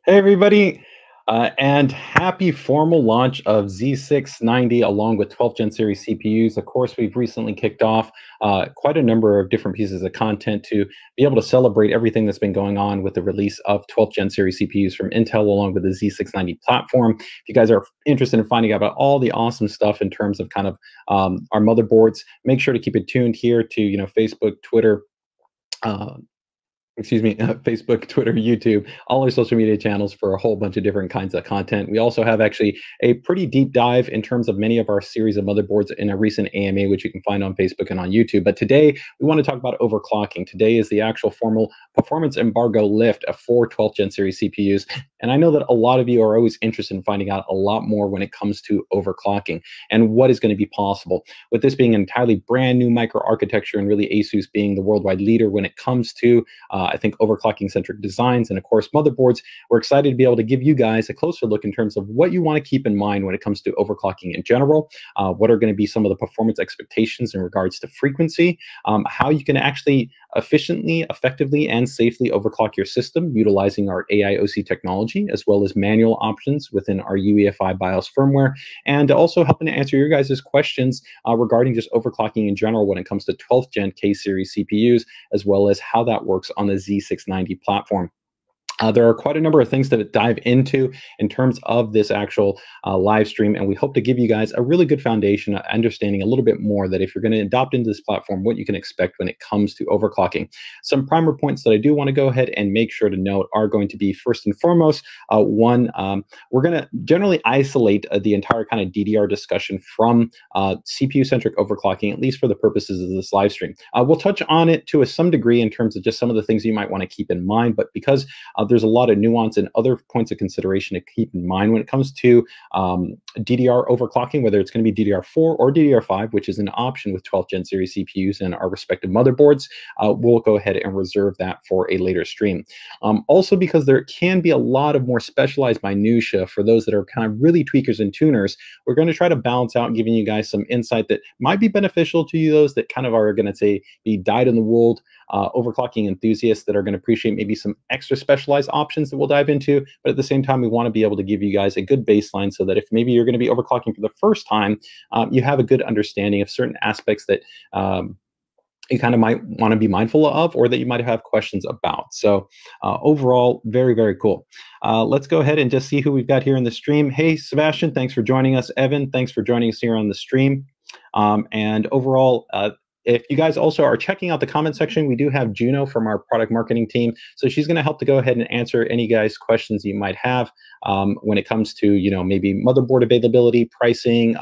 Hey, everybody, and happy formal launch of Z690 along with 12th Gen series CPUs. Of course, we've recently kicked off quite a number of different pieces of content to be able to celebrate everything that's been going on with the release of 12th Gen series CPUs from Intel along with the Z690 platform. If you guys are interested in finding out about all the awesome stuff in terms of kind of our motherboards, make sure to keep it tuned here to, Facebook, Twitter, uh, Facebook, Twitter, YouTube, all our social media channels for a whole bunch of different kinds of content. We also have actually a pretty deep dive in terms of many of our series of motherboards in a recent AMA, which you can find on Facebook and on YouTube. But today, we want to talk about overclocking. Today is the actual formal performance embargo lift of 12th Gen series CPUs. And I know that a lot of you are always interested in finding out a lot more when it comes to overclocking and what is going to be possible. With this being an entirely brand new microarchitecture and really ASUS being the worldwide leader when it comes to I think overclocking centric designs and of course motherboards, we're excited to be able to give you guys a closer look in terms of what you want to keep in mind when it comes to overclocking in general, what are going to be some of the performance expectations in regards to frequency, how you can actually efficiently, effectively, and safely overclock your system utilizing our AIOC technology, as well as manual options within our UEFI BIOS firmware, and also helping to answer your guys' questions regarding just overclocking in general when it comes to 12th Gen K series CPUs, as well as how that works on the Z690 platform. There are quite a number of things to dive into in terms of this actual live stream, and we hope to give you guys a really good foundation, understanding a little bit more that if you're going to adopt into this platform, what you can expect when it comes to overclocking. Some primer points that I do want to go ahead and make sure to note are going to be first and foremost, one, we're going to generally isolate the entire kind of DDR discussion from CPU-centric overclocking, at least for the purposes of this live stream. We'll touch on it to some degree in terms of just some of the things you might want to keep in mind, but because there's a lot of nuance and other points of consideration to keep in mind when it comes to DDR overclocking, whether it's going to be DDR4 or DDR5, which is an option with 12th Gen series CPUs and our respective motherboards. We'll go ahead and reserve that for a later stream. Also, because there can be a lot of more specialized minutia for those that are kind of really tweakers and tuners, we're going to try to balance out giving you guys some insight that might be beneficial to you, those that kind of are going to say be dyed-in-the-wool overclocking enthusiasts that are going to appreciate maybe some extra specialized options that we'll dive into. But at the same time, we want to be able to give you guys a good baseline so that if maybe you're going to be overclocking for the first time, you have a good understanding of certain aspects that you kind of might want to be mindful of or that you might have questions about. So overall, very, very cool. Let's go ahead and just see who we've got here in the stream. Hey, Sebastian, thanks for joining us. Evan, thanks for joining us here on the stream. And overall, if you guys also are checking out the comment section, we do have Juno from our product marketing team. So she's going to help to go ahead and answer any guys' questions you might have when it comes to, maybe motherboard availability, pricing,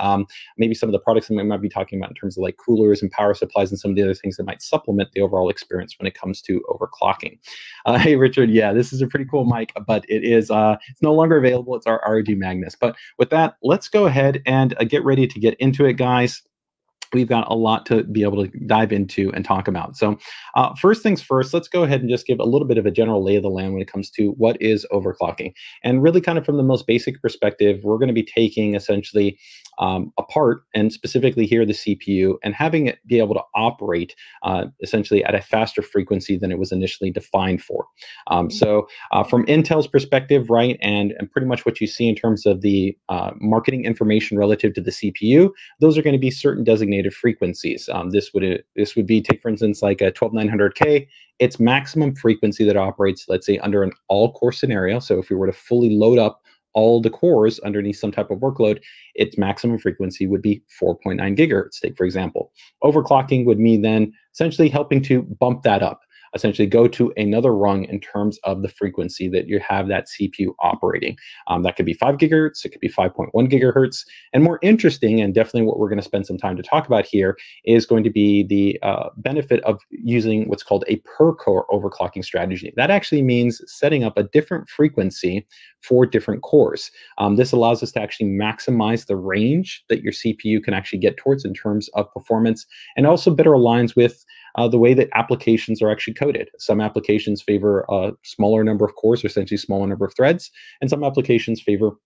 maybe some of the products that we might be talking about in terms of like coolers and power supplies and some of the other things that might supplement the overall experience when it comes to overclocking. Hey, Richard, yeah, this is a pretty cool mic, but it's no longer available. It's our ROG Magnus. But with that, let's go ahead and get ready to get into it, guys. We've got a lot to be able to dive into and talk about. So first things first, let's go ahead and just give a little bit of a general lay of the land when it comes to what is overclocking. And really kind of from the most basic perspective, we're going to be taking essentially apart, and specifically here the CPU, and having it be able to operate essentially at a faster frequency than it was initially defined for. So from Intel's perspective, right, and pretty much what you see in terms of the marketing information relative to the CPU, those are going to be certain designated frequencies. This would be, take for instance, like a 12900K. Its maximum frequency that operates, let's say, under an all-core scenario. So if we were to fully load up all the cores underneath some type of workload, its maximum frequency would be 4.9 gigahertz, take for example. Overclocking would mean then essentially helping to bump that up, essentially go to another rung in terms of the frequency that you have that CPU operating. That could be 5 gigahertz, it could be 5.1 gigahertz. And more interesting, and definitely what we're going to spend some time to talk about here, is going to be the benefit of using what's called a per-core overclocking strategy. That actually means setting up a different frequency for different cores. This allows us to actually maximize the range that your CPU can actually get towards in terms of performance, and also better aligns with the way that applications are actually coded. Some applications favor a smaller number of cores, or essentially smaller number of threads, and some applications favor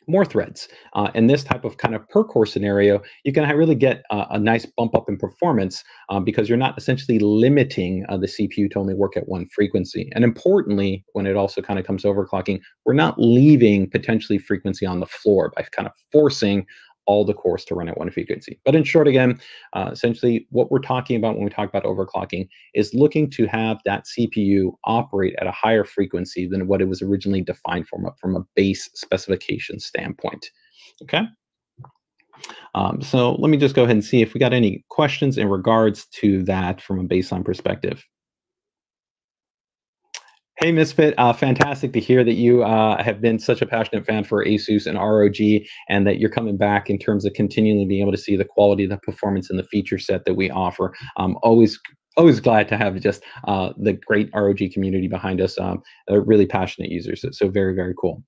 more threads. In this type of kind of per core scenario, you can really get a nice bump up in performance because you're not essentially limiting the CPU to only work at one frequency. And importantly, when it also kind of comes to overclocking, we're not leaving potentially frequency on the floor by kind of forcing all the cores to run at one frequency. But in short, again, essentially what we're talking about when we talk about overclocking is looking to have that CPU operate at a higher frequency than what it was originally defined from a base specification standpoint. Okay. So let me just go ahead and see if we got any questions in regards to that from a baseline perspective. Hey, Misfit, fantastic to hear that you have been such a passionate fan for ASUS and ROG, and that you're coming back in terms of continually being able to see the quality, the performance, and the feature set that we offer. Always glad to have just the great ROG community behind us. They're really passionate users, so very, very cool.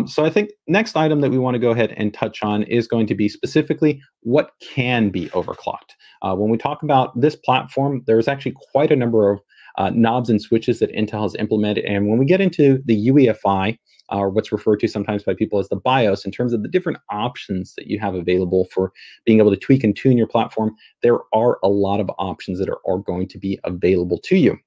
So I think next item that we want to go ahead and touch on is going to be specifically what can be overclocked. When we talk about this platform, there's actually quite a number of knobs and switches that Intel has implemented. And when we get into the UEFI, or what's referred to sometimes by people as the BIOS, in terms of the different options that you have available for being able to tweak and tune your platform, there are a lot of options that are going to be available to you.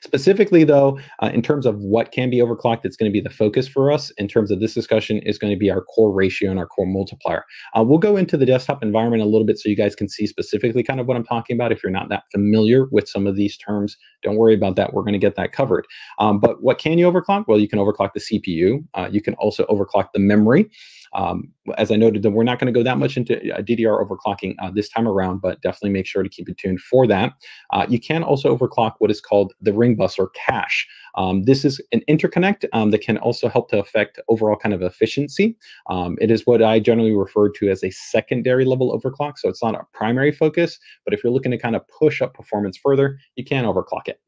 Specifically, though, in terms of what can be overclocked, it's going to be the focus for us in terms of this discussion is going to be our core ratio and our core multiplier. We'll go into the desktop environment a little bit so you guys can see specifically kind of what I'm talking about. If you're not that familiar with some of these terms, don't worry about that. We're going to get that covered. But what can you overclock? Well, you can overclock the CPU. You can also overclock the memory. As I noted, that we're not going to go that much into DDR overclocking this time around, but definitely make sure to keep it tuned for that. You can also overclock what is called the ring bus or cache. This is an interconnect that can also help to affect overall kind of efficiency. It is what I generally refer to as a secondary level overclock. So it's not a primary focus, but if you're looking to kind of push up performance further, you can overclock it.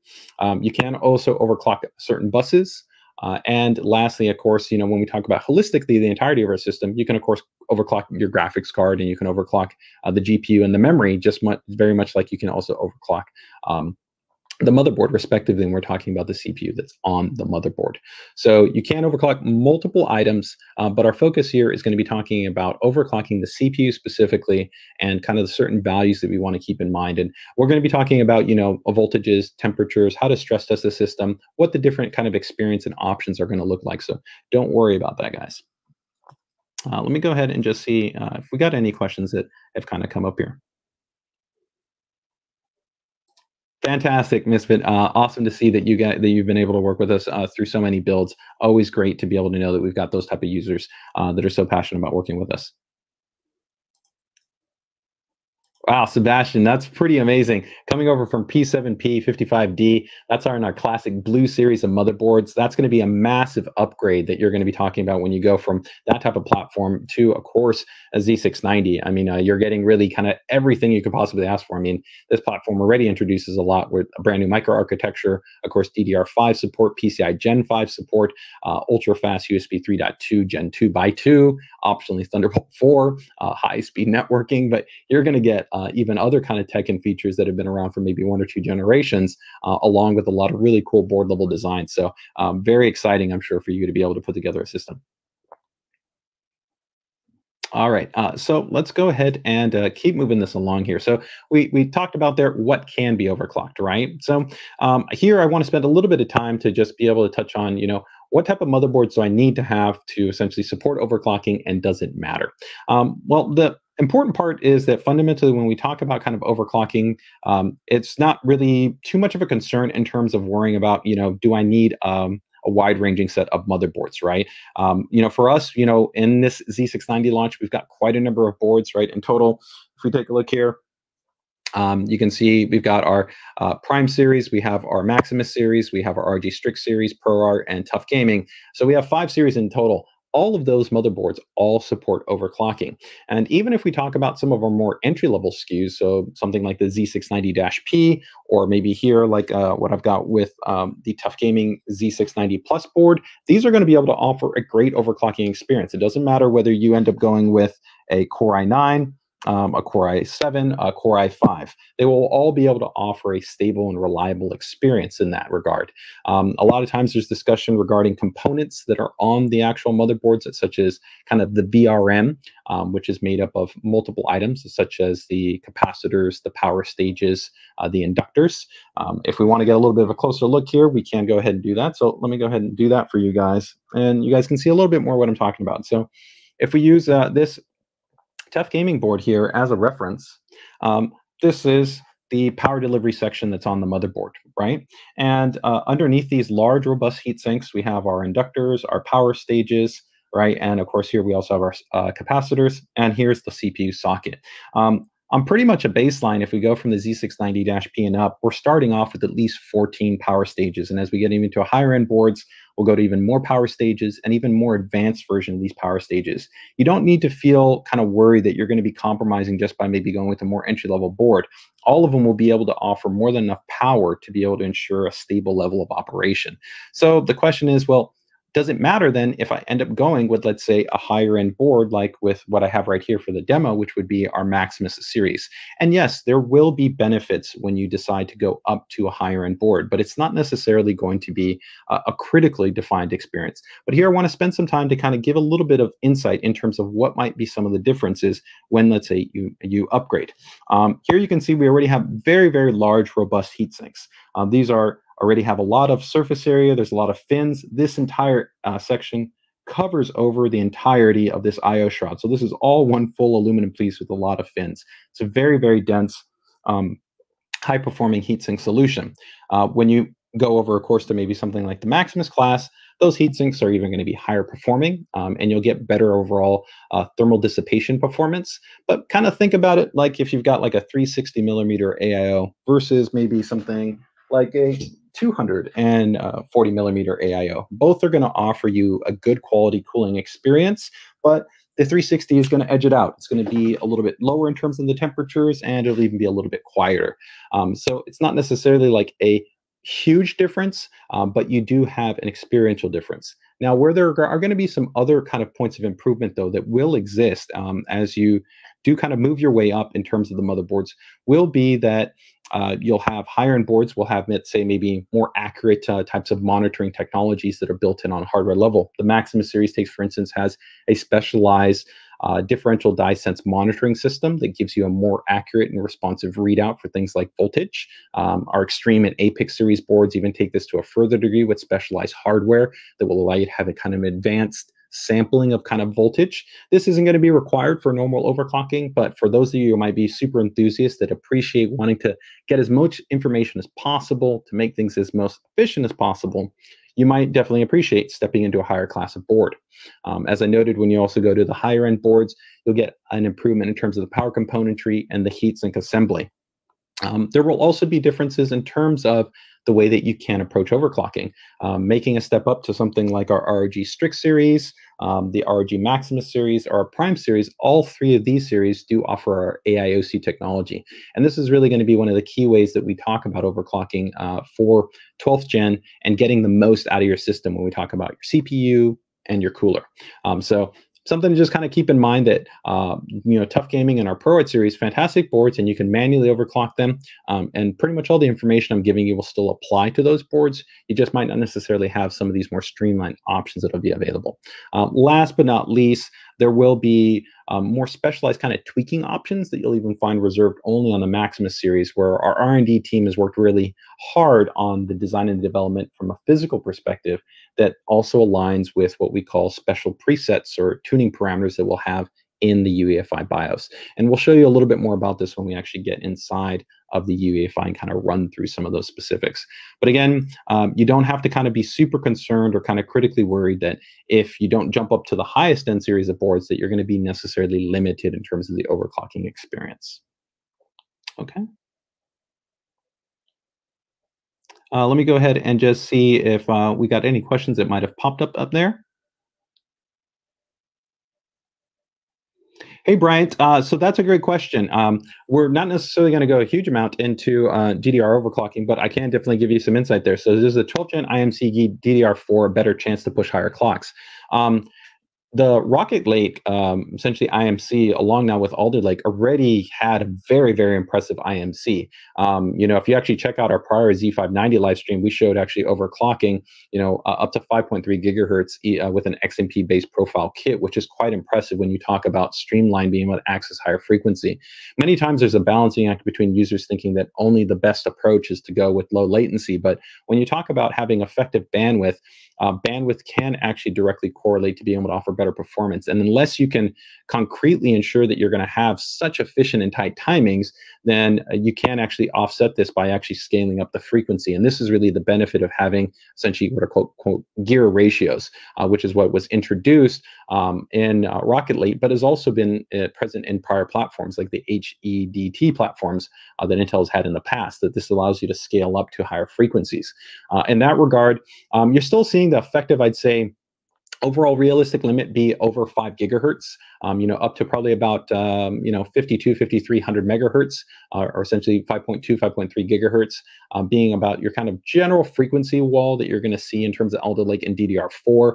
You can also overclock certain buses. And lastly, of course, when we talk about holistically the entirety of our system, you can, of course, overclock your graphics card, and you can overclock the GPU and the memory, just very much like you can also overclock the motherboard, respectively, and we're talking about the CPU that's on the motherboard. So you can overclock multiple items, but our focus here is going to be talking about overclocking the CPU specifically and kind of the certain values that we want to keep in mind. And we're going to be talking about, voltages, temperatures, how to stress test the system, what the different kind of experience and options are going to look like. So don't worry about that, guys. Let me go ahead and just see if we got any questions that have kind of come up here. Fantastic, Misfit. Awesome to see that you've been able to work with us through so many builds. Always great to be able to know that we've got those type of users that are so passionate about working with us. Wow, Sebastian, that's pretty amazing. Coming over from P7P 55D, that's our classic blue series of motherboards. That's going to be a massive upgrade that you're going to be talking about when you go from that type of platform to, of course, a Z690. I mean, you're getting really kind of everything you could possibly ask for. I mean, this platform already introduces a lot with a brand new microarchitecture, of course, DDR5 support, PCI Gen 5 support, ultra-fast USB 3.2 Gen 2 by 2, optionally Thunderbolt 4, high-speed networking, but you're going to get even other kind of tech and features that have been around for maybe one or two generations, along with a lot of really cool board level design. So very exciting, I'm sure, for you to be able to put together a system. All right, so let's go ahead and keep moving this along here. So we talked about there what can be overclocked, right? So here I want to spend a little bit of time to just be able to touch on, what type of motherboards do I need to have to essentially support overclocking, and does it matter? Well, the important part is that fundamentally when we talk about kind of overclocking, it's not really too much of a concern in terms of worrying about, do I need a wide-ranging set of motherboards, right? For us, in this Z690 launch, we've got quite a number of boards, right? In total, if we take a look here, you can see we've got our Prime series, we have our Maximus series, we have our RG Strix series, ProArt, and Tough Gaming. So we have 5 series in total. All of those motherboards all support overclocking. And even if we talk about some of our more entry-level SKUs, so something like the Z690-P, or maybe here like what I've got with the Tough Gaming Z690 Plus board, these are going to be able to offer a great overclocking experience. It doesn't matter whether you end up going with a Core i9, a Core i7, a Core i5. They will all be able to offer a stable and reliable experience in that regard. A lot of times there's discussion regarding components that are on the actual motherboards, such as kind of the VRM, which is made up of multiple items, such as the capacitors, the power stages, the inductors. If we want to get a little bit of a closer look here, we can go ahead and do that. So let me go ahead and do that for you guys. And you guys can see a little bit more what I'm talking about. So if we use this TUF gaming board here as a reference, this is the power delivery section that's on the motherboard, right? And underneath these large, robust heat sinks, we have our inductors, our power stages, right? And of course, here we also have our capacitors, and here's the CPU socket. On pretty much a baseline, if we go from the Z690-P and up, we're starting off with at least 14 power stages. And as we get even to higher end boards, we'll go to even more power stages and even more advanced version of these power stages. You don't need to feel kind of worried that you're going to be compromising just by maybe going with a more entry-level board. All of them will be able to offer more than enough power to be able to ensure a stable level of operation. So the question is, well, does it matter then if I end up going with, let's say, a higher end board like with what I have right here for the demo, which would be our Maximus series? And yes, there will be benefits when you decide to go up to a higher end board, but it's not necessarily going to be a critically defined experience. But here I want to spend some time to kind of give a little bit of insight in terms of what might be some of the differences when, let's say, you upgrade. Here you can see we already have very, very large, robust heat sinks. These already have a lot of surface area. There's a lot of fins. This entire section covers over the entirety of this I/O shroud. So this is all one full aluminum piece with a lot of fins. It's a very, very dense, high-performing heatsink solution. When you go over, of course, to maybe something like the Maximus class, those heat sinks are even going to be higher performing, and you'll get better overall thermal dissipation performance. But kind of think about it like if you've got like a 360 millimeter AIO versus maybe something like a 240 millimeter AIO. Both are going to offer you a good quality cooling experience, but the 360 is going to edge it out. It's going to be a little bit lower in terms of the temperatures, and it'll even be a little bit quieter. So it's not necessarily like a huge difference, but you do have an experiential difference. Now, where there are going to be some other kind of points of improvement, though, that will exist as you do kind of move your way up in terms of the motherboards, will be that you'll have higher end boards will have, let's say, maybe more accurate types of monitoring technologies that are built in on hardware level. The Maximus series takes, for instance, has a specialized differential dye sense monitoring system that gives you a more accurate and responsive readout for things like voltage. Our Extreme and Apex series boards even take this to a further degree with specialized hardware that will allow you to have a kind of advanced sampling of kind of voltage. This isn't going to be required for normal overclocking, but for those of you who might be super enthusiasts that appreciate wanting to get as much information as possible to make things as most efficient as possible, you might definitely appreciate stepping into a higher class of board. As I noted, when you also go to the higher end boards, you'll get an improvement in terms of the power componentry and the heatsink assembly. There will also be differences in terms of the way that you can approach overclocking. Making a step up to something like our ROG Strix series, the ROG Maximus series, or our Prime series, all three of these series do offer our AiOC technology. And this is really going to be one of the key ways that we talk about overclocking for 12th gen and getting the most out of your system when we talk about your CPU and your cooler. So something to just kind of keep in mind that, TUF Gaming and our ProEd series, fantastic boards, and you can manually overclock them. And pretty much all the information I'm giving you will still apply to those boards. You just might not necessarily have some of these more streamlined options that will be available. Last but not least, there will be more specialized kind of tweaking options that you'll even find reserved only on the Maximus series, where our R&D team has worked really hard on the design and development from a physical perspective that also aligns with what we call special presets or tuning parameters that we'll have in the UEFI BIOS. And we'll show you a little bit more about this when we actually get inside of the UEFI and kind of run through some of those specifics. But again, you don't have to kind of be super concerned or kind of critically worried that if you don't jump up to the highest end series of boards that you're going to be necessarily limited in terms of the overclocking experience. Okay. Let me go ahead and just see if we got any questions that might have popped up there. Hey, Bryant. So that's a great question. We're not necessarily going to go a huge amount into DDR overclocking, but I can definitely give you some insight there. So there's a 12th gen IMC DDR4, a better chance to push higher clocks. The Rocket Lake, essentially IMC, along now with Alder Lake, already had a very, very impressive IMC. If you actually check out our prior Z590 live stream, we showed actually overclocking, up to 5.3 gigahertz with an XMP-based profile kit, which is quite impressive when you talk about Streamline being able to access higher frequency. Many times there's a balancing act between users thinking that only the best approach is to go with low latency, but when you talk about having effective bandwidth, bandwidth can actually directly correlate to being able to offer better performance. And unless you can concretely ensure that you're going to have such efficient and tight timings, then you can actually offset this by actually scaling up the frequency. And this is really the benefit of having essentially what are quote gear ratios, which is what was introduced in Rocket Lake, but has also been present in prior platforms like the HEDT platforms that Intel has had in the past, that this allows you to scale up to higher frequencies. In that regard, you're still seeing the effective, I'd say, overall realistic limit be over 5 gigahertz, up to probably about 52, 5300 megahertz, or essentially 5.2, 5.3 gigahertz, being about your kind of general frequency wall that you're going to see in terms of Alder Lake and DDR4.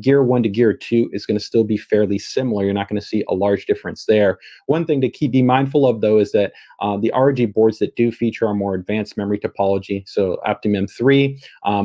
Gear 1 to Gear 2 is going to still be fairly similar. You're not going to see a large difference there. One thing to be mindful of, though, is that the ROG boards that do feature our more advanced memory topology, so OptiMem3,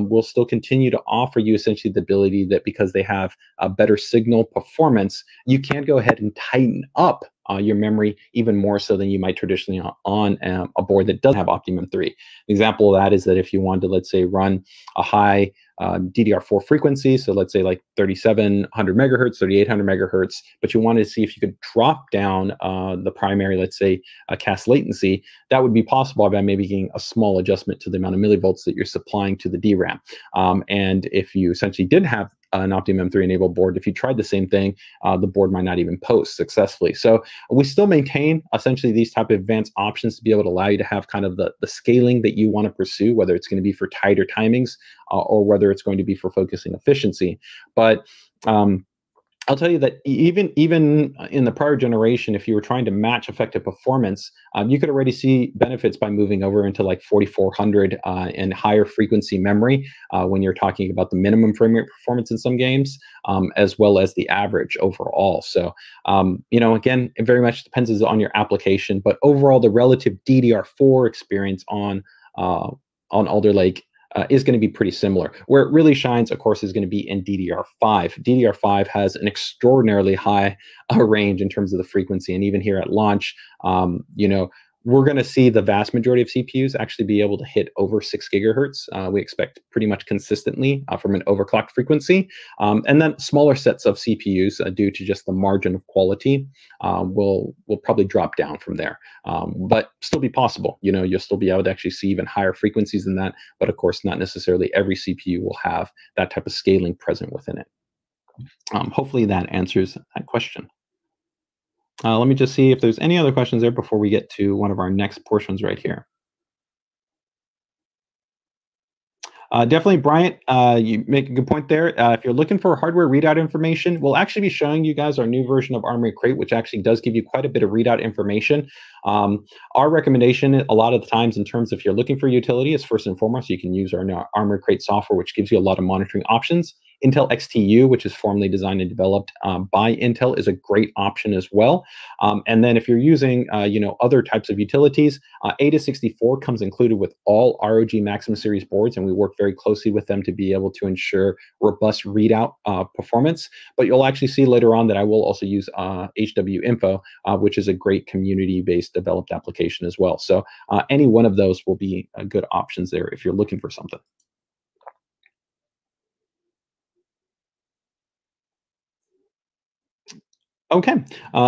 will still continue to offer you essentially the ability that because they have a better signal performance, you can go ahead and tighten up your memory even more so than you might traditionally on a board that doesn't have OptiMem3. An example of that is that if you wanted to, let's say, run a high DDR4 frequency, so let's say like 3700 megahertz, 3800 megahertz, but you wanted to see if you could drop down the primary, let's say, cast latency, that would be possible by maybe making a small adjustment to the amount of millivolts that you're supplying to the DRAM. And if you essentially did have an OptiMem3 enabled board, if you tried the same thing, the board might not even post successfully. So we still maintain essentially these type of advanced options to be able to allow you to have kind of the scaling that you want to pursue, whether it's going to be for tighter timings or whether it's going to be for focusing efficiency. But I'll tell you that even in the prior generation, if you were trying to match effective performance, you could already see benefits by moving over into like 4400 and higher frequency memory when you're talking about the minimum frame rate performance in some games, as well as the average overall. So, again, it very much depends on your application, but overall, the relative DDR4 experience on Alder Lake is going to be pretty similar. Where it really shines, of course, is going to be in DDR5. DDR5 has an extraordinarily high range in terms of the frequency, and even here at launch, we're going to see the vast majority of CPUs actually be able to hit over 6 gigahertz. We expect pretty much consistently from an overclocked frequency. And then smaller sets of CPUs, due to just the margin of quality, will probably drop down from there. But still be possible. You'll still be able to actually see even higher frequencies than that. But of course, not necessarily every CPU will have that type of scaling present within it. Hopefully that answers that question. Let me just see if there's any other questions there before we get to one of our next portions right here. Definitely, Bryant, you make a good point there. If you're looking for hardware readout information, we'll actually be showing you guys our new version of Armory Crate, which actually does give you quite a bit of readout information. Our recommendation a lot of the times in terms of if you're looking for utility is first and foremost, you can use our Armory Crate software, which gives you a lot of monitoring options. Intel XTU, which is formally designed and developed by Intel, is a great option as well. And then if you're using, other types of utilities, ASUS comes included with all ROG Maxima series boards, and we work very closely with them to be able to ensure robust readout performance. But you'll actually see later on that I will also use HW Info, which is a great community-based developed application as well. So any one of those will be good options there if you're looking for something. Okay,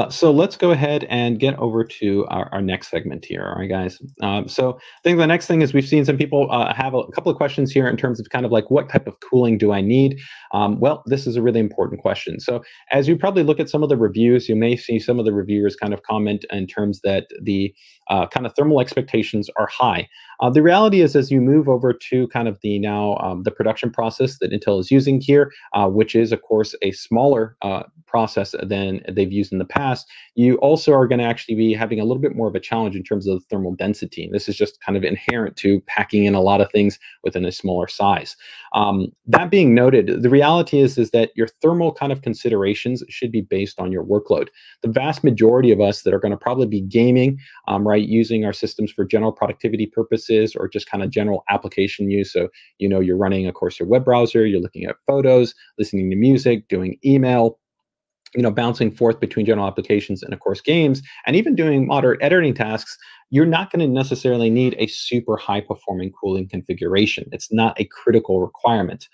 so let's go ahead and get over to our next segment here. All right, guys. So I think the next thing is we've seen some people have a couple of questions here in terms of kind of like what type of cooling do I need? Well, this is a really important question. So as you probably look at some of the reviews, you may see some of the reviewers kind of comment in terms that the kind of thermal expectations are high. The reality is, as you move over to kind of the the production process that Intel is using here, which is, of course, a smaller process than they've used in the past, you also are going to actually be having a little bit more of a challenge in terms of thermal density. And this is just kind of inherent to packing in a lot of things within a smaller size. That being noted, the reality is that your thermal kind of considerations should be based on your workload. The vast majority of us that are going to probably be gaming, right, using our systems for general productivity purposes or just kind of general application use. So, you're running, of course, your web browser, you're looking at photos, listening to music, doing email, bouncing forth between general applications and, of course, games, and even doing moderate editing tasks. You're not going to necessarily need a super high performing cooling configuration. It's not a critical requirement.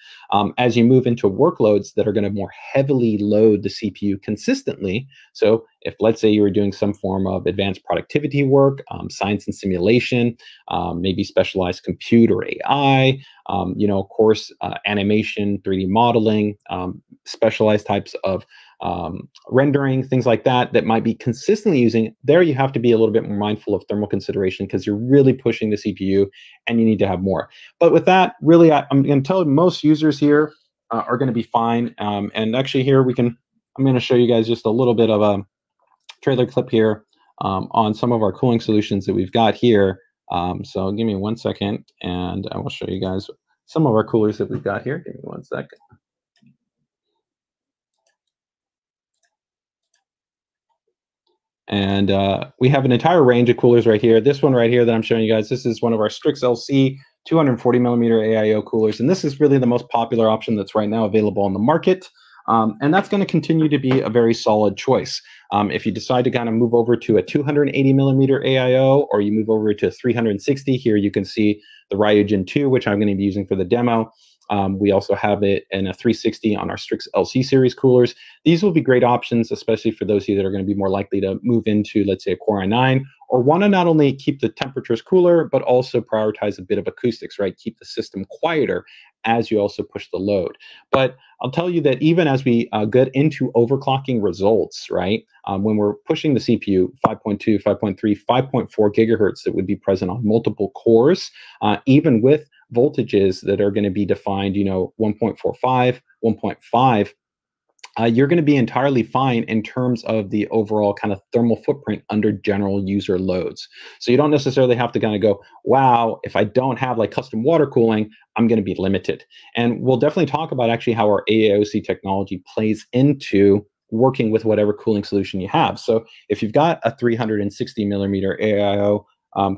As you move into workloads that are going to more heavily load the CPU consistently, so if, let's say, you were doing some form of advanced productivity work, science and simulation, maybe specialized compute or AI, of course, animation, 3D modeling, specialized types of rendering, things like that might be consistently using, there you have to be a little bit more mindful of thermal consideration because you're really pushing the CPU and you need to have more. But with that, really, I'm going to tell you most users here are going to be fine. And actually here I'm going to show you guys just a little bit of a trailer clip here on some of our cooling solutions that we've got here. So give me 1 second and I will show you guys some of our coolers that we've got here. Give me 1 second. And we have an entire range of coolers right here. This one right here that I'm showing you guys, this is one of our Strix LC 240 millimeter AIO coolers. And this is really the most popular option that's right now available on the market. And that's going to continue to be a very solid choice. If you decide to kind of move over to a 280 millimeter AIO, or you move over to 360, here you can see the Ryujin 2, which I'm going to be using for the demo. We also have it in a 360 on our Strix LC series coolers. These will be great options, especially for those of you that are going to be more likely to move into, let's say, a Core i9, or want to not only keep the temperatures cooler, but also prioritize a bit of acoustics, right? Keep the system quieter as you also push the load. But I'll tell you that even as we get into overclocking results, right? When we're pushing the CPU 5.2, 5.3, 5.4 gigahertz that would be present on multiple cores, even with voltages that are going to be defined, 1.45, 1.5, you're going to be entirely fine in terms of the overall kind of thermal footprint under general user loads. So you don't necessarily have to kind of go, wow, if I don't have like custom water cooling, I'm going to be limited. And we'll definitely talk about actually how our AIOC technology plays into working with whatever cooling solution you have. So if you've got a 360 millimeter AIO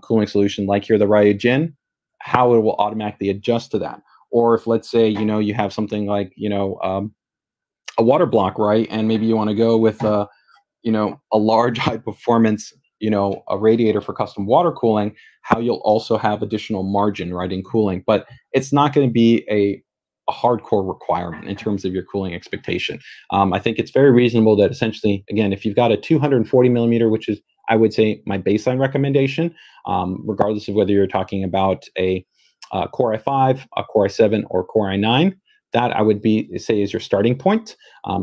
cooling solution like here, the Ryujin, how it will automatically adjust to that. Or if, let's say, you have something like, a water block, right? And maybe you want to go with a large high performance, a radiator for custom water cooling, how you'll also have additional margin, right, in cooling. But it's not going to be a hardcore requirement in terms of your cooling expectation. I think it's very reasonable that essentially, again, if you've got a 240 millimeter, which is, I would say, my baseline recommendation, regardless of whether you're talking about a Core i5, a Core i7, or Core i9, that I would say is your starting point.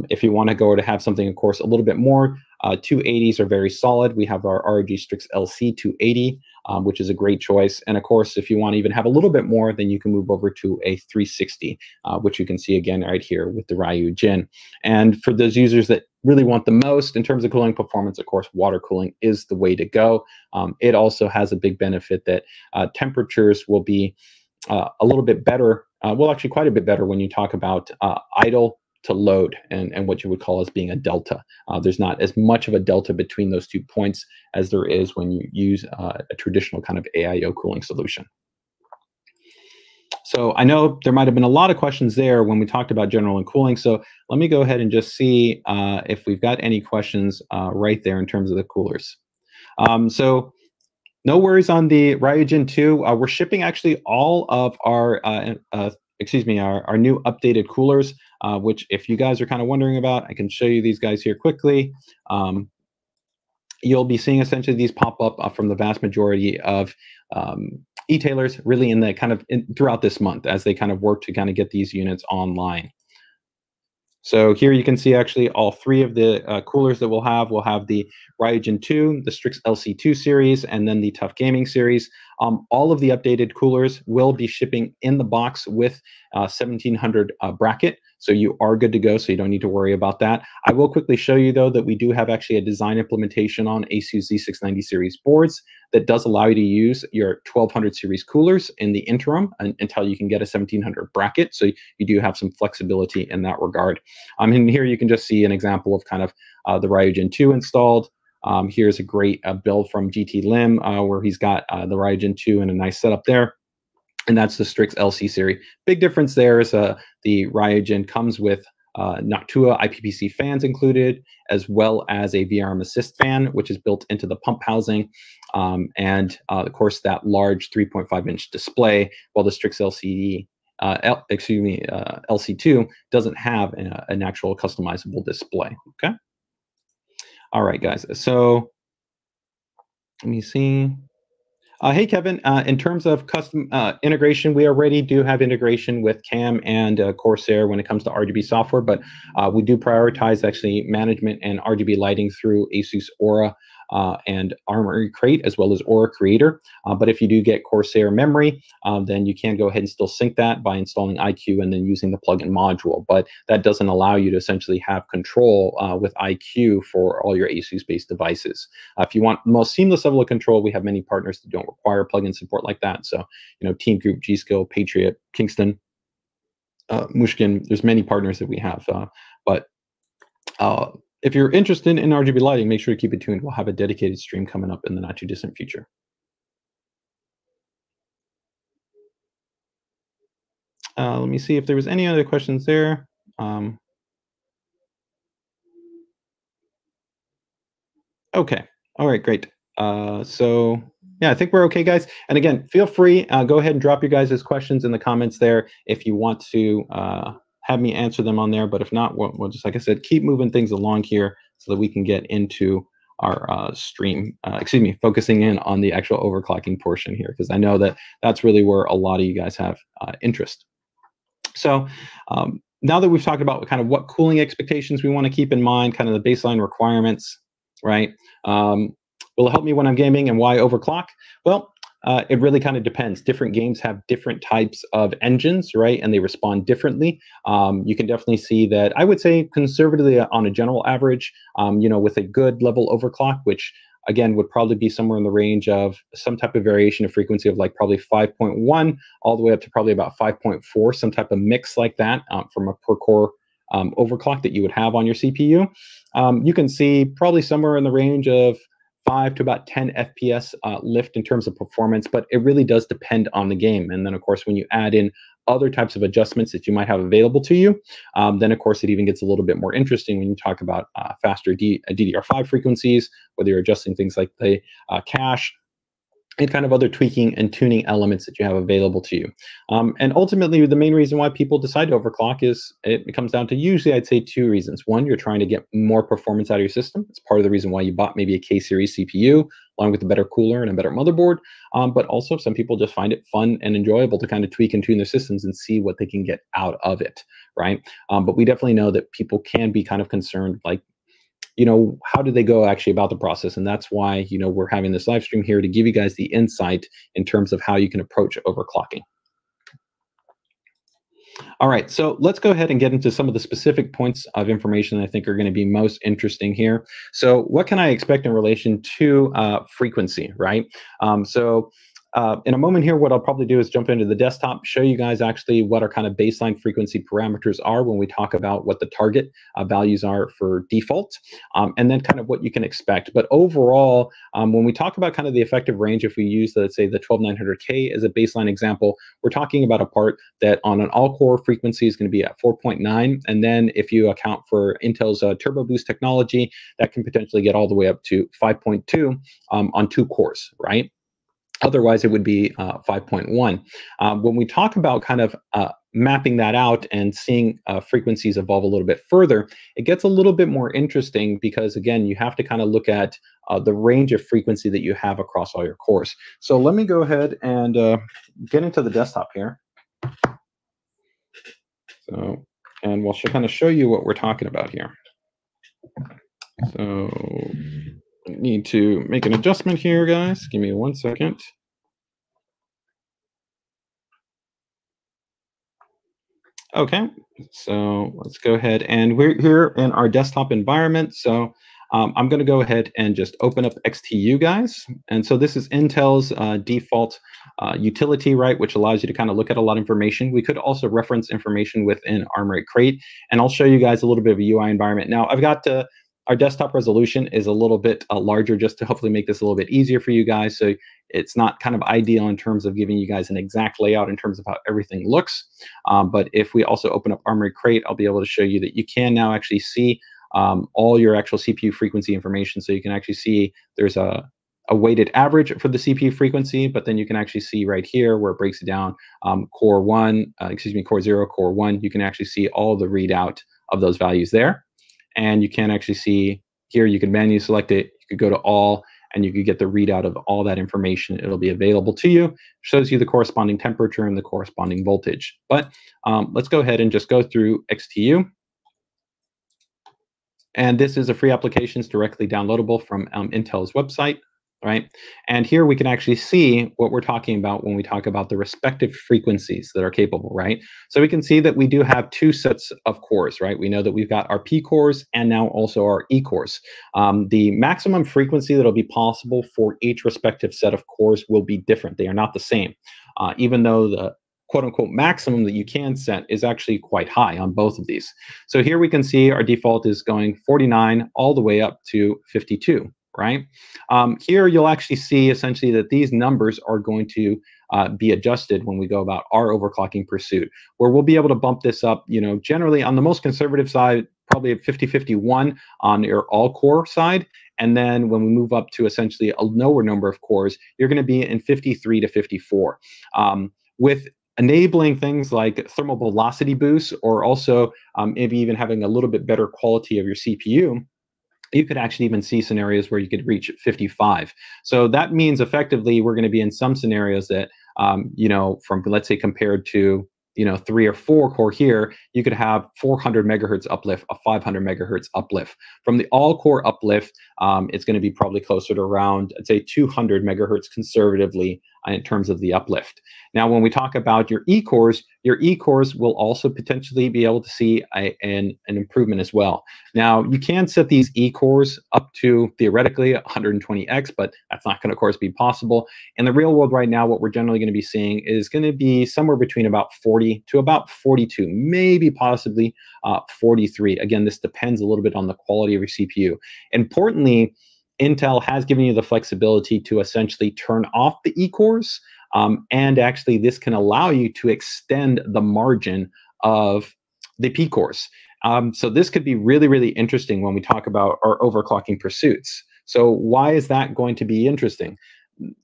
If you want to go to have something, of course, a little bit more, 280s are very solid. We have our ROG Strix LC 280, which is a great choice. And of course, if you want to even have a little bit more, then you can move over to a 360, which you can see again right here with the Ryujin. And for those users that really want the most in terms of cooling performance, of course, water cooling is the way to go. It also has a big benefit that temperatures will be a little bit better, well, actually quite a bit better when you talk about idle to load and what you would call as being a delta. There's not as much of a delta between those 2 points as there is when you use a traditional kind of AIO cooling solution. So I know there might have been a lot of questions there when we talked about general and cooling. So let me go ahead and just see if we've got any questions right there in terms of the coolers. So no worries on the Ryujin 2. We're shipping actually all of our, our new updated coolers, which if you guys are kind of wondering about, I can show you these guys here quickly. You'll be seeing essentially these pop up from the vast majority of e-tailers really in the kind of throughout this month as they kind of work to kind of get these units online. So here you can see actually all 3 of the coolers that we'll have. We'll have the Ryujin 2, the Strix LC2 series, and then the Tough Gaming series. All of the updated coolers will be shipping in the box with 1700 bracket. So you are good to go, so you don't need to worry about that. I will quickly show you, though, that we do have actually a design implementation on ASUS Z690 series boards that does allow you to use your 1200 series coolers in the interim until you can get a 1700 bracket. So you do have some flexibility in that regard. And here you can just see an example of kind of the Ryujin 2 installed. Here's a great build from GT Lim where he's got the Ryujin 2 in a nice setup there. And that's the Strix LC series. Big difference there is the Ryujin comes with Noctua IPPC fans included, as well as a VRM assist fan, which is built into the pump housing. And of course, that large 3.5-inch display, while the Strix LC2 doesn't have an actual customizable display. Okay. All right, guys. So let me see. Hey, Kevin, in terms of custom integration, we already do have integration with CAM and Corsair when it comes to RGB software, but we do prioritize actually management and RGB lighting through ASUS Aura and Armory Crate, as well as Aura Creator. But if you do get Corsair memory, then you can go ahead and still sync that by installing iCUE and then using the plugin module. But that doesn't allow you to essentially have control with iCUE for all your ASUS-based devices. If you want the most seamless level of control, we have many partners that don't require plugin support like that. So, Team Group, G-Skill, Patriot, Kingston, Mushkin, there's many partners that we have. But if you're interested in RGB lighting, make sure to keep it tuned. We'll have a dedicated stream coming up in the not too distant future. Let me see if there was any other questions there. Okay. All right, great. So yeah, I think we're okay, guys. And again, feel free, go ahead and drop your guys' questions in the comments there if you want to have me answer them on there. But if not, we'll just, like I said, keep moving things along here so that we can get into our stream, focusing in on the actual overclocking portion here, because I know that that's really where a lot of you guys have interest. So now that we've talked about kind of what cooling expectations we want to keep in mind, kind of the baseline requirements, right? Will it help me when I'm gaming, and why overclock? Well, it really kind of depends. Different games have different types of engines, right? And they respond differently. You can definitely see that, I would say conservatively on a general average, with a good level overclock, which again would probably be somewhere in the range of some type of variation of frequency of like probably 5.1 all the way up to probably about 5.4, some type of mix like that from a per core overclock that you would have on your CPU. You can see probably somewhere in the range of 5 to about 10 FPS lift in terms of performance, but it really does depend on the game. And then, of course, when you add in other types of adjustments that you might have available to you, then, of course, it even gets a little bit more interesting when you talk about faster DDR5 frequencies, whether you're adjusting things like the cache, and kind of other tweaking and tuning elements that you have available to you. And ultimately, the main reason why people decide to overclock is it comes down to usually, I'd say, two reasons. One, you're trying to get more performance out of your system. It's part of the reason why you bought maybe a K-series CPU, along with a better cooler and a better motherboard. But also, some people just find it fun and enjoyable to kind of tweak and tune their systems and see what they can get out of it, right? But we definitely know that people can be kind of concerned, like, how do they go actually about the process? And that's why, we're having this live stream here to give you guys the insight in terms of how you can approach overclocking. All right, so let's go ahead and get into some of the specific points of information that I think are going to be most interesting here. So what can I expect in relation to frequency, right? In a moment here, what I'll probably do is jump into the desktop, show you guys actually what our kind of baseline frequency parameters are when we talk about what the target values are for default, and then kind of what you can expect. But overall, when we talk about kind of the effective range, if we use, let's say, the 12900K as a baseline example, we're talking about a part that on an all-core frequency is going to be at 4.9, and then if you account for Intel's Turbo Boost technology, that can potentially get all the way up to 5.2 on 2 cores, right? Otherwise, it would be 5.1. When we talk about kind of mapping that out and seeing frequencies evolve a little bit further, it gets a little bit more interesting because, again, you have to kind of look at the range of frequency that you have across all your cores. So let me go ahead and get into the desktop here. And we'll kind of show you what we're talking about here. So I need to make an adjustment here, guys. Give me 1 second. Okay, so let's go ahead, and we're here in our desktop environment. So I'm going to go ahead and just open up XTU, guys. And so this is Intel's default utility, right, which allows you to kind of look at a lot of information. We could also reference information within Armory Crate, and I'll show you guys a little bit of a UI environment. Now, I've got our desktop resolution is a little bit larger, just to hopefully make this a little bit easier for you guys. So it's not kind of ideal in terms of giving you guys an exact layout in terms of how everything looks. But if we also open up Armory Crate, I'll be able to show you that you can now actually see all your actual CPU frequency information. So you can actually see there's a weighted average for the CPU frequency, but then you can actually see right here where it breaks it down, core 0, core 1. You can actually see all the readout of those values there. And you can actually see here, you can manually select it. You could go to all, and you could get the readout of all that information. It'll be available to you. Shows you the corresponding temperature and the corresponding voltage. But let's go ahead and just go through XTU. And this is a free application. It's directly downloadable from Intel's website, right? And here we can actually see what we're talking about when we talk about the respective frequencies that are capable, right? So we can see that we do have two sets of cores, right? We know that we've got our P cores and now also our E cores. The maximum frequency that'll be possible for each respective set of cores will be different. They are not the same, even though the quote-unquote maximum that you can set is actually quite high on both of these. So here we can see our default is going 49 all the way up to 52, right? Here you'll actually see essentially that these numbers are going to be adjusted when we go about our overclocking pursuit, where we'll be able to bump this up, generally on the most conservative side, probably at 50-51 on your all-core side. And then when we move up to essentially a lower number of cores, you're going to be in 53 to 54. With enabling things like thermal velocity boosts, or also maybe even having a little bit better quality of your CPU, you could actually even see scenarios where you could reach 55. So that means effectively we're going to be in some scenarios that, from, let's say, compared to 3 or 4 core here, you could have 400 megahertz uplift, a 500 megahertz uplift. From the all core uplift, it's going to be probably closer to around, I'd say, 200 megahertz conservatively in terms of the uplift. Now, when we talk about your E-cores will also potentially be able to see an improvement as well. Now, you can set these E-cores up to, theoretically, 120x, but that's not going to, of course, be possible. In the real world right now, what we're generally going to be seeing is going to be somewhere between about 40 to about 42, maybe possibly 43. Again, this depends a little bit on the quality of your CPU. Importantly, Intel has given you the flexibility to essentially turn off the E-cores, and actually this can allow you to extend the margin of the P-cores. So this could be really, really interesting when we talk about our overclocking pursuits. So why is that going to be interesting?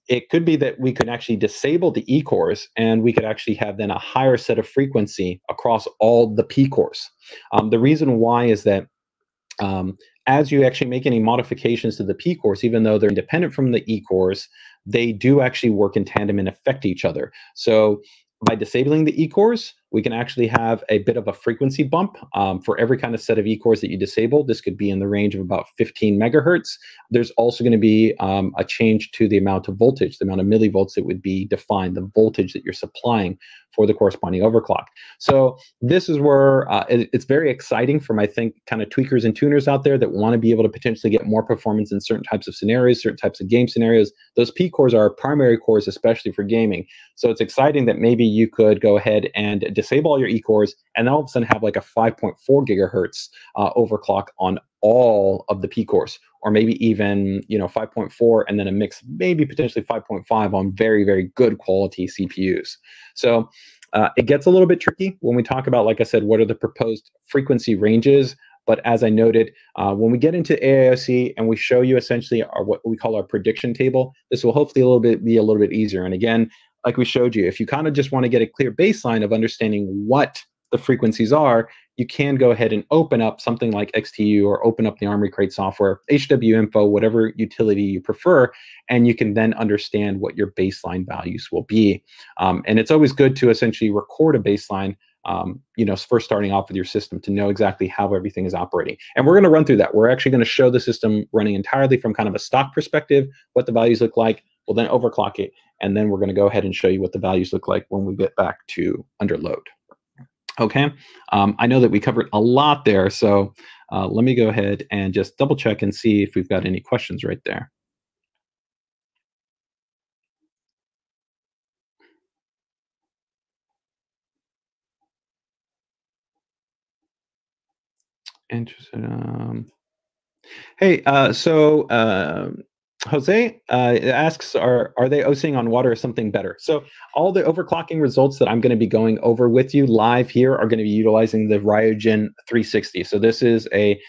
It could be that we could actually disable the E-cores, and we could actually have then a higher set of frequency across all the P-cores. The reason why is that as you actually make any modifications to the P-cores, even though they're independent from the E-cores, they do actually work in tandem and affect each other. So by disabling the E-cores, we can actually have a bit of a frequency bump for every kind of set of E-cores that you disable. This could be in the range of about 15 megahertz. There's also going to be a change to the amount of voltage, the amount of millivolts that would be defined, the voltage that you're supplying for the corresponding overclock. So this is where it's very exciting from, I think, kind of tweakers and tuners out there that want to be able to potentially get more performance in certain types of scenarios, certain types of game scenarios. Those P-cores are primary cores, especially for gaming. So it's exciting that maybe you could go ahead and disable all your E-cores and then all of a sudden have like a 5.4 gigahertz overclock on all of the P-cores, or maybe even 5.4 and then a mix, maybe potentially 5.5 on very, very good quality CPUs. So it gets a little bit tricky when we talk about, like I said, what are the proposed frequency ranges. But as I noted, when we get into AIOC and we show you essentially what we call our prediction table, this will hopefully be a little bit easier. And again, like we showed you, if you kind of just want to get a clear baseline of understanding what the frequencies are, you can go ahead and open up something like XTU or open up the Armory Crate software, HW Info, whatever utility you prefer, and you can then understand what your baseline values will be. And it's always good to essentially record a baseline, first starting off with your system, to know exactly how everything is operating. And we're going to run through that. We're actually going to show the system running entirely from kind of a stock perspective, what the values look like. We'll then overclock it, and then we're going to go ahead and show you what the values look like when we get back to under load. Okay. I know that we covered a lot there, so let me go ahead and just double check and see if we've got any questions right there. Interesting. Hey, Jose asks, are they OSing on water or something better? So all the overclocking results that I'm going to be going over with you live here are going to be utilizing the Ryogen 360. So this is a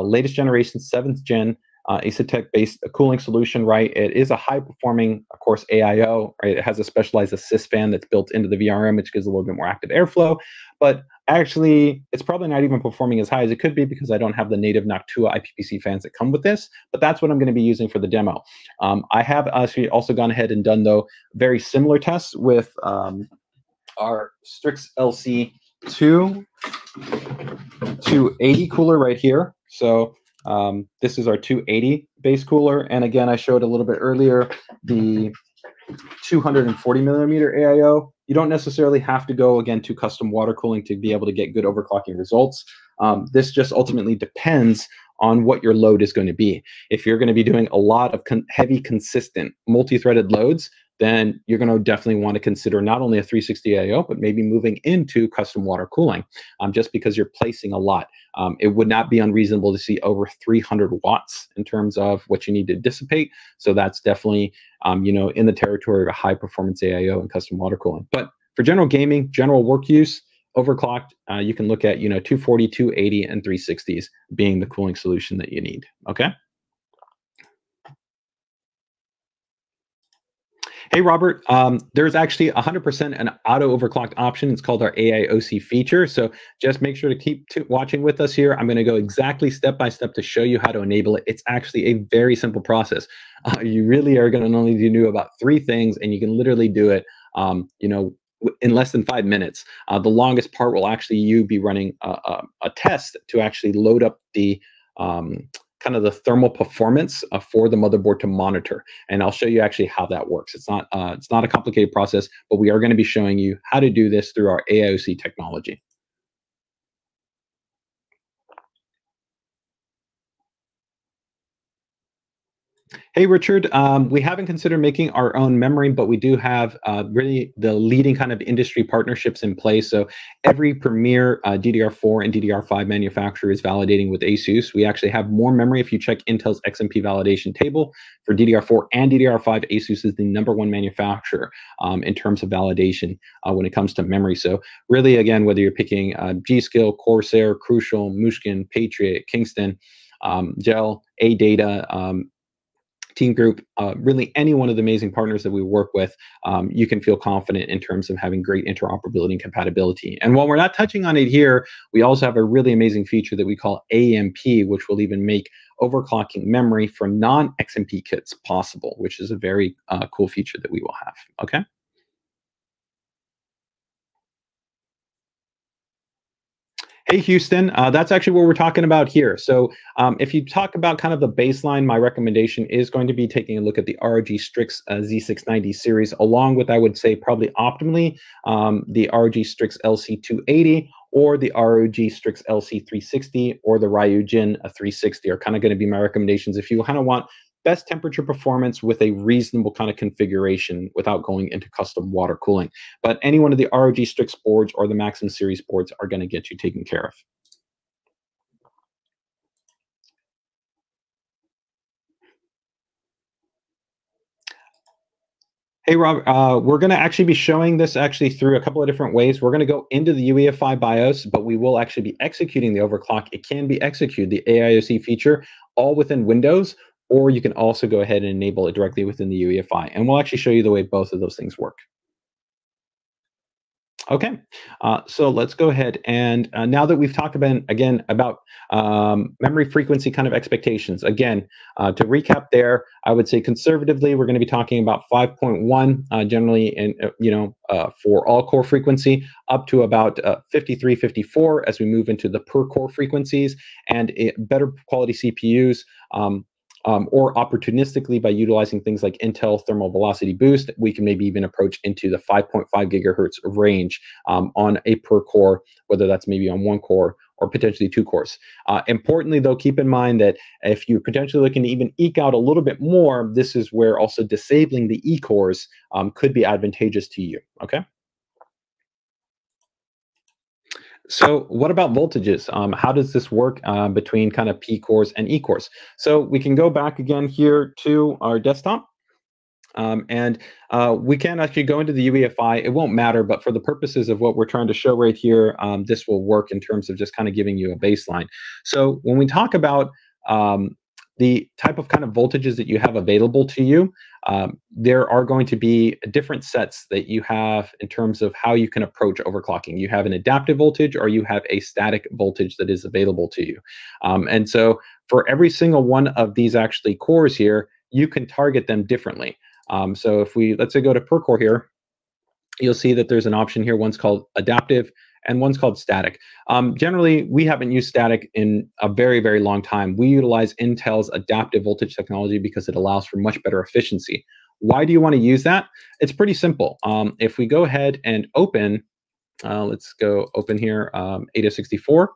latest generation, 7th gen Asetek based cooling solution, right? It is a high performing, of course, AIO, right? It has a specialized assist fan that's built into the VRM, which gives a little bit more active airflow. But actually, it's probably not even performing as high as it could be because I don't have the native Noctua IPPC fans that come with this, but that's what I'm going to be using for the demo. I have actually also gone ahead and done, though, very similar tests with our Strix LC2 280 cooler right here. So this is our 280 base cooler. And again, I showed a little bit earlier the 240 millimeter AIO. You don't necessarily have to go, again, to custom water cooling to be able to get good overclocking results. This just ultimately depends on what your load is going to be. If you're going to be doing a lot of heavy, consistent, multi-threaded loads, then you're going to definitely want to consider not only a 360 AIO, but maybe moving into custom water cooling, just because you're placing a lot. It would not be unreasonable to see over 300 watts in terms of what you need to dissipate. So that's definitely, in the territory of a high performance AIO and custom water cooling. But for general gaming, general work use, overclocked, you can look at, 240, 280, and 360s being the cooling solution that you need. Okay. Hey, Robert, there's actually 100% an auto overclocked option. It's called our AiOC feature. So just make sure to keep watching with us here. I'm going to go exactly step by step to show you how to enable it. It's actually a very simple process. You really are going to only do about 3 things, and you can literally do it, in less than 5 minutes. The longest part will actually you be running a test to actually load up the kind of the thermal performance for the motherboard to monitor. And I'll show you actually how that works. It's not a complicated process, but we are going to be showing you how to do this through our AIOC technology. Hey, Richard, we haven't considered making our own memory, but we do have really the leading kind of industry partnerships in place. So every premier DDR4 and DDR5 manufacturer is validating with ASUS. We actually have more memory. If you check Intel's XMP validation table for DDR4 and DDR5, ASUS is the #1 manufacturer in terms of validation when it comes to memory. So really, again, whether you're picking G-Skill, Corsair, Crucial, Mushkin, Patriot, Kingston, Gel, AData, Team Group, really any one of the amazing partners that we work with, you can feel confident in terms of having great interoperability and compatibility. And while we're not touching on it here, we also have a really amazing feature that we call AMP, which will even make overclocking memory for non-XMP kits possible, which is a very cool feature that we will have. Okay. Hey, Houston, that's actually what we're talking about here. So if you talk about kind of the baseline, my recommendation is going to be taking a look at the ROG Strix Z690 series, along with, I would say, probably optimally, the ROG Strix LC280 or the ROG Strix LC360 or the Ryujin 360 are kind of going to be my recommendations if you kind of want best temperature performance with a reasonable kind of configuration without going into custom water cooling. But any one of the ROG Strix boards or the Maxim series boards are going to get you taken care of. Hey, Rob, we're going to actually be showing this actually through a couple of different ways. We're going to go into the UEFI BIOS, but we will actually be executing the overclock. It can be executed, the AIOC feature, all within Windows, or you can also go ahead and enable it directly within the UEFI. And we'll actually show you the way both of those things work. Okay, so let's go ahead and now that we've talked about again about memory frequency kind of expectations, again to recap there, I would say conservatively we're going to be talking about 5.1 generally, in for all core frequency, up to about 53, 54 as we move into the per core frequencies and better quality CPUs. or opportunistically by utilizing things like Intel thermal velocity boost, we can maybe even approach into the 5.5 gigahertz range on a per core, whether that's maybe on one core or potentially two cores. Importantly, though, keep in mind that if you're potentially looking to even eke out a little bit more, this is where also disabling the E cores could be advantageous to you, okay? So what about voltages? How does this work between kind of P cores and E cores? So we can go back again here to our desktop. And we can actually go into the UEFI. It won't matter, but for the purposes of what we're trying to show right here, this will work in terms of just kind of giving you a baseline. So when we talk about the type of kind of voltages that you have available to you, there are going to be different sets that you have in terms of how you can approach overclocking. You have an adaptive voltage or you have a static voltage that is available to you. And so for every single one of these actually cores here, you can target them differently. So if we, let's say, go to per core here, you'll see that there's an option here. One's called adaptive and one's called static. Generally, we haven't used static in a very, very long time. We utilize Intel's adaptive voltage technology because it allows for much better efficiency. Why do you want to use that? It's pretty simple. If we go ahead and open, let's go open here, 8064.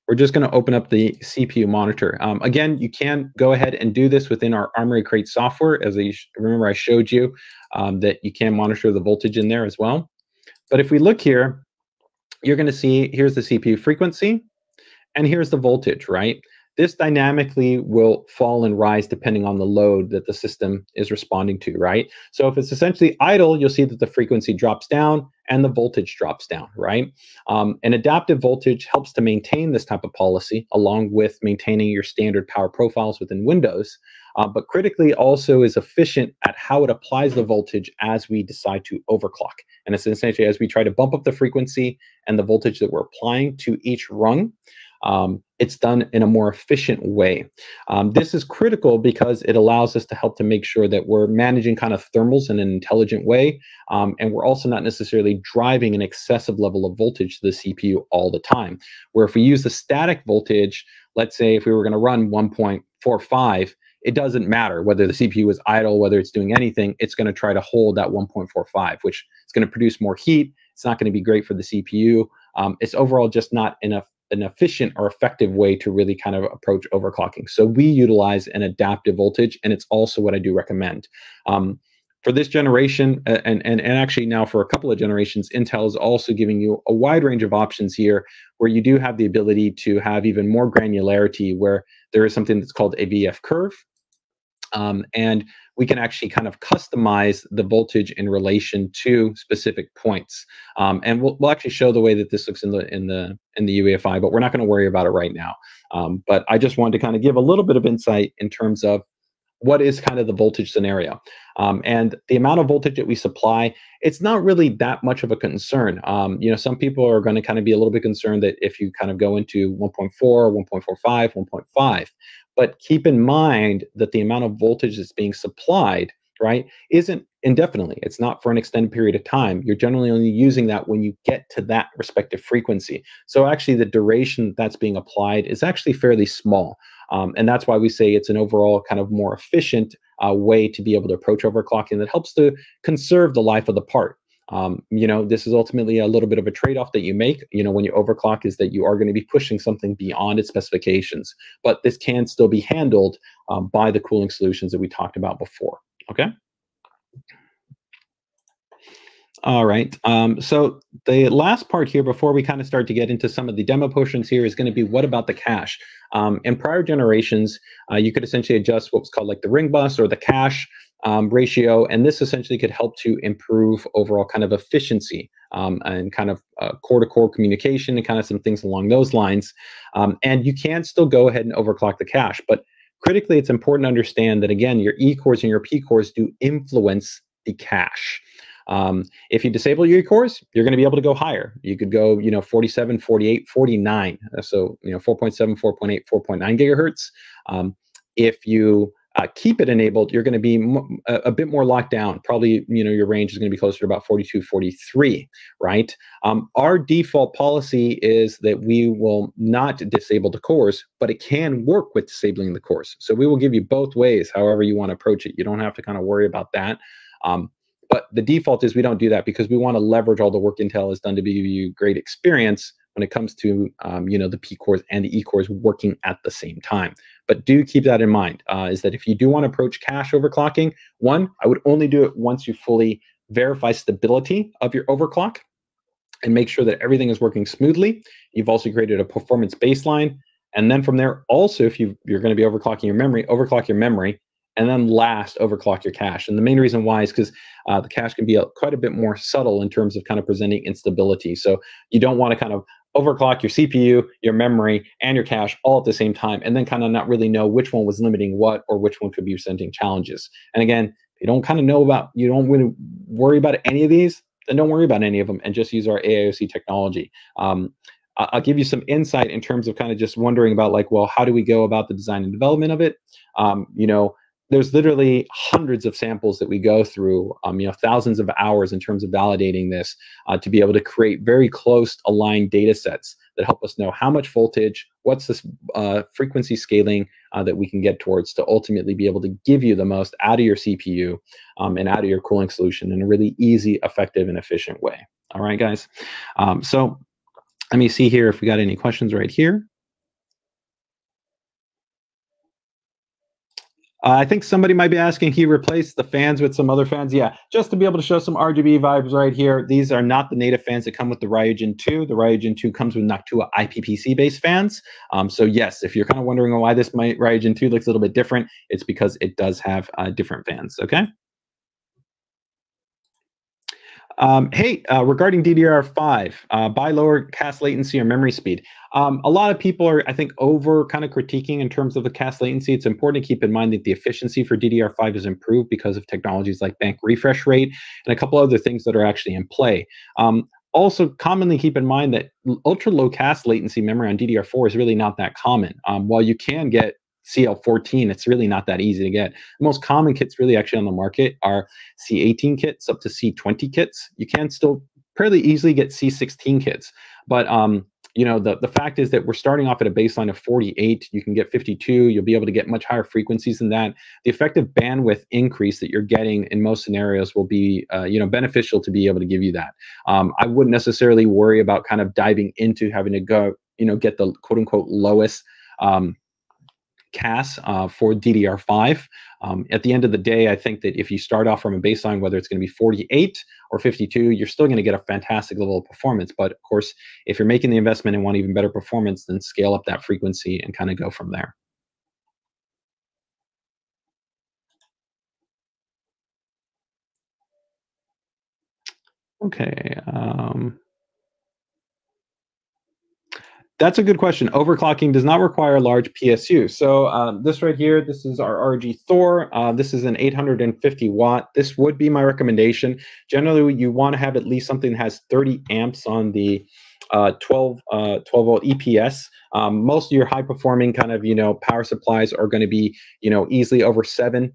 We're just going to open up the CPU monitor. Again, you can go ahead and do this within our Armory Crate software. As remember, I showed you that you can monitor the voltage in there as well. But if we look here, you're going to see here's the CPU frequency, and here's the voltage, right? This dynamically will fall and rise depending on the load that the system is responding to, right? So if it's essentially idle, you'll see that the frequency drops down and the voltage drops down, right? An adaptive voltage helps to maintain this type of policy along with maintaining your standard power profiles within Windows, but critically also is efficient at how it applies the voltage as we decide to overclock. And it's essentially as we try to bump up the frequency and the voltage that we're applying to each rung, it's done in a more efficient way. This is critical because it allows us to help to make sure that we're managing kind of thermals in an intelligent way, and we're also not necessarily driving an excessive level of voltage to the CPU all the time. Where if we use the static voltage, let's say if we were going to run 1.45, it doesn't matter whether the CPU is idle, whether it's doing anything, it's going to try to hold that 1.45, which is going to produce more heat. It's not going to be great for the CPU. It's overall just not an efficient or effective way to really kind of approach overclocking. So we utilize an adaptive voltage, and it's also what I do recommend. For this generation, and actually now for a couple of generations, Intel is also giving you a wide range of options here where you do have the ability to have even more granularity, where there is something that's called a VF curve. And we can actually kind of customize the voltage in relation to specific points. And we'll actually show the way that this looks in the UEFI, but we're not going to worry about it right now. But I just wanted to kind of give a little bit of insight in terms of what is kind of the voltage scenario. And the amount of voltage that we supply, it's not really that much of a concern. You know, some people are going to kind of be a little bit concerned that if you kind of go into 1.4, 1.45, 1.5, but keep in mind that the amount of voltage that's being supplied, right, isn't indefinitely. It's not for an extended period of time. You're generally only using that when you get to that respective frequency. So actually the duration that's being applied is actually fairly small. And that's why we say it's an overall kind of more efficient way to be able to approach overclocking that helps to conserve the life of the part. You know, this is ultimately a little bit of a trade-off that you make, you know, when you overclock, is that you are going to be pushing something beyond its specifications, but this can still be handled by the cooling solutions that we talked about before. Okay. All right. So the last part here, before we kind of start to get into some of the demo portions here, is going to be what about the cache? In prior generations, you could essentially adjust what was called like the ring bus or the cache ratio, and this essentially could help to improve overall kind of efficiency and kind of core-to-core communication and kind of some things along those lines. And you can still go ahead and overclock the cache, but critically, it's important to understand that, again, your E cores and your P cores do influence the cache. If you disable your E cores, you're going to be able to go higher. You could go, you know, 47, 48, 49. So, you know, 4.7, 4.8, 4.9 gigahertz. If you keep it enabled, you're going to be a bit more locked down. Probably, your range is going to be closer to about 42, 43, right? Our default policy is that we will not disable the cores, but it can work with disabling the cores. So we will give you both ways, however you want to approach it. You don't have to kind of worry about that. But the default is we don't do that because we want to leverage all the work Intel has done to give you great experience when it comes to the P cores and the E cores working at the same time. But do keep that in mind, is that if you do want to approach cache overclocking, one, I would only do it once you fully verify stability of your overclock and make sure that everything is working smoothly. You've also created a performance baseline. And then from there, also, if you're going to be overclock your memory, and then last, overclock your cache. And the main reason why is because the cache can be quite a bit more subtle in terms of kind of presenting instability. So you don't want to kind of overclock your CPU, your memory, and your cache all at the same time, and then kind of not really know which one was limiting what or which one could be presenting challenges. And again, if you don't kind of you don't really worry about any of these, then don't worry about any of them and just use our AIOC technology. I'll give you some insight in terms of kind of just wondering about like, well, how do we go about the design and development of it? There's literally hundreds of samples that we go through, thousands of hours in terms of validating this to be able to create very close aligned data sets that help us know how much voltage, what's this frequency scaling that we can get towards to ultimately be able to give you the most out of your CPU and out of your cooling solution in a really easy, effective, and efficient way. All right, guys. So let me see here if we got any questions right here. I think somebody might be asking, he replaced the fans with some other fans. Yeah, just to be able to show some RGB vibes right here. These are not the native fans that come with the Ryujin 2. The Ryujin 2 comes with Noctua IPPC-based fans. So yes, if you're kind of wondering why this Ryujin 2 looks a little bit different, it's because it does have different fans, okay? Regarding DDR5, buy lower cache latency or memory speed. A lot of people are, I think, over kind of critiquing in terms of the cache latency. It's important to keep in mind that the efficiency for DDR5 is improved because of technologies like bank refresh rate and a couple other things that are actually in play. Also, commonly keep in mind that ultra low cache latency memory on DDR4 is really not that common. While you can get CL14, it's really not that easy to get. The most common kits really actually on the market are C18 kits up to C20 kits. You can still fairly easily get C16 kits, but the fact is that we're starting off at a baseline of 48. You can get 52. You'll be able to get much higher frequencies than that. The effective bandwidth increase that you're getting in most scenarios will be beneficial to be able to give you that. I wouldn't necessarily worry about kind of diving into having to go get the quote unquote lowest CAS for DDR5. At the end of the day, I think that if you start off from a baseline, whether it's going to be 48 or 52, you're still going to get a fantastic level of performance. But of course, if you're making the investment and want even better performance, then scale up that frequency and kind of go from there. Okay. That's a good question. Overclocking does not require a large PSU. So this right here, this is our RG Thor. This is an 850 watt. This would be my recommendation. Generally, you want to have at least something that has 30 amps on the 12 volt EPS. Most of your high performing kind of power supplies are going to be easily over 70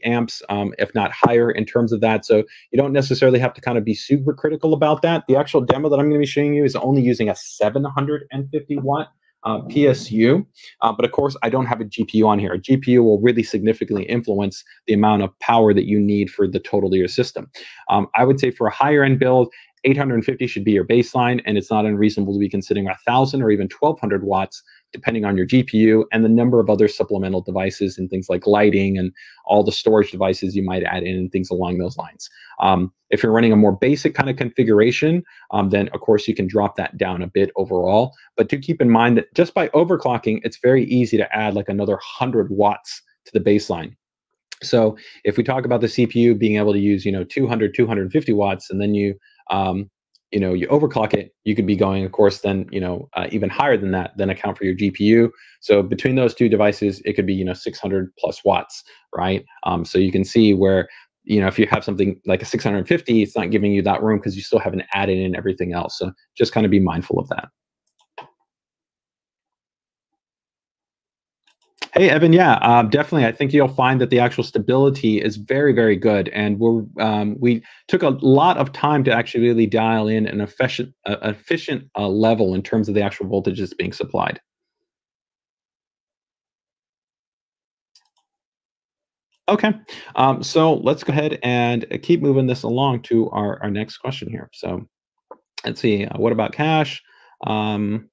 amps, if not higher in terms of that. So you don't necessarily have to kind of be super critical about that. The actual demo that I'm going to be showing you is only using a 750 watt PSU, but of course I don't have a GPU on here. A GPU will really significantly influence the amount of power that you need for the total of your system. I would say for a higher end build, 850 should be your baseline, and it's not unreasonable to be considering 1,000 or even 1,200 watts, depending on your GPU and the number of other supplemental devices and things like lighting and all the storage devices you might add in and things along those lines. If you're running a more basic kind of configuration, then of course you can drop that down a bit overall. But do keep in mind that just by overclocking, it's very easy to add like another 100 watts to the baseline. So if we talk about the CPU being able to use 200, 250 watts, and then you overclock it, you could be going, of course, then even higher than that, then account for your GPU. So between those two devices, it could be 600 plus watts, right? So you can see where if you have something like a 650, it's not giving you that room because you still haven't added in everything else. So just kind of be mindful of that. Hey, Evan, yeah, definitely. I think you'll find that the actual stability is very, very good, and we took a lot of time to actually really dial in an efficient level in terms of the actual voltages being supplied. Okay, so let's go ahead and keep moving this along to our next question here. So let's see, what about cache? Um,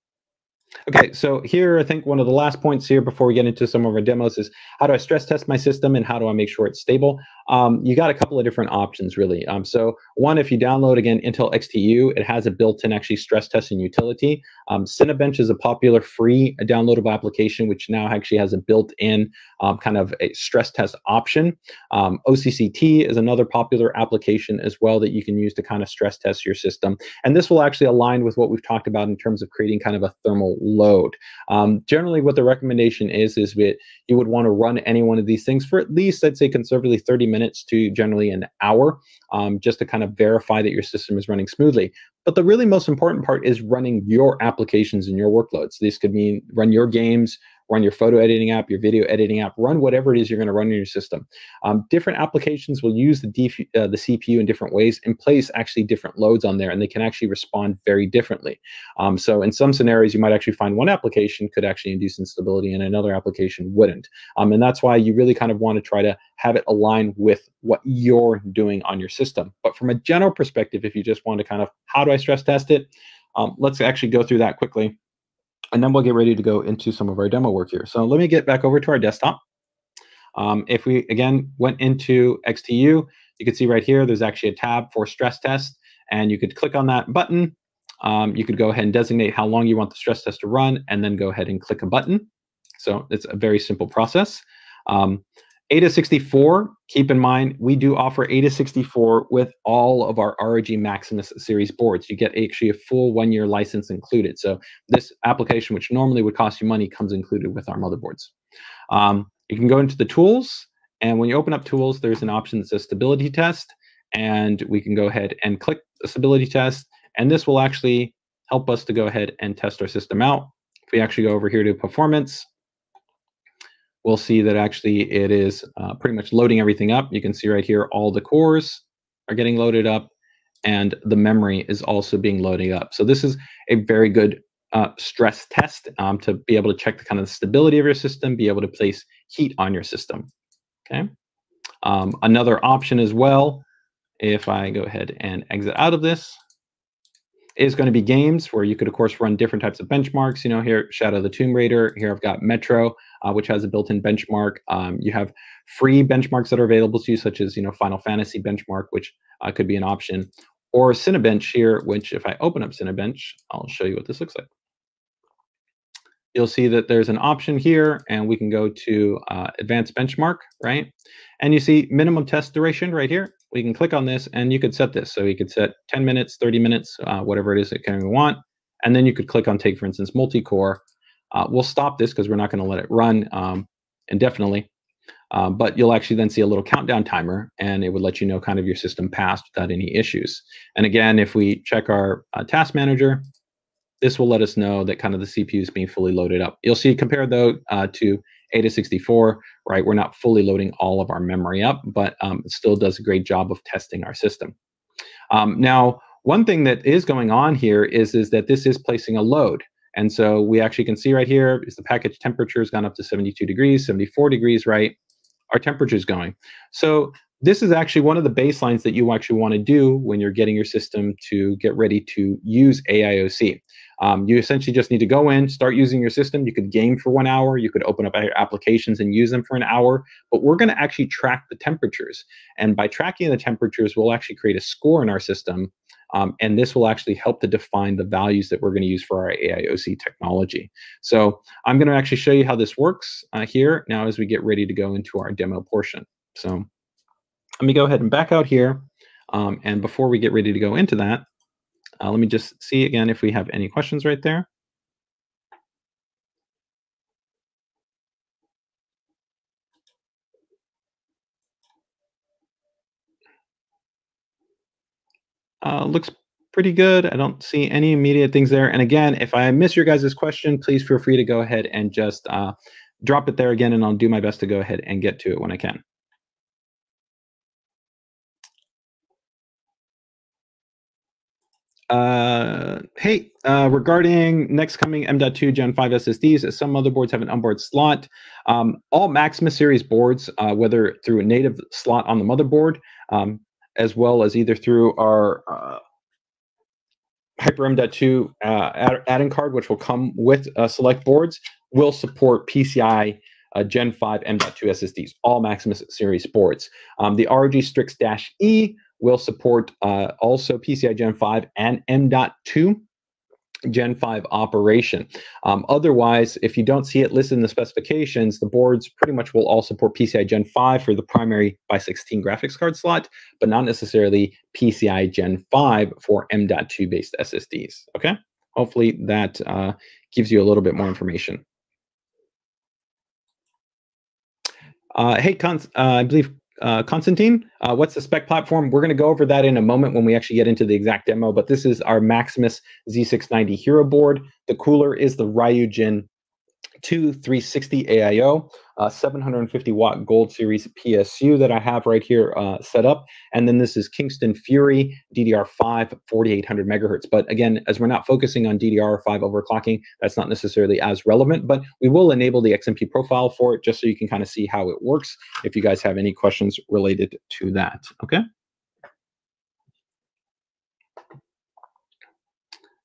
Okay, so here I think one of the last points here before we get into some of our demos is how do I stress test my system and how do I make sure it's stable? You got a couple of different options really. So one, if you download again Intel XTU, it has a built-in actually stress testing utility. Cinebench is a popular free downloadable application which now actually has a built-in kind of a stress test option. OCCT is another popular application as well that you can use to kind of stress test your system. And this will actually align with what we've talked about in terms of creating kind of a thermal load. Generally, what the recommendation is that you would want to run any one of these things for at least, I'd say conservatively 30 minutes to generally an hour, just to kind of verify that your system is running smoothly. But the really most important part is running your applications and your workloads. This could mean run your games, run your photo editing app, your video editing app, run whatever it is you're going to run in your system. Different applications will use the CPU in different ways and place actually different loads on there, and they can actually respond very differently. So in some scenarios, you might actually find one application could actually induce instability and another application wouldn't. And that's why you really kind of want to try to have it align with what you're doing on your system. But from a general perspective, if you just want to kind of, how do I stress test it? Let's actually go through that quickly, and then we'll get ready to go into some of our demo work here. So let me get back over to our desktop. If we, again, went into XTU, you can see right here, there's actually a tab for stress test, and you could click on that button. You could go ahead and designate how long you want the stress test to run, and then go ahead and click a button. So it's a very simple process. ASUS 64, keep in mind, we do offer ASUS 64 with all of our ROG Maximus series boards. You get actually a full 1-year license included. So this application, which normally would cost you money, comes included with our motherboards. You can go into the tools, and when you open up tools, there's an option that says stability test, and we can go ahead and click the stability test, and this will actually help us to go ahead and test our system out. If we actually go over here to performance, we'll see that actually it is pretty much loading everything up. You can see right here all the cores are getting loaded up, and the memory is also being loaded up. So this is a very good stress test to be able to check the kind of stability of your system, be able to place heat on your system. Okay. Another option as well, if I go ahead and exit out of this, is going to be games where you could, of course, run different types of benchmarks. You know, here, Shadow of the Tomb Raider. Here I've got Metro, which has a built-in benchmark. You have free benchmarks that are available to you, such as, you know, Final Fantasy benchmark, which could be an option. Or Cinebench here, which if I open up Cinebench, I'll show you what this looks like. You'll see that there's an option here, and we can go to advanced benchmark, right? And you see minimum test duration right here. We can click on this, and you could set this. So you could set 10 minutes, 30 minutes, whatever it is that you want. And then you could click on, take, for instance, multi-core. We'll stop this because we're not going to let it run indefinitely. But you'll actually then see a little countdown timer, and it would let you know kind of your system passed without any issues. And again, if we check our task manager, this will let us know that kind of the CPU is being fully loaded up. You'll see compared though to ASUS 64, right? We're not fully loading all of our memory up, but it still does a great job of testing our system. Now, one thing that is going on here is that this is placing a load. And so we actually can see right here is the package temperature has gone up to 72 degrees, 74 degrees, right? Our temperature is going. So this is actually one of the baselines that you actually want to do when you're getting your system to get ready to use AIOC. You essentially just need to go in, start using your system. You could game for 1 hour. You could open up your applications and use them for an hour. But we're going to actually track the temperatures. And by tracking the temperatures, we'll actually create a score in our system. And this will actually help to define the values that we're going to use for our AIOC technology. So I'm going to actually show you how this works here now as we get ready to go into our demo portion. So let me go ahead and back out here. And before we get ready to go into that, let me just see again if we have any questions right there. Looks pretty good. I don't see any immediate things there. And again, if I miss your guys' question, please feel free to go ahead and just drop it there again, and I'll do my best to go ahead and get to it when I can. Hey, regarding next coming M.2 Gen 5 SSDs, some motherboards have an onboard slot. All Maximus series boards, whether through a native slot on the motherboard, as well as either through our Hyper M.2 add-in card, which will come with select boards, will support PCI Gen 5 M.2 SSDs, all Maximus series boards. The ROG Strix-E will support also PCI Gen 5 and M.2 Gen 5 operation. Otherwise, if you don't see it listed in the specifications, the boards pretty much will all support PCI Gen 5 for the primary by 16 graphics card slot, but not necessarily PCI Gen 5 for M.2 based SSDs. Okay, hopefully that gives you a little bit more information. Hey, I believe Constantine, what's the spec platform? We're going to go over that in a moment when we actually get into the exact demo, but this is our Maximus Z690 Hero board. The cooler is the Ryujin 360 AIO, 750 watt gold series PSU that I have right here set up. And then this is Kingston Fury DDR5 4800 megahertz. But again, as we're not focusing on DDR5 overclocking, that's not necessarily as relevant, but we will enable the XMP profile for it just so you can kind of see how it works if you guys have any questions related to that. Okay.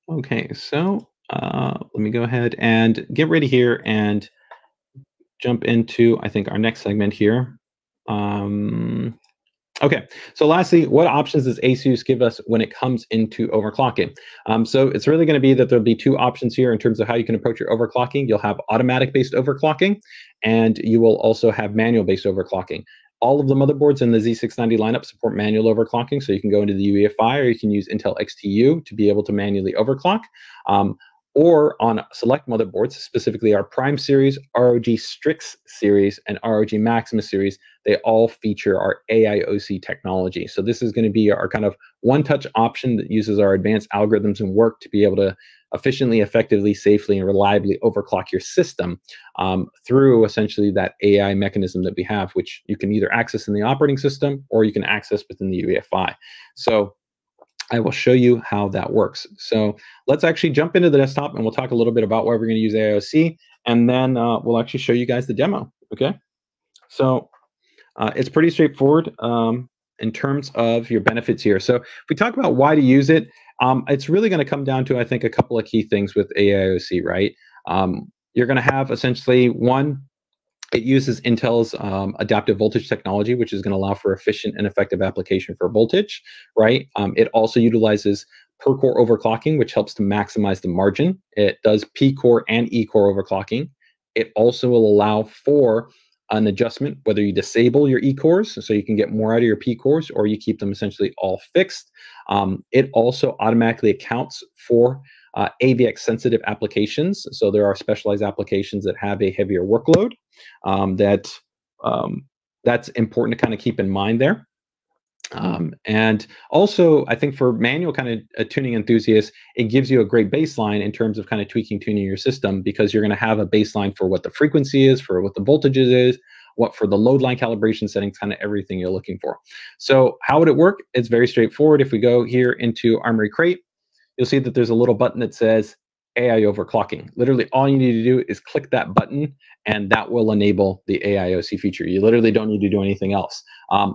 Okay, so let me go ahead and get ready here and jump into, I think, our next segment here. Okay, so lastly, what options does ASUS give us when it comes into overclocking? So it's really going to be that there'll be two options here in terms of how you can approach your overclocking. You'll have automatic-based overclocking, and you will also have manual-based overclocking. All of the motherboards in the Z690 lineup support manual overclocking, so you can go into the UEFI or you can use Intel XTU to be able to manually overclock. Or on select motherboards, specifically our Prime series, ROG Strix series, and ROG Maximus series, they all feature our AiOC technology. So this is going to be our kind of one-touch option that uses our advanced algorithms and work to be able to efficiently, effectively, safely, and reliably overclock your system through essentially that AI mechanism that we have, which you can either access in the operating system or you can access within the UEFI. So I will show you how that works. So let's actually jump into the desktop and we'll talk a little bit about why we're going to use AiOC, and then we'll actually show you guys the demo. Okay, so it's pretty straightforward in terms of your benefits here. So if we talk about why to use it, it's really going to come down to, I think, a couple of key things with AiOC, right? You're going to have essentially one, it uses Intel's adaptive voltage technology, which is going to allow for efficient and effective application for voltage, right? It also utilizes per-core overclocking, which helps to maximize the margin. It does P-core and E-core overclocking. It also will allow for an adjustment, whether you disable your E-cores, so you can get more out of your P-cores, or you keep them essentially all fixed. It also automatically accounts for AVX sensitive applications. So there are specialized applications that have a heavier workload that's important to kind of keep in mind there. And also, I think for manual kind of tuning enthusiasts, it gives you a great baseline in terms of kind of tuning your system, because you're going to have a baseline for what the frequency is, for what the voltages is, what for the load line calibration settings, kind of everything you're looking for. So how would it work? It's very straightforward. If we go here into Armory Crate, you'll see that there's a little button that says AI overclocking. Literally all you need to do is click that button and that will enable the AiOC feature. You literally don't need to do anything else.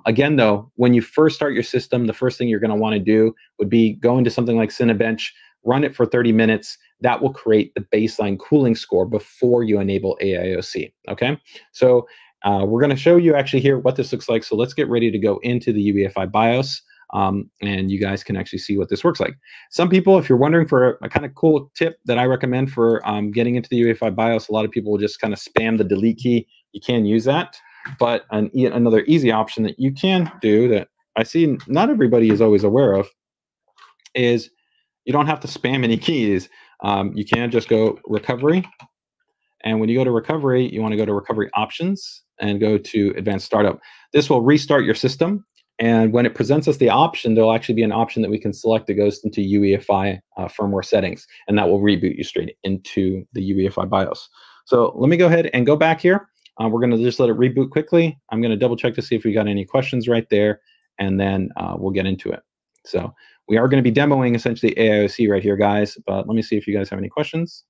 Again, though, when you first start your system, the first thing you're going to want to do would be go into something like Cinebench, run it for 30 minutes. That will create the baseline cooling score before you enable AiOC. Okay, so we're going to show you actually here what this looks like. So let's get ready to go into the UEFI BIOS. And you guys can actually see what this works like. Some people, if you're wondering for a kind of cool tip that I recommend for getting into the UEFI BIOS, a lot of people will just kind of spam the delete key. You can use that, but another easy option that you can do that I see not everybody is always aware of is you don't have to spam any keys. You can just go recovery. And when you go to recovery, you want to go to recovery options and go to advanced startup. This will restart your system. And when it presents us the option, there'll actually be an option that we can select that goes into UEFI firmware settings, and that will reboot you straight into the UEFI BIOS. So let me go ahead and go back here. We're going to just let it reboot quickly. I'm going to double check to see if we got any questions right there, and then we'll get into it. So we are going to be demoing essentially AIOC right here, guys, but let me see if you guys have any questions.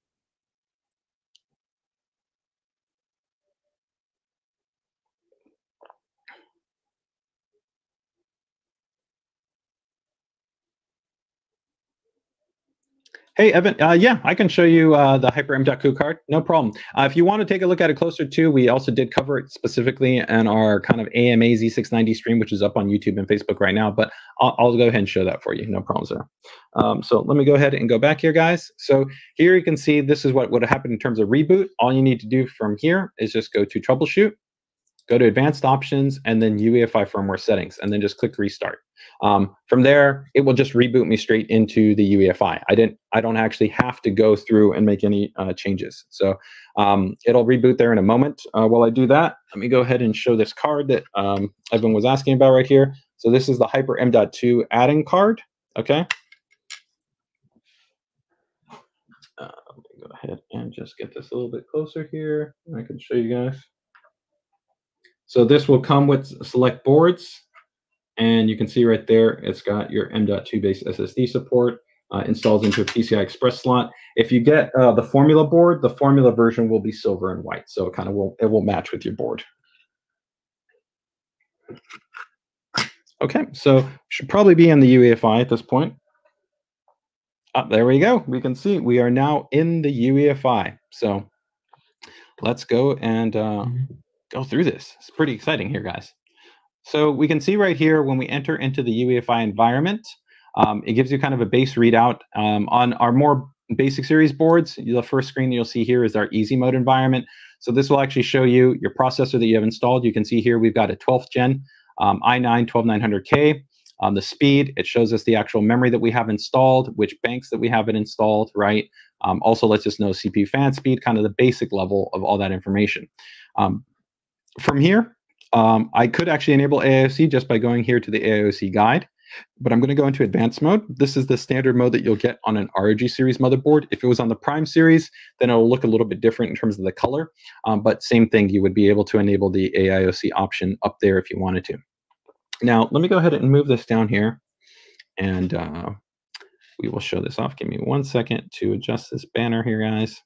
Hey, Evan. Yeah, I can show you the Hyper M.2 card. No problem. If you want to take a look at it closer too, we also did cover it specifically in our kind of AMA Z690 stream, which is up on YouTube and Facebook right now. But I'll go ahead and show that for you. No problems there. So let me go ahead and go back here, guys. So here you can see this is what would happen in terms of reboot. All you need to do from here is just go to Troubleshoot, go to Advanced Options, and then UEFI Firmware Settings, and then just click Restart. From there, it will just reboot me straight into the UEFI. I don't actually have to go through and make any changes. So it'll reboot there in a moment. While I do that, let me go ahead and show this card that Evan was asking about right here. So this is the Hyper M.2 add-in card. Okay. Let me go ahead and just get this a little bit closer here. I can show you guys. So this will come with select boards, and you can see right there, it's got your M.2 based SSD support, installs into a PCI Express slot. If you get the formula board, the formula version will be silver and white, so it will match with your board. Okay, so should probably be in the UEFI at this point. There we go. We can see we are now in the UEFI. So let's go and go through this. It's pretty exciting here, guys. So we can see right here when we enter into the UEFI environment, it gives you kind of a base readout. On our more basic series boards, the first screen you'll see here is our easy mode environment. So this will actually show you your processor that you have installed. You can see here we've got a 12th gen i9 12900K. The speed, it shows us the actual memory that we have installed, which banks that we have it installed, right? Also lets us know CPU fan speed, kind of the basic level of all that information. From here, I could actually enable AIOC just by going here to the AIOC guide, but I'm going to go into advanced mode. This is the standard mode that you'll get on an ROG series motherboard. If it was on the Prime series, then it'll look a little bit different in terms of the color, but same thing, you would be able to enable the AIOC option up there if you wanted to. Now, let me go ahead and move this down here, and we will show this off. Give me 1 second to adjust this banner here, guys.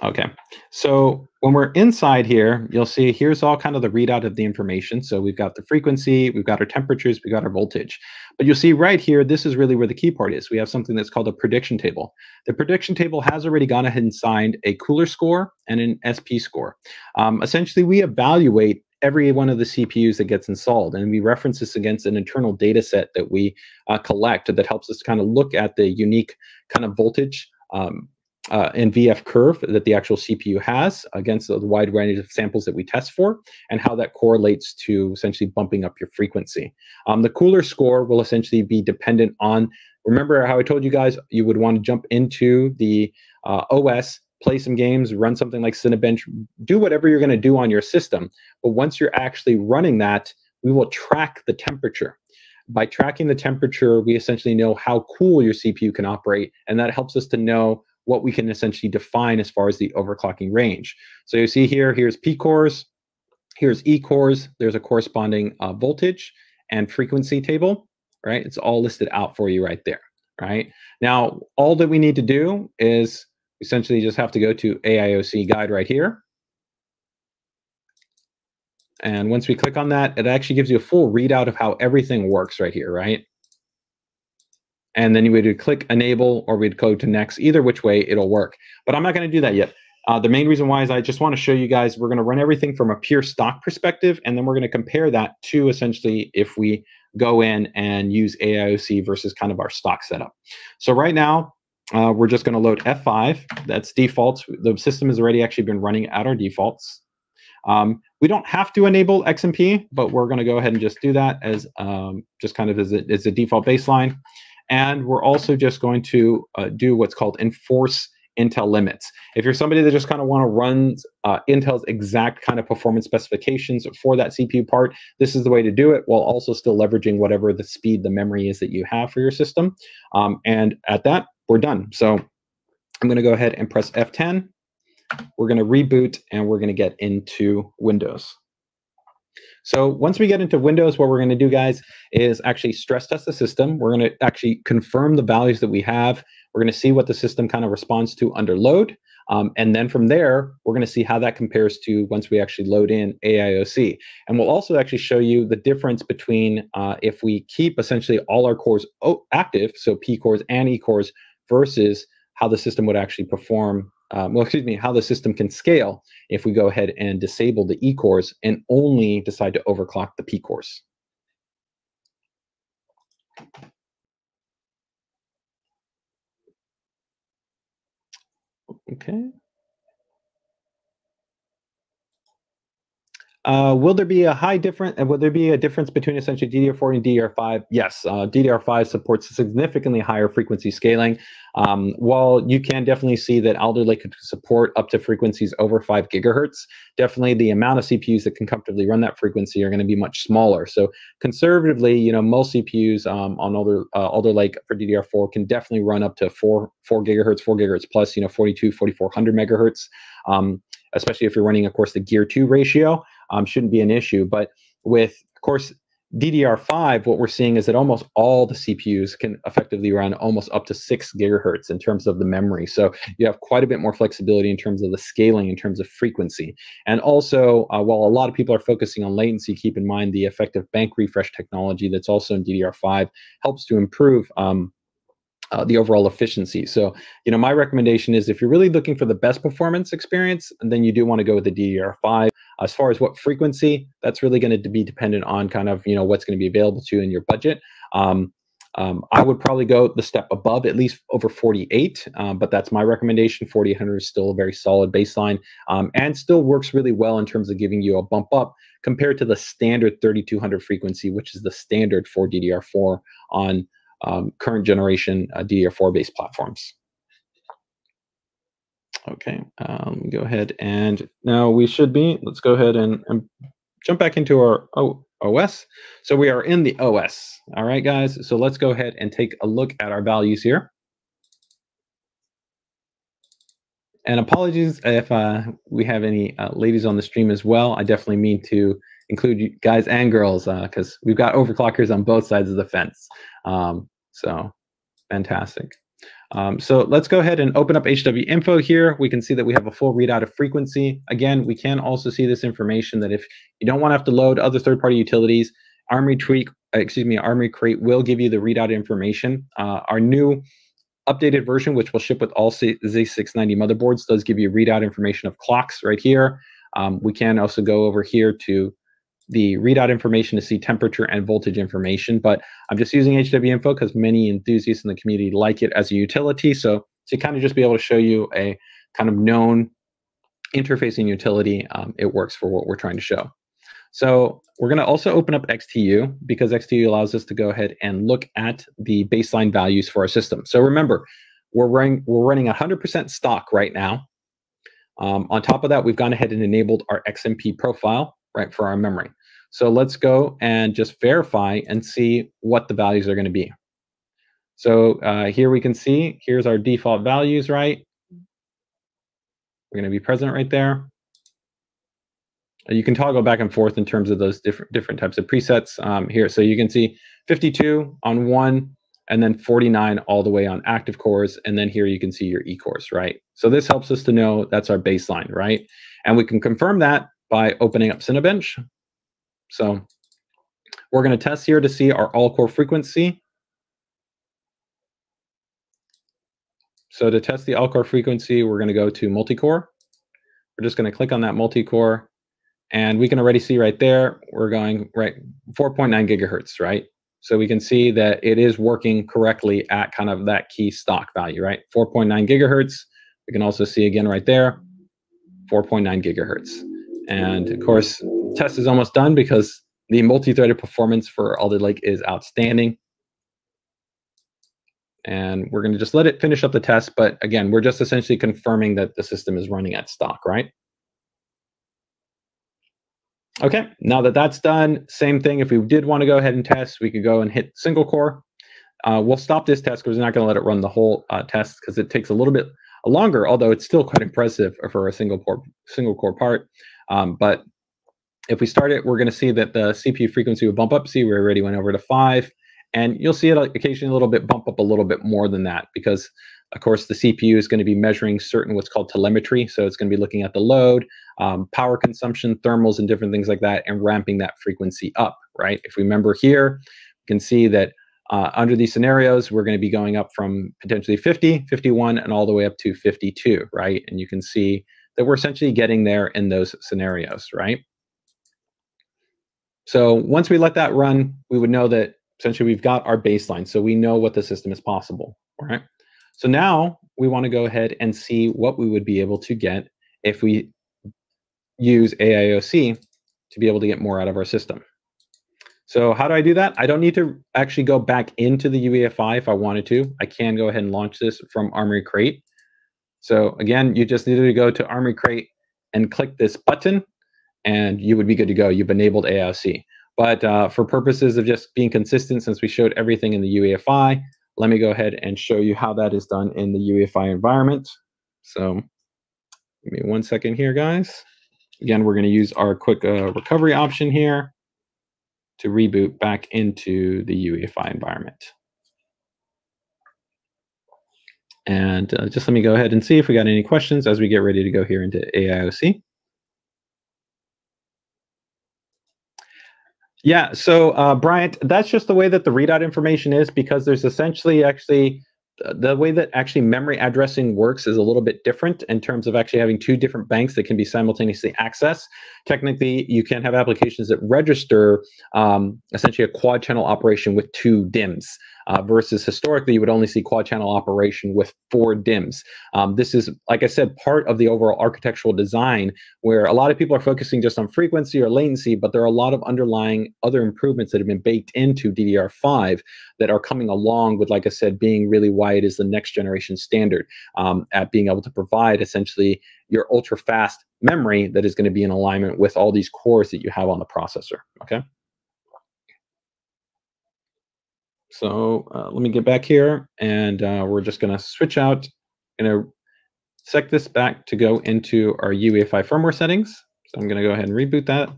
Okay, so when we're inside here, you'll see here's all kind of the readout of the information. So we've got the frequency, we've got our temperatures, we've got our voltage. But you'll see right here, this is really where the key part is. We have something that's called a prediction table. The prediction table has already gone ahead and assigned a cooler score and an SP score. Essentially, we evaluate every one of the CPUs that gets installed, and we reference this against an internal data set that we collect that helps us kind of look at the unique kind of voltage and VF curve that the actual CPU has against the wide range of samples that we test for, and how that correlates to essentially bumping up your frequency. The cooler score will essentially be dependent on, remember how I told you guys you would want to jump into the OS, play some games, run something like Cinebench, do whatever you're going to do on your system. But once you're actually running that, we will track the temperature. By tracking the temperature, we essentially know how cool your CPU can operate, and that helps us to know what we can essentially define as far as the overclocking range. So you see here, here's P cores, here's E cores, there's a corresponding voltage and frequency table, right? It's all listed out for you right there, right? Now, all that we need to do is essentially just have to go to AIOC guide right here. And once we click on that, it actually gives you a full readout of how everything works right here, right? And then you would click enable, or we'd go to next. Either which way, it'll work. But I'm not going to do that yet. The main reason why is I just want to show you guys, we're going to run everything from a pure stock perspective, and then we're going to compare that to essentially if we go in and use AIOC versus kind of our stock setup. So right now, we're just going to load F5. That's defaults. The system has already actually been running at our defaults. We don't have to enable XMP, but we're going to go ahead and just do that as just kind of as a default baseline. And we're also just going to do what's called enforce Intel limits. If you're somebody that just kind of want to run Intel's exact kind of performance specifications for that CPU part, this is the way to do it, while also still leveraging whatever the speed, the memory is that you have for your system. And at that, we're done. So I'm going to go ahead and press F10. we're going to reboot, and we're going to get into Windows. So once we get into Windows, what we're going to do, guys, is actually stress test the system. We're going to actually confirm the values that we have. We're going to see what the system kind of responds to under load. And then from there, we're going to see how that compares to once we actually load in AIOC. And we'll also actually show you the difference between if we keep essentially all our cores active, so P cores and E cores, versus how the system would actually perform. How the system can scale if we go ahead and disable the E cores and only decide to overclock the P cores. Okay. Will there be a high difference? Will there be a difference between essentially DDR4 and DDR5? Yes, DDR5 supports significantly higher frequency scaling. While you can definitely see that Alder Lake could support up to frequencies over 5 gigahertz, definitely the amount of CPUs that can comfortably run that frequency are going to be much smaller. So conservatively, most CPUs on Alder Lake for DDR4 can definitely run up to 4 gigahertz plus, 4400 megahertz. Especially if you're running, of course, the Gear 2 ratio, shouldn't be an issue. But with, of course, DDR5, what we're seeing is that almost all the CPUs can effectively run almost up to 6 gigahertz in terms of the memory. So you have quite a bit more flexibility in terms of the scaling, in terms of frequency. And also, while a lot of people are focusing on latency, keep in mind the effective bank refresh technology that's also in DDR5 helps to improve the overall efficiency. So, my recommendation is if you're really looking for the best performance experience, then you do want to go with the DDR5. As far as what frequency, that's really going to be dependent on kind of, what's going to be available to you in your budget. I would probably go the step above, at least over 48, but that's my recommendation. 4800 is still a very solid baseline and still works really well in terms of giving you a bump up compared to the standard 3200 frequency, which is the standard for DDR4 on current generation DDR4 based platforms. Okay, go ahead and now let's go ahead and jump back into our OS. So we are in the OS. All right, guys. So let's go ahead and take a look at our values here. And apologies if we have any ladies on the stream as well. I definitely mean to include you guys and girls because we've got overclockers on both sides of the fence. So fantastic. So let's go ahead and open up HW info here. We can see that we have a full readout of frequency. Again, we can also see this information that if you don't want to have to load other third-party utilities, Armory Crate will give you the readout information. Our new updated version, which will ship with all Z690 motherboards, does give you readout information of clocks right here. We can also go over here to the readout information to see temperature and voltage information, but I'm just using HW info because many enthusiasts in the community like it as a utility. So to kind of just be able to show you a kind of known interfacing utility, it works for what we're trying to show. So we're going to also open up XTU because XTU allows us to go ahead and look at the baseline values for our system. So remember, we're running 100% stock right now. On top of that, we've gone ahead and enabled our XMP profile, right, for our memory. So let's go and just verify and see what the values are going to be. So here we can see, here's our default values, right? We're going to be present right there. You can toggle back and forth in terms of those different types of presets here. So you can see 52 on one, and then 49 all the way on active cores. And then here you can see your E cores, right? So this helps us to know that's our baseline, right? And we can confirm that by opening up Cinebench. So we're going to test here to see our all-core frequency. So to test the all-core frequency, we're going to go to multi-core. We're just going to click on that multi-core. And we can already see right there, we're going right 4.9 gigahertz, right? So we can see that it is working correctly at kind of that key stock value, right? 4.9 gigahertz. We can also see again right there, 4.9 gigahertz. And of course, test is almost done because the multi-threaded performance for Alder Lake is outstanding. And we're going to just let it finish up the test. But again, we're just essentially confirming that the system is running at stock, right? Okay, now that that's done, same thing. If we did want to go ahead and test, we could go and hit single core. We'll stop this test because we're not going to let it run the whole test because it takes a little bit longer, although it's still quite impressive for a single core part. But if we start it, we're going to see that the CPU frequency will bump up. See, we already went over to 5. And you'll see it occasionally a little bit bump up a little bit more than that because, of course, the CPU is going to be measuring certain what's called telemetry. So it's going to be looking at the load, power consumption, thermals, and different things like that, and ramping that frequency up, right? If we remember here, you can see that under these scenarios, we're going to be going up from potentially 50, 51, and all the way up to 52, right? And you can see that we're essentially getting there in those scenarios, right? So once we let that run, we would know that essentially we've got our baseline. So we know what the system is possible, all right? So now we want to go ahead and see what we would be able to get if we use AIOC to be able to get more out of our system. So how do I do that? I don't need to actually go back into the UEFI if I wanted to. I can go ahead and launch this from Armory Crate. So again, you just needed to go to Armory Crate and click this button, and you would be good to go. You've enabled AIOC. But for purposes of just being consistent, since we showed everything in the UEFI, let me go ahead and show you how that is done in the UEFI environment. So give me 1 second here, guys. Again, we're going to use our quick recovery option here to reboot back into the UEFI environment. And just let me go ahead and see if we got any questions as we get ready to go here into AIOC. Yeah, so Bryant, that's just the way that the readout information is because there's essentially actually the way that actually memory addressing works is a little bit different in terms of actually having two different banks that can be simultaneously accessed. Technically, you can have applications that register essentially a quad channel operation with 2 DIMMs. Versus historically, you would only see quad channel operation with 4 DIMMs. This is, like I said, part of the overall architectural design where a lot of people are focusing just on frequency or latency, but there are a lot of underlying other improvements that have been baked into DDR5 that are coming along with, like I said, being really why it is the next generation standard at being able to provide essentially your ultra fast memory that is going to be in alignment with all these cores that you have on the processor, okay? So let me get back here, and we're just going to switch out. I'm going to set this back to go into our UEFI firmware settings. So I'm going to go ahead and reboot that.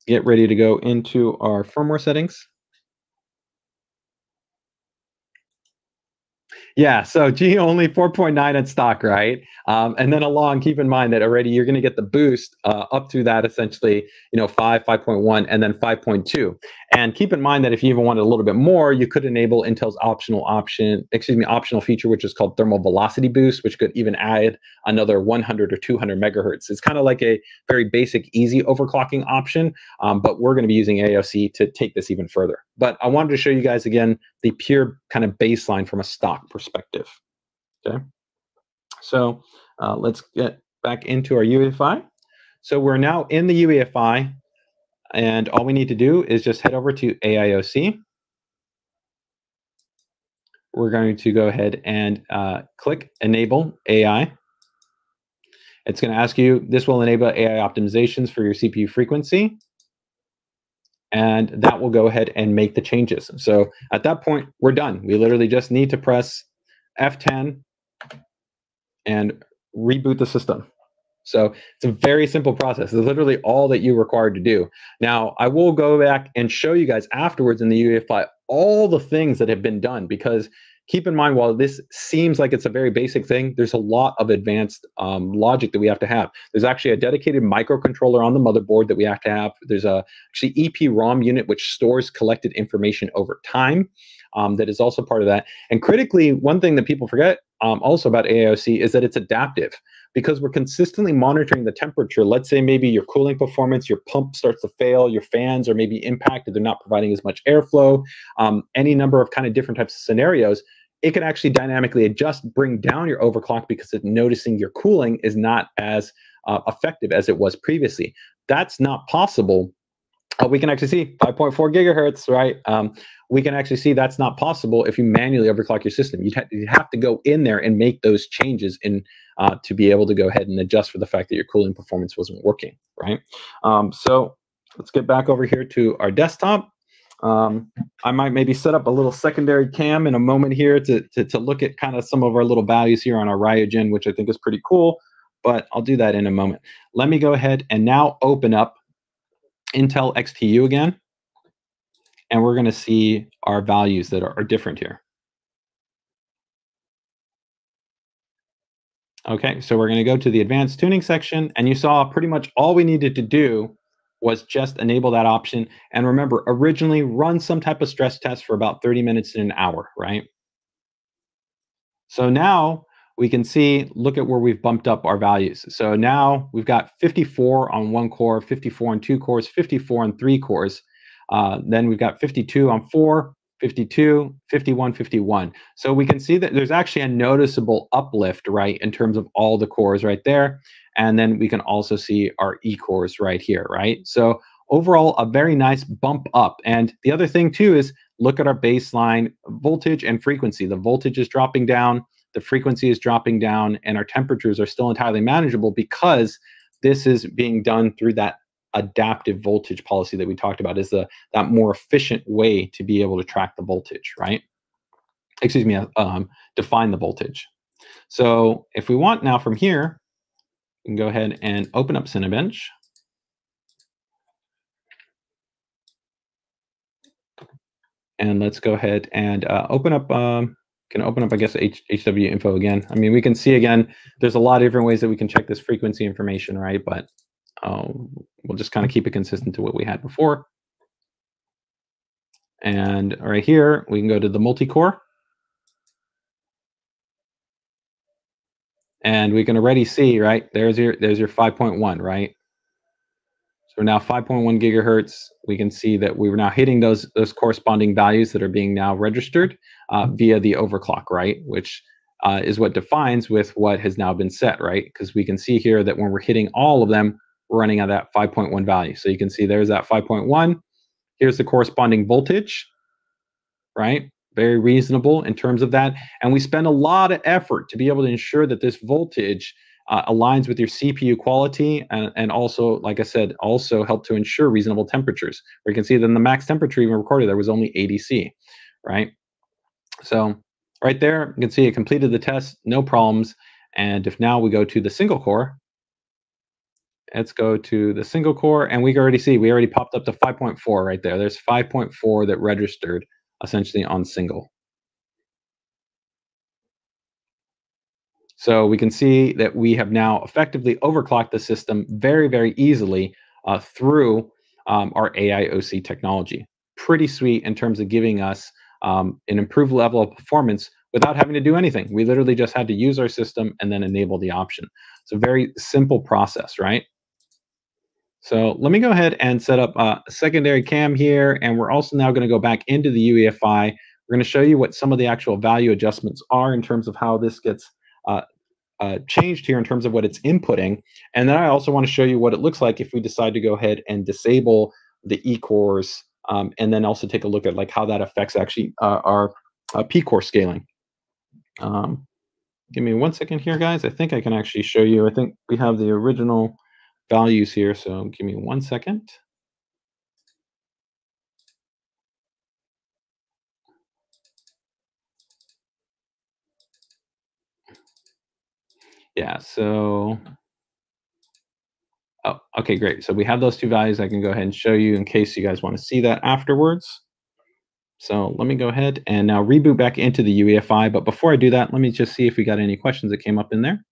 Get ready to go into our firmware settings. Yeah, so G only 4.9 in stock, right? And then along, keep in mind that already you're going to get the boost up to that essentially, 5, 5.1, and then 5.2. And keep in mind that if you even wanted a little bit more, you could enable Intel's optional feature, which is called thermal velocity boost, which could even add another 100 or 200 megahertz. It's kind of like a very basic, easy overclocking option, but we're going to be using AOC to take this even further. But I wanted to show you guys again the pure kind of baseline from a stock perspective. Okay, so let's get back into our UEFI. So we're now in the UEFI, and all we need to do is just head over to AIOC. We're going to go ahead and click Enable AI. It's going to ask you, this will enable AI optimizations for your CPU frequency. And that will go ahead and make the changes. So at that point, we're done. We literally just need to press F10 and reboot the system. So it's a very simple process. It's literally all that you're required to do. Now, I will go back and show you guys afterwards in the UEFI all the things that have been done, because keep in mind, while this seems like it's a very basic thing, there's a lot of advanced logic that we have to have. There's actually a dedicated microcontroller on the motherboard that we have to have. There's actually EPROM unit, which stores collected information over time. That is also part of that. And critically, one thing that people forget also about AIOC is that it's adaptive, because we're consistently monitoring the temperature. Let's say maybe your cooling performance, your pump starts to fail, your fans are maybe impacted, they're not providing as much airflow, any number of kind of different types of scenarios. It can actually dynamically adjust, bring down your overclock because it's noticing your cooling is not as effective as it was previously. That's not possible. We can actually see 5.4 gigahertz, right? We can actually see that's not possible if you manually overclock your system. You'd have to go in there and make those changes to be able to go ahead and adjust for the fact that your cooling performance wasn't working, right? So let's get back over here to our desktop. I might maybe set up a little secondary cam in a moment here to look at kind of some of our little values here on our Ryogen, which I think is pretty cool, but I'll do that in a moment. Let me go ahead and now open up Intel XTU again, and we're going to see our values that are different here. Okay, so we're going to go to the advanced tuning section, and you saw pretty much all we needed to do was just enable that option. And remember, originally run some type of stress test for about 30 minutes to an hour, right? So now we can see, look at where we've bumped up our values. So now we've got 54 on one core, 54 on two cores, 54 on three cores. Then we've got 52 on four, 52, 51, 51. So we can see that there's actually a noticeable uplift, right, in terms of all the cores right there. And then we can also see our E cores right here, right? So overall, a very nice bump up. And the other thing too is look at our baseline voltage and frequency. The voltage is dropping down, the frequency is dropping down, and our temperatures are still entirely manageable because this is being done through that adaptive voltage policy that we talked about, is that more efficient way to be able to track the voltage, right? Excuse me, define the voltage. So if we want now from here, we can go ahead and open up Cinebench. And let's go ahead and open up, can open up, I guess, HW info again. I mean, we can see again, there's a lot of different ways that we can check this frequency information, right? But we'll just kind of keep it consistent to what we had before. And right here, we can go to the multi-core. And we can already see, right, there's your 5.1, right? So now 5.1 gigahertz, we can see that we were now hitting those corresponding values that are being now registered via the overclock, right? Which is what defines with what has now been set, right? Because we can see here that when we're hitting all of them, we're running at that 5.1 value. So you can see there's that 5.1. Here's the corresponding voltage, right? Very reasonable in terms of that. And we spend a lot of effort to be able to ensure that this voltage aligns with your CPU quality, and also, like I said, also help to ensure reasonable temperatures. Where you can see that the max temperature even recorded there was only 80 C, right? So right there, you can see it completed the test, no problems. And if now we go to the single core, let's go to the single core, and we can already see we already popped up to 5.4 right there. There's 5.4 that registered essentially on single. So we can see that we have now effectively overclocked the system very, very easily through our AiOC technology. Pretty sweet in terms of giving us an improved level of performance without having to do anything. We literally just had to use our system and then enable the option. It's a very simple process, right? So let me go ahead and set up a secondary cam here, and we're also now going to go back into the UEFI. We're going to show you what some of the actual value adjustments are in terms of how this gets changed here in terms of what it's inputting. And then I also want to show you what it looks like if we decide to go ahead and disable the E-cores, and then also take a look at like how that affects actually our P-core scaling. Give me 1 second here, guys. I think I can actually show you. I think we have the original values here, so give me 1 second. Yeah, so, oh, okay, great. So we have those two values. I can go ahead and show you in case you guys want to see that afterwards. So let me go ahead and now reboot back into the UEFI. But before I do that, let me just see if we got any questions that came up in there.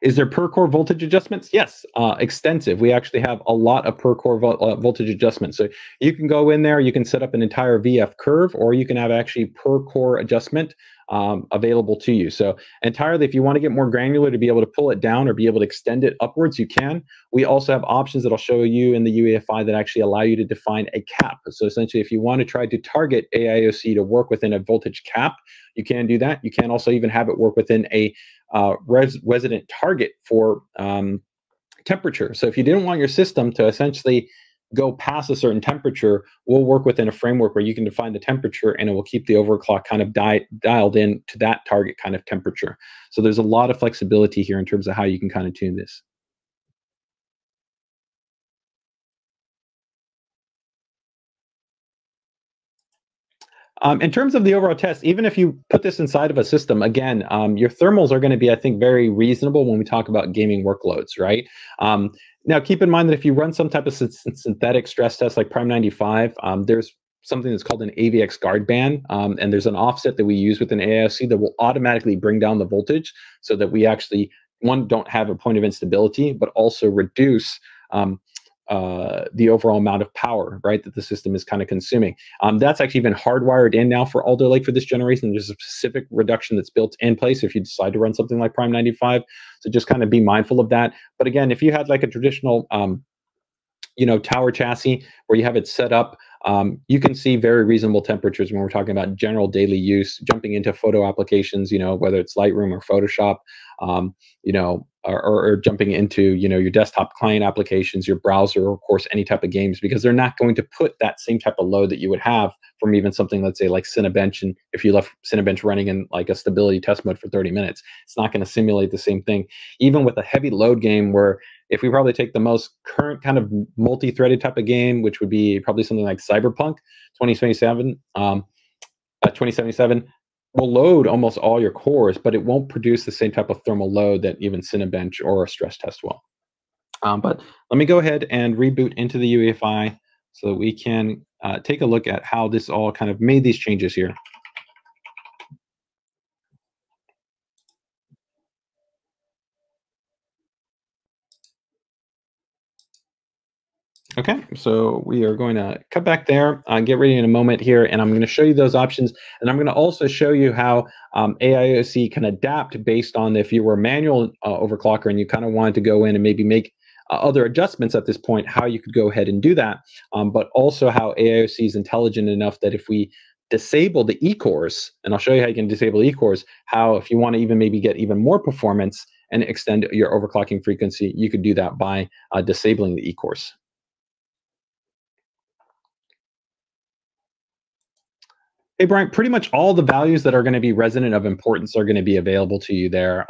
Is there per core voltage adjustments? Yes, extensive. We actually have a lot of per core voltage adjustments. So you can go in there, you can set up an entire VF curve, or you can have actually per core adjustment available to you. So entirely, if you want to get more granular to be able to pull it down or be able to extend it upwards, you can. We also have options that I'll show you in the UEFI that actually allow you to define a cap. So essentially, if you want to try to target AiOC to work within a voltage cap, you can do that. You can also even have it work within a resident target for temperature. So if you didn't want your system to essentially go past a certain temperature, we'll work within a framework where you can define the temperature and it will keep the overclock kind of dialed in to that target kind of temperature. So there's a lot of flexibility here in terms of how you can kind of tune this. In terms of the overall test, even if you put this inside of a system, again, your thermals are going to be, I think, very reasonable when we talk about gaming workloads, right? Now, keep in mind that if you run some type of synthetic stress test like Prime 95, there's something that's called an AVX guard band, and there's an offset that we use within AIOC that will automatically bring down the voltage so that we actually, one, don't have a point of instability, but also reduce the overall amount of power, right, that the system is kind of consuming. That's actually been hardwired in now for Alder Lake for this generation. There's a specific reduction that's built in place if you decide to run something like Prime 95. So just kind of be mindful of that. But again, if you had like a traditional tower chassis where you have it set up, you can see very reasonable temperatures when we're talking about general daily use, jumping into photo applications, whether it's Lightroom or Photoshop, or jumping into, your desktop client applications, your browser, or of course, any type of games, because they're not going to put that same type of load that you would have from even something, let's say, like Cinebench. And if you left Cinebench running in like a stability test mode for 30 minutes, it's not going to simulate the same thing. Even with a heavy load game where if we probably take the most current kind of multi-threaded type of game, which would be probably something like Cyberpunk 2077, 2077, will load almost all your cores, but it won't produce the same type of thermal load that even Cinebench or a stress test will. But let me go ahead and reboot into the UEFI so that we can take a look at how this all kind of made these changes here. Okay, so we are going to cut back there, get ready in a moment here, and I'm going to show you those options. And I'm going to also show you how AIOC can adapt based on if you were a manual overclocker and you kind of wanted to go in and maybe make other adjustments at this point, how you could go ahead and do that. But also how AIOC is intelligent enough that if we disable the E-cores, and I'll show you how you can disable E-cores, how if you want to even maybe get even more performance and extend your overclocking frequency, you could do that by disabling the E-cores. Hey, Brian, pretty much all the values that are going to be resonant of importance are going to be available to you there.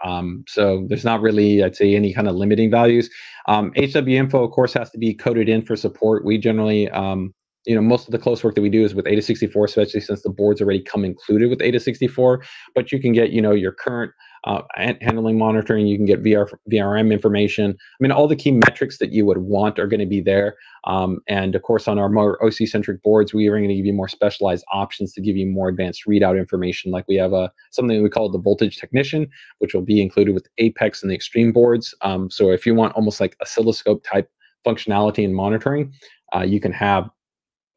So there's not really, I'd say, any kind of limiting values. HW info, of course, has to be coded in for support. We generally, most of the close work that we do is with AIDA64, especially since the boards already come included with AIDA64. But you can get, your current handling monitoring. You can get VRM information. I mean, all the key metrics that you would want are going to be there. And of course, on our more OC-centric boards, we are going to give you more specialized options to give you more advanced readout information. Like we have something we call the voltage technician, which will be included with Apex and the Extreme boards. So if you want almost like oscilloscope type functionality and monitoring, you can have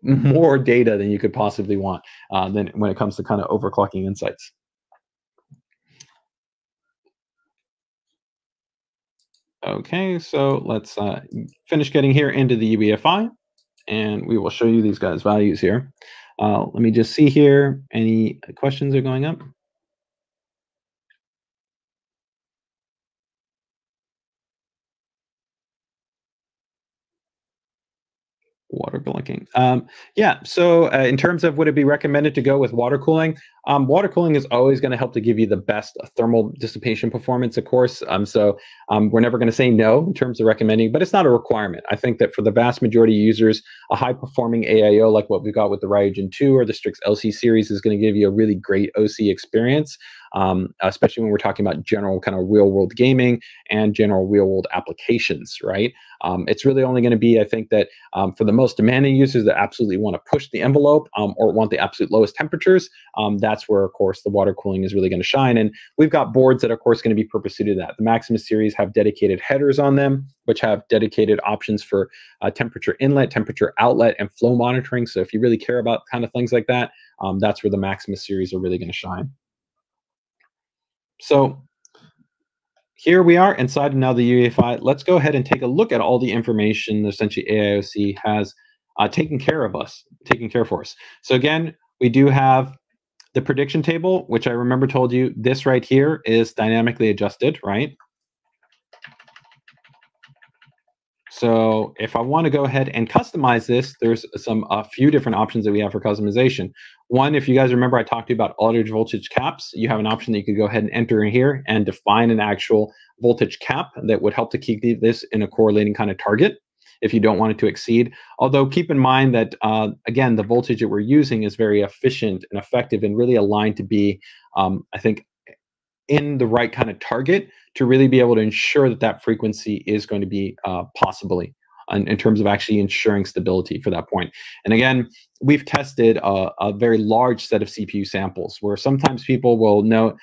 more data than you could possibly want than when it comes to kind of overclocking insights. Okay, so let's finish getting here into the UEFI, and we will show you these guys' values here. Let me just see here. Any questions are going up? Water cooling. Yeah, so in terms of would it be recommended to go with water cooling? Water cooling is always going to help to give you the best thermal dissipation performance, of course. So we're never going to say no in terms of recommending, but it's not a requirement. I think that for the vast majority of users, a high-performing AIO like what we've got with the Ryujin 2 or the Strix LC series is going to give you a really great OC experience, especially when we're talking about general kind of real-world gaming and general real-world applications, right? It's really only going to be, I think, that for the most demanding users that absolutely want to push the envelope or want the absolute lowest temperatures, that's where, of course, the water cooling is really going to shine. And we've got boards that are, of course, going to be purpose-suited to that. The Maximus series have dedicated headers on them, which have dedicated options for temperature inlet, temperature outlet, and flow monitoring. So if you really care about kind of things like that, that's where the Maximus series are really going to shine. So here we are inside now the UEFI. Let's go ahead and take a look at all the information essentially AIOC has taken care for us. So again, we do have the prediction table, which I remember told you this right here is dynamically adjusted, right? So if I want to go ahead and customize this, there's a few different options that we have for customization. One, if you guys remember, I talked to you about voltage caps. You have an option that you could go ahead and enter in here and define an actual voltage cap that would help to keep this in a correlating kind of target. if you don't want it to exceed. Although keep in mind that, again, the voltage that we're using is very efficient and effective and really aligned to be, I think, in the right kind of target to really be able to ensure that that frequency is going to be possibly in terms of actually ensuring stability for that point. And again, we've tested a very large set of CPU samples where sometimes people will know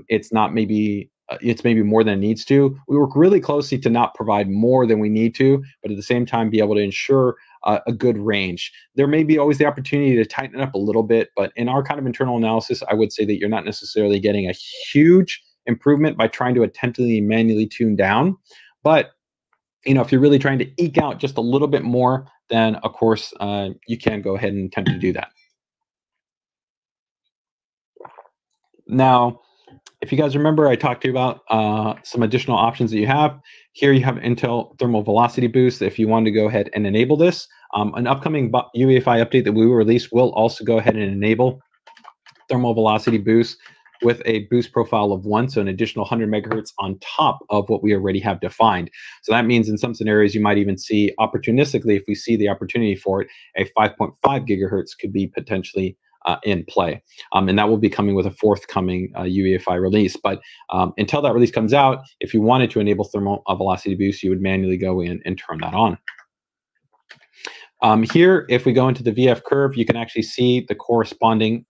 it's not maybe it's maybe more than it needs to. We work really closely to not provide more than we need to, but at the same time be able to ensure a good range. There may be always the opportunity to tighten it up a little bit, but in our kind of internal analysis, I would say that you're not necessarily getting a huge improvement by trying to attentively manually tune down. But if you're really trying to eke out just a little bit more, then of course you can go ahead and attempt to do that. Now, if you guys remember, I talked to you about some additional options that you have. Here you have Intel Thermal Velocity Boost. If you want to go ahead and enable this, an upcoming UEFI update that we will release will also go ahead and enable Thermal Velocity Boost with a boost profile of 1, so an additional 100 megahertz on top of what we already have defined. So that means in some scenarios you might even see opportunistically, if we see the opportunity for it, a 5.5 gigahertz could be potentially in play. And that will be coming with a forthcoming UEFI release. But until that release comes out, if you wanted to enable thermal velocity boost, you would manually go in and turn that on. Here, if we go into the VF curve, you can actually see the corresponding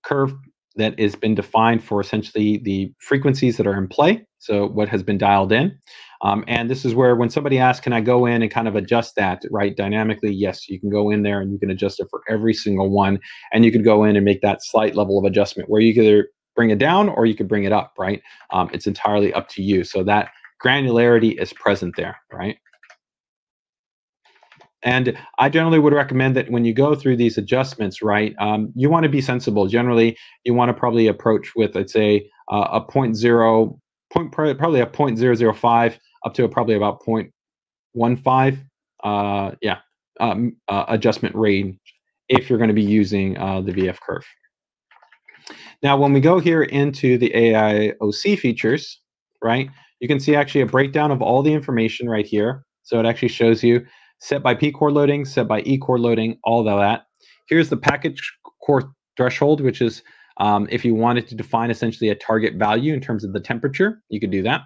curve that has been defined for essentially the frequencies that are in play, so what has been dialed in. And this is where when somebody asks, can I go in and kind of adjust that, right, dynamically? Yes, you can go in there and you can adjust it for every single one, and you could go in and make that slight level of adjustment where you could either bring it down or you could bring it up, right? It's entirely up to you. So that granularity is present there, right? And I generally would recommend that when you go through these adjustments, right, you want to be sensible. Generally, you want to probably approach with, I'd say, a probably a 0.005 up to probably about 0.15, adjustment range if you're going to be using the VF curve. Now, when we go here into the AIOC features, right, you can see actually a breakdown of all the information right here. So it actually shows you set by P core loading, set by E core loading, all of that. Here's the package core threshold, which is if you wanted to define essentially a target value in terms of the temperature, you could do that.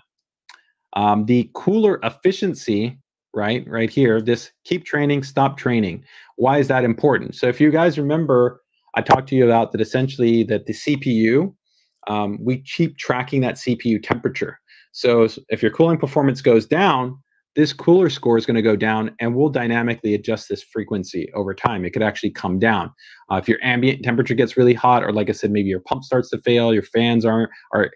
The cooler efficiency, right here, this keep training, stop training. Why is that important? So if you guys remember, I talked to you about that essentially that the CPU, we keep tracking that CPU temperature. So if your cooling performance goes down, this cooler score is going to go down, and we'll dynamically adjust this frequency over time. It could actually come down. If your ambient temperature gets really hot, or like I said, maybe your pump starts to fail, your fans are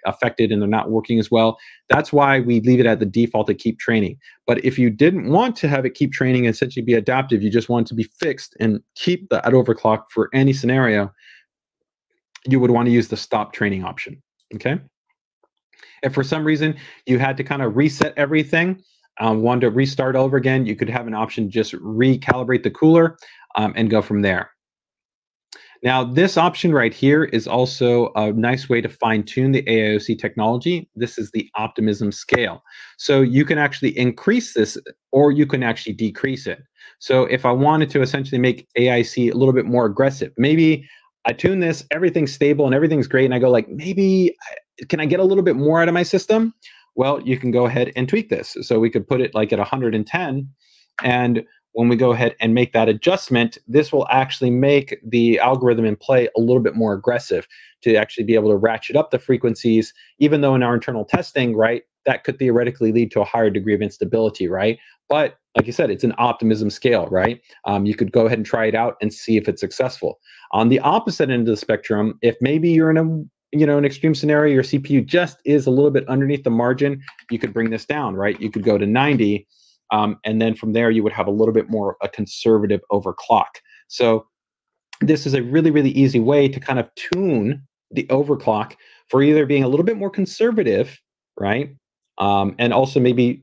affected and they're not working as well, that's why we leave it at the default to keep training. But if you didn't want to have it keep training and essentially be adaptive, you just want it to be fixed and keep that overclock for any scenario, you would want to use the stop training option, okay? If for some reason you had to kind of reset everything, want to restart over again, you could have an option to just recalibrate the cooler and go from there. Now, this option right here is also a nice way to fine-tune the AIOC technology. This is the optimism scale. So you can actually increase this, or you can actually decrease it. So if I wanted to essentially make AIC a little bit more aggressive, maybe I tune this, everything's stable and everything's great, and I go like, maybe, can I get a little bit more out of my system? Well, you can go ahead and tweak this. So we could put it like at 110, and when we go ahead and make that adjustment, this will actually make the algorithm in play a little bit more aggressive to actually be able to ratchet up the frequencies, even though in our internal testing, right, that could theoretically lead to a higher degree of instability, right? But like you said, it's an optimism scale, right? You could go ahead and try it out and see if it's successful. On the opposite end of the spectrum, if maybe you're in an extreme scenario, your CPU just is a little bit underneath the margin, you could bring this down, right? You could go to 90, and then from there you would have a little bit more a conservative overclock. So this is a really, really easy way to kind of tune the overclock for either being a little bit more conservative, right? And also maybe,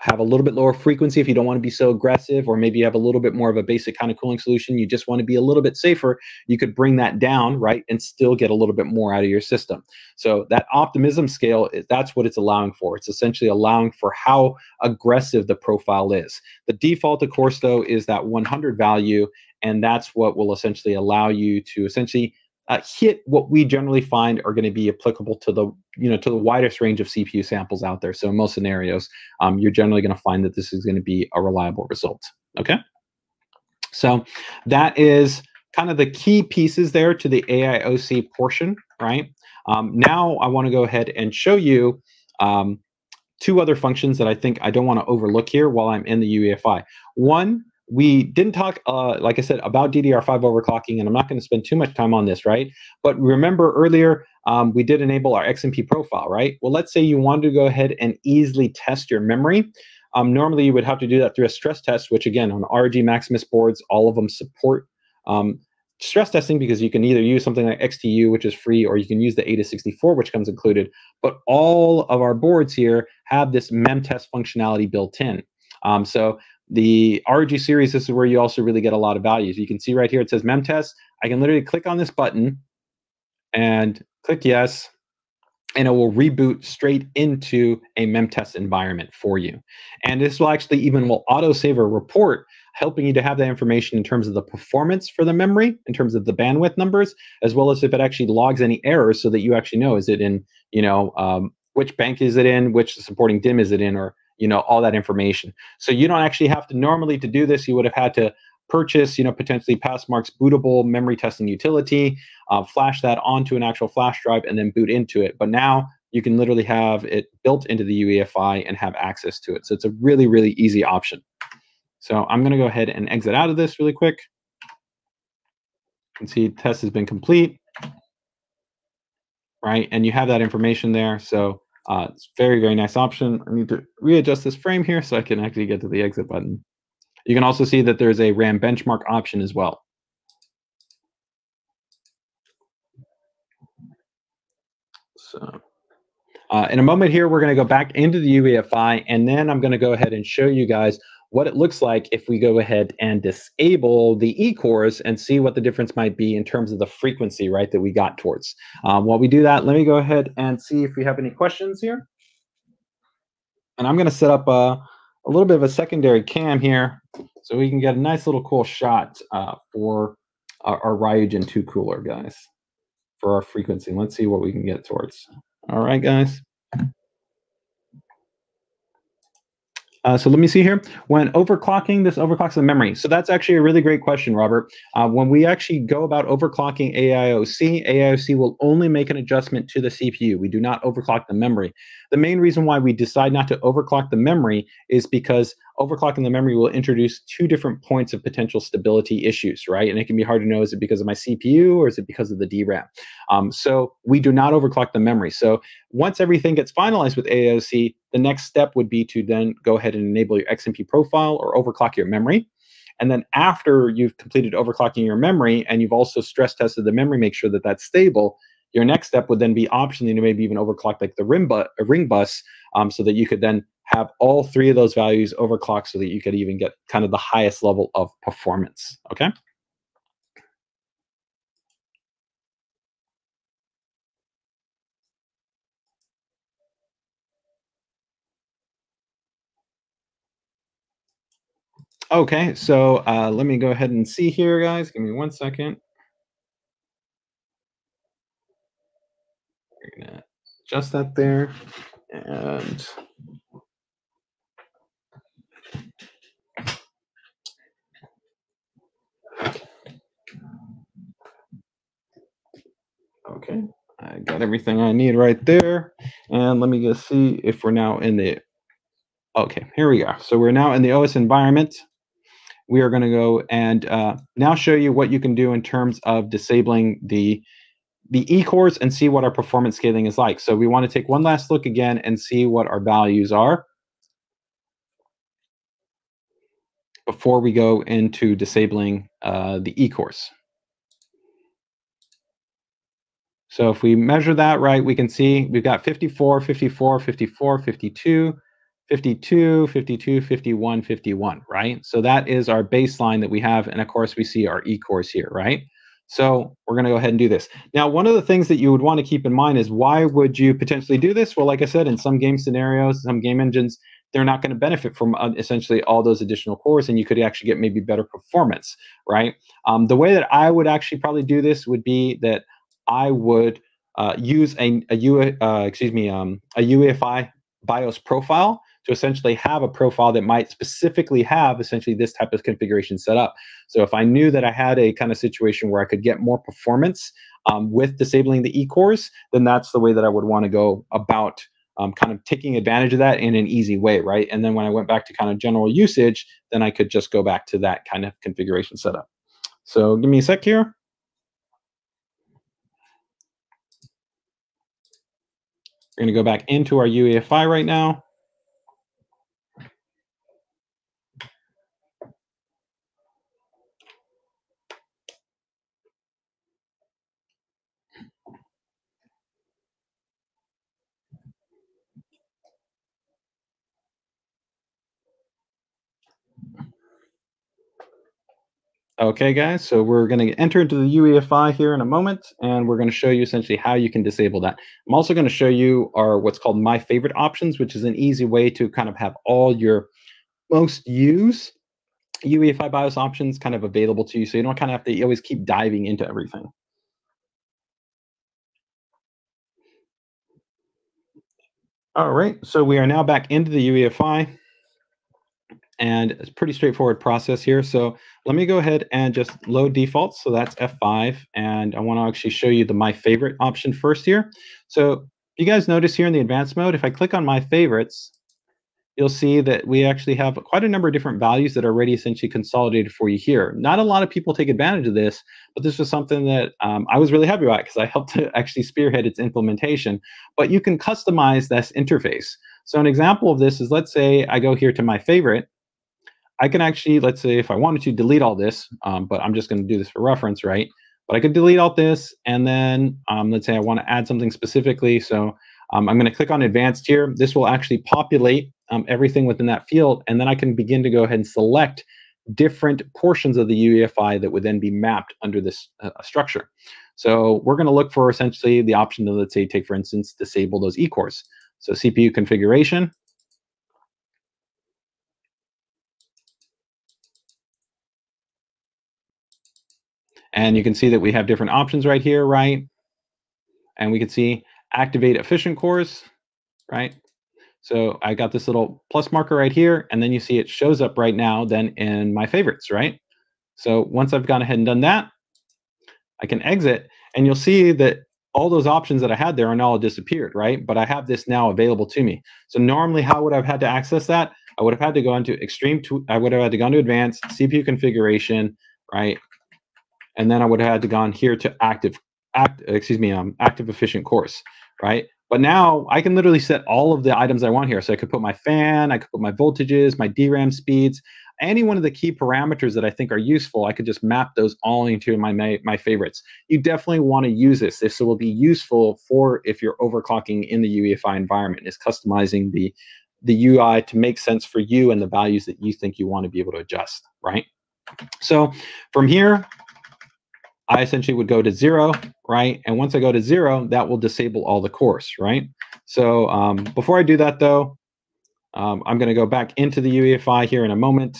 have a little bit lower frequency if you don't want to be so aggressive, or maybe you have a little bit more of a basic kind of cooling solution, you just want to be a little bit safer, you could bring that down, right, and still get a little bit more out of your system. So that optimism scale, that's what it's allowing for. It's essentially allowing for how aggressive the profile is. The default, of course, though, is that 100 value, and that's what will essentially allow you to essentially hit what we generally find are going to be applicable to the to the widest range of CPU samples out there. So in most scenarios, you're generally going to find that this is going to be a reliable result. Okay, so that is kind of the key pieces there to the AIOC portion, right? Now I want to go ahead and show you two other functions that I think I don't want to overlook here while I'm in the UEFI. One, we didn't talk, like I said, about DDR5 overclocking, and I'm not going to spend too much time on this, right? But remember earlier, we did enable our XMP profile, right? Well, let's say you wanted to go ahead and easily test your memory. Normally, you would have to do that through a stress test, which again, on RG Maximus boards, all of them support stress testing, because you can either use something like XTU, which is free, or you can use the AIDA64, which comes included. But all of our boards here have this memtest functionality built in. So the RG series, this is where you also really get a lot of values. You can see right here, it says memtest. I can literally click on this button and click yes, and it will reboot straight into a memtest environment for you. And this will actually even will auto-save a report, helping you to have that information in terms of the performance for the memory, in terms of the bandwidth numbers, as well as if it actually logs any errors, so that you actually know, is it in, which bank is it in, which supporting DIMM is it in, or all that information. So you don't actually have to, normally to do this, you would have had to purchase, potentially Passmark's bootable memory testing utility, flash that onto an actual flash drive, and then boot into it. But now you can literally have it built into the UEFI and have access to it. So it's a really, really easy option. So I'm going to go ahead and exit out of this really quick. You can see test has been complete, right? And you have that information there. So it's very, very nice option. I need to readjust this frame here so I can actually get to the exit button. You can also see that there's a RAM benchmark option as well. So in a moment here, we're going to go back into the UEFI, and then I'm going to go ahead and show you guys what it looks like if we go ahead and disable the E-cores and see what the difference might be in terms of the frequency, right, that we got towards. While we do that, let me go ahead and see if we have any questions here. And I'm going to set up a little bit of a secondary cam here so we can get a nice little cool shot for our Ryujin 2 cooler, guys, for our frequency. Let's see what we can get towards. All right, guys. So let me see here. When overclocking, this overclocks the memory. So that's actually a really great question, Robert. When we actually go about overclocking AIOC, AIOC will only make an adjustment to the CPU. We do not overclock the memory. The main reason why we decide not to overclock the memory is because overclocking the memory will introduce two different points of potential stability issues, right? And it can be hard to know, is it because of my CPU or is it because of the DRAM? So we do not overclock the memory. So once everything gets finalized with AIOC, the next step would be to then go ahead and enable your XMP profile or overclock your memory. And then after you've completed overclocking your memory and you've also stress tested the memory, make sure that that's stable, your next step would then be optionally to maybe even overclock like the ring bus, so that you could then have all three of those values overclocked so that you could even get kind of the highest level of performance, okay? Okay, so let me go ahead and see here, guys. Give me 1 second. We're gonna adjust that there, and okay, I got everything I need right there. And let me just see if we're now in the, okay, here we are. So we're now in the OS environment. We are going to go and now show you what you can do in terms of disabling the E-cores and see what our performance scaling is like. So we want to take one last look again and see what our values are before we go into disabling the E-cores. So if we measure that, right, we can see we've got 54, 54, 54, 52, 52, 52, 51, 51, right? So that is our baseline that we have. And of course, we see our E-cores here, right? So we're going to go ahead and do this. Now, one of the things that you would want to keep in mind is why would you potentially do this? Well, like I said, in some game scenarios, some game engines, they're not going to benefit from essentially all those additional cores, and you could actually get maybe better performance, right? The way that I would actually probably do this would be that I would use a UEFI BIOS profile to essentially have a profile that might specifically have essentially this type of configuration set up. So if I knew that I had a kind of situation where I could get more performance with disabling the E-cores, then that's the way that I would want to go about kind of taking advantage of that in an easy way, right? And then when I went back to kind of general usage, then I could just go back to that kind of configuration setup. So give me a sec here. We're going to go back into our UEFI right now. Okay, guys, so we're going to enter into the UEFI here in a moment, and we're going to show you essentially how you can disable that. I'm also going to show you our what's called My Favorite options, which is an easy way to kind of have all your most used UEFI BIOS options kind of available to you, so you don't kind of have to always keep diving into everything. All right, so we are now back into the UEFI, and it's a pretty straightforward process here. So let me go ahead and just load defaults. So that's F5, and I want to actually show you the My Favorite option first here. So you guys notice here in the advanced mode, if I click on My Favorites, you'll see that we actually have quite a number of different values that are already essentially consolidated for you here. Not a lot of people take advantage of this, but this was something that I was really happy about because I helped to actually spearhead its implementation. But you can customize this interface. So an example of this is, let's say I go here to My Favorite. I can actually, let's say if I wanted to delete all this, but I'm just going to do this for reference, right? But I could delete all this, and then let's say I want to add something specifically. So I'm going to click on advanced here. This will actually populate everything within that field, and then I can begin to go ahead and select different portions of the UEFI that would then be mapped under this structure. So we're going to look for essentially the option to, let's say, take for instance, disable those E-cores. So CPU configuration. And you can see that we have different options right here, right? And we can see activate efficient cores, right? So I got this little plus marker right here, and then you see it shows up right now then in my favorites, right? So once I've gone ahead and done that, I can exit, and you'll see that all those options that I had there are now all disappeared, right? But I have this now available to me. So normally, how would I have had to access that? I would have had to go into I would have had to go into advanced CPU configuration, right? And then I would have had to gone here to active efficient course, right? But now I can literally set all of the items I want here. So I could put my fan, I could put my voltages, my DRAM speeds, any one of the key parameters that I think are useful. I could just map those all into my favorites. You definitely want to use this. This will be useful for if you're overclocking in the UEFI environment, is customizing the UI to make sense for you and the values that you think you want to be able to adjust, right? So from here, I essentially would go to 0, right? And once I go to 0, that will disable all the cores, right? So before I do that, though, I'm going to go back into the UEFI here in a moment,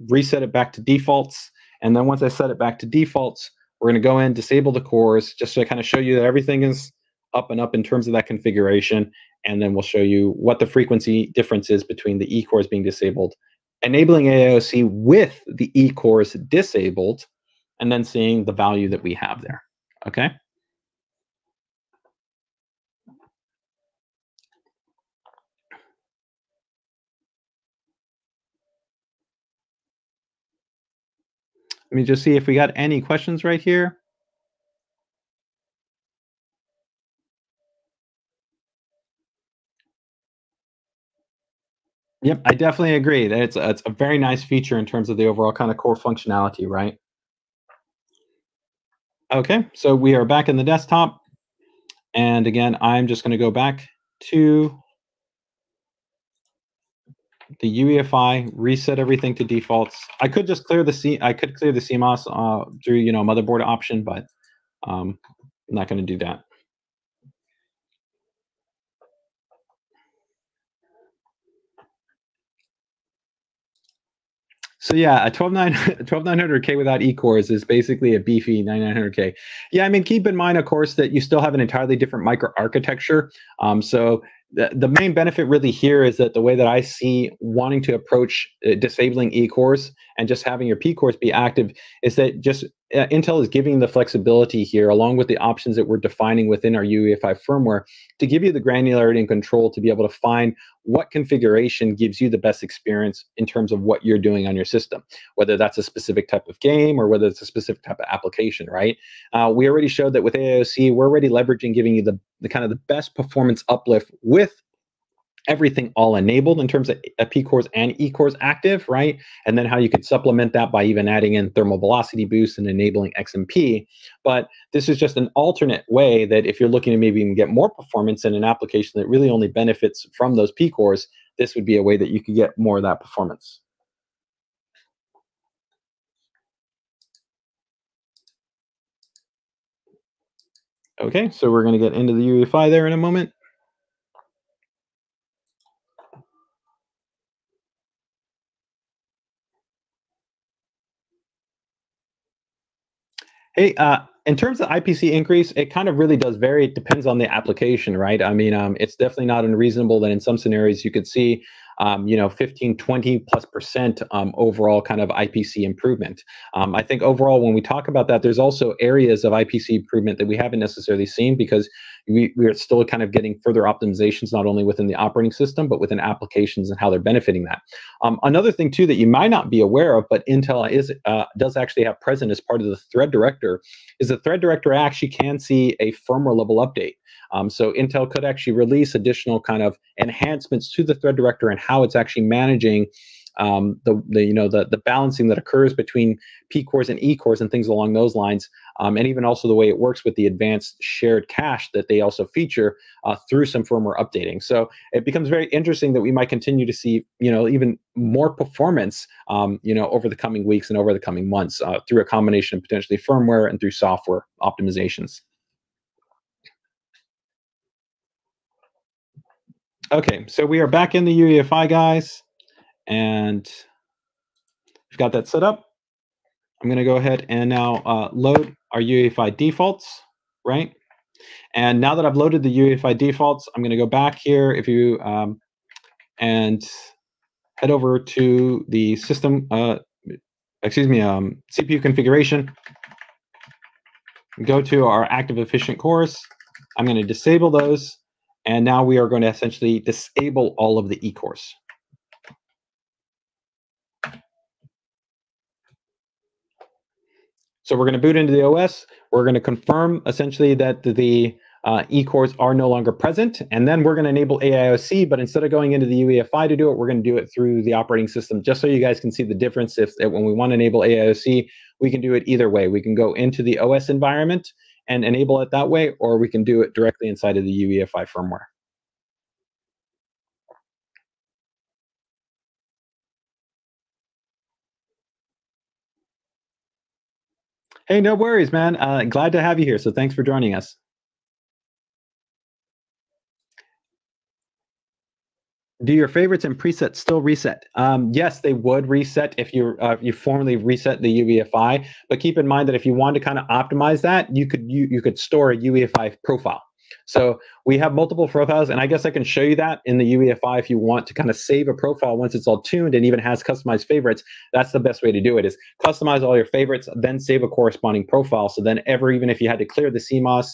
reset it back to defaults. And then once I set it back to defaults, we're going to go in, disable the cores, just to kind of show you that everything is up and up in terms of that configuration. And then we'll show you what the frequency difference is between the E-cores being disabled, enabling AiOC with the E-cores disabled, and then seeing the value that we have there, okay? Let me just see if we got any questions right here. Yep, I definitely agree that it's a very nice feature in terms of the overall kind of core functionality, right? Okay, so we are back in the desktop. And again, I'm just going to go back to the UEFI, reset everything to defaults. I could just clear the CMOS through motherboard option, but I'm not going to do that. So yeah, a 12900K without E-cores is basically a beefy 9900K. Yeah, I mean, keep in mind, of course, that you still have an entirely different microarchitecture. So the main benefit really here is that the way that I see wanting to approach disabling E-cores and just having your P-cores be active is that just Intel is giving the flexibility here, along with the options that we're defining within our UEFI firmware, to give you the granularity and control to be able to find what configuration gives you the best experience in terms of what you're doing on your system, whether that's a specific type of game or whether it's a specific type of application, right? We already showed that with AIOC, we're already leveraging giving you the kind of the best performance uplift with everything all enabled in terms of P-cores and E-cores active, right? And then how you could supplement that by even adding in thermal velocity boost and enabling XMP. But this is just an alternate way that if you're looking to maybe even get more performance in an application that really only benefits from those P-cores, this would be a way that you could get more of that performance. Okay, so we're going to get into the UEFI there in a moment. Hey, in terms of IPC increase, it kind of really does vary. It depends on the application, right? I mean, it's definitely not unreasonable that in some scenarios you could see, 15, 20+% overall kind of IPC improvement. I think overall, when we talk about that, there's also areas of IPC improvement that we haven't necessarily seen because we are still kind of getting further optimizations, not only within the operating system, but within applications and how they're benefiting that. Another thing too that you might not be aware of, but Intel does actually have present as part of the thread director, is the thread director actually can see a firmware level update. So Intel could actually release additional kind of enhancements to the thread director and how it's actually managing the balancing that occurs between P cores and E cores and things along those lines, and even also the way it works with the advanced shared cache that they also feature through some firmware updating. So it becomes very interesting that we might continue to see even more performance over the coming weeks and over the coming months through a combination of potentially firmware and through software optimizations. Okay, so we are back in the UEFI, guys, and we've got that set up. I'm going to go ahead and now load our UEFI defaults, right? And now that I've loaded the UEFI defaults, I'm going to go back here and head over to the system, CPU configuration. Go to our active efficient cores. I'm going to disable those. And now we are going to essentially disable all of the E cores. So we're going to boot into the OS. We're going to confirm essentially that the E-cores are no longer present. And then we're going to enable AIOC, but instead of going into the UEFI to do it, we're going to do it through the operating system, just so you guys can see the difference. If when we want to enable AIOC, we can do it either way. We can go into the OS environment and enable it that way, or we can do it directly inside of the UEFI firmware. Hey, no worries, man. Glad to have you here. So thanks for joining us. Do your favorites and presets still reset? Yes, they would reset if you formally reset the UEFI. But keep in mind that if you want to kind of optimize that, you could store a UEFI profile. So we have multiple profiles, and I guess I can show you that in the UEFI if you want to kind of save a profile once it's all tuned and even has customized favorites. That's the best way to do it, is customize all your favorites, then save a corresponding profile. So then even if you had to clear the CMOS,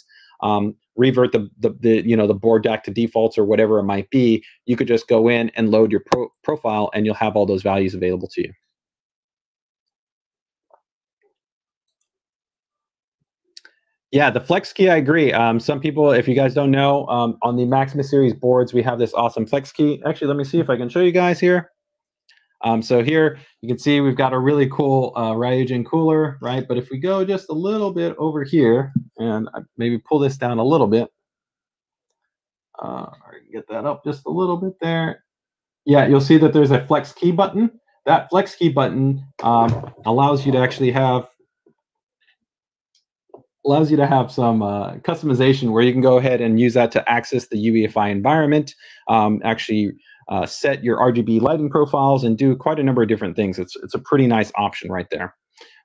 revert the board DAC to defaults or whatever it might be, you could just go in and load your profile and you'll have all those values available to you. Yeah, the flex key, I agree. Some people, if you guys don't know, on the Maximus series boards, we have this awesome flex key. Actually, let me see if I can show you guys here. So here you can see we've got a really cool Ryujin cooler, right? But if we go just a little bit over here and maybe pull this down a little bit, get that up just a little bit there. Yeah, you'll see that there's a flex key button. That flex key button allows you to actually have some customization where you can go ahead and use that to access the UEFI environment, actually set your RGB lighting profiles, and do quite a number of different things. It's a pretty nice option right there.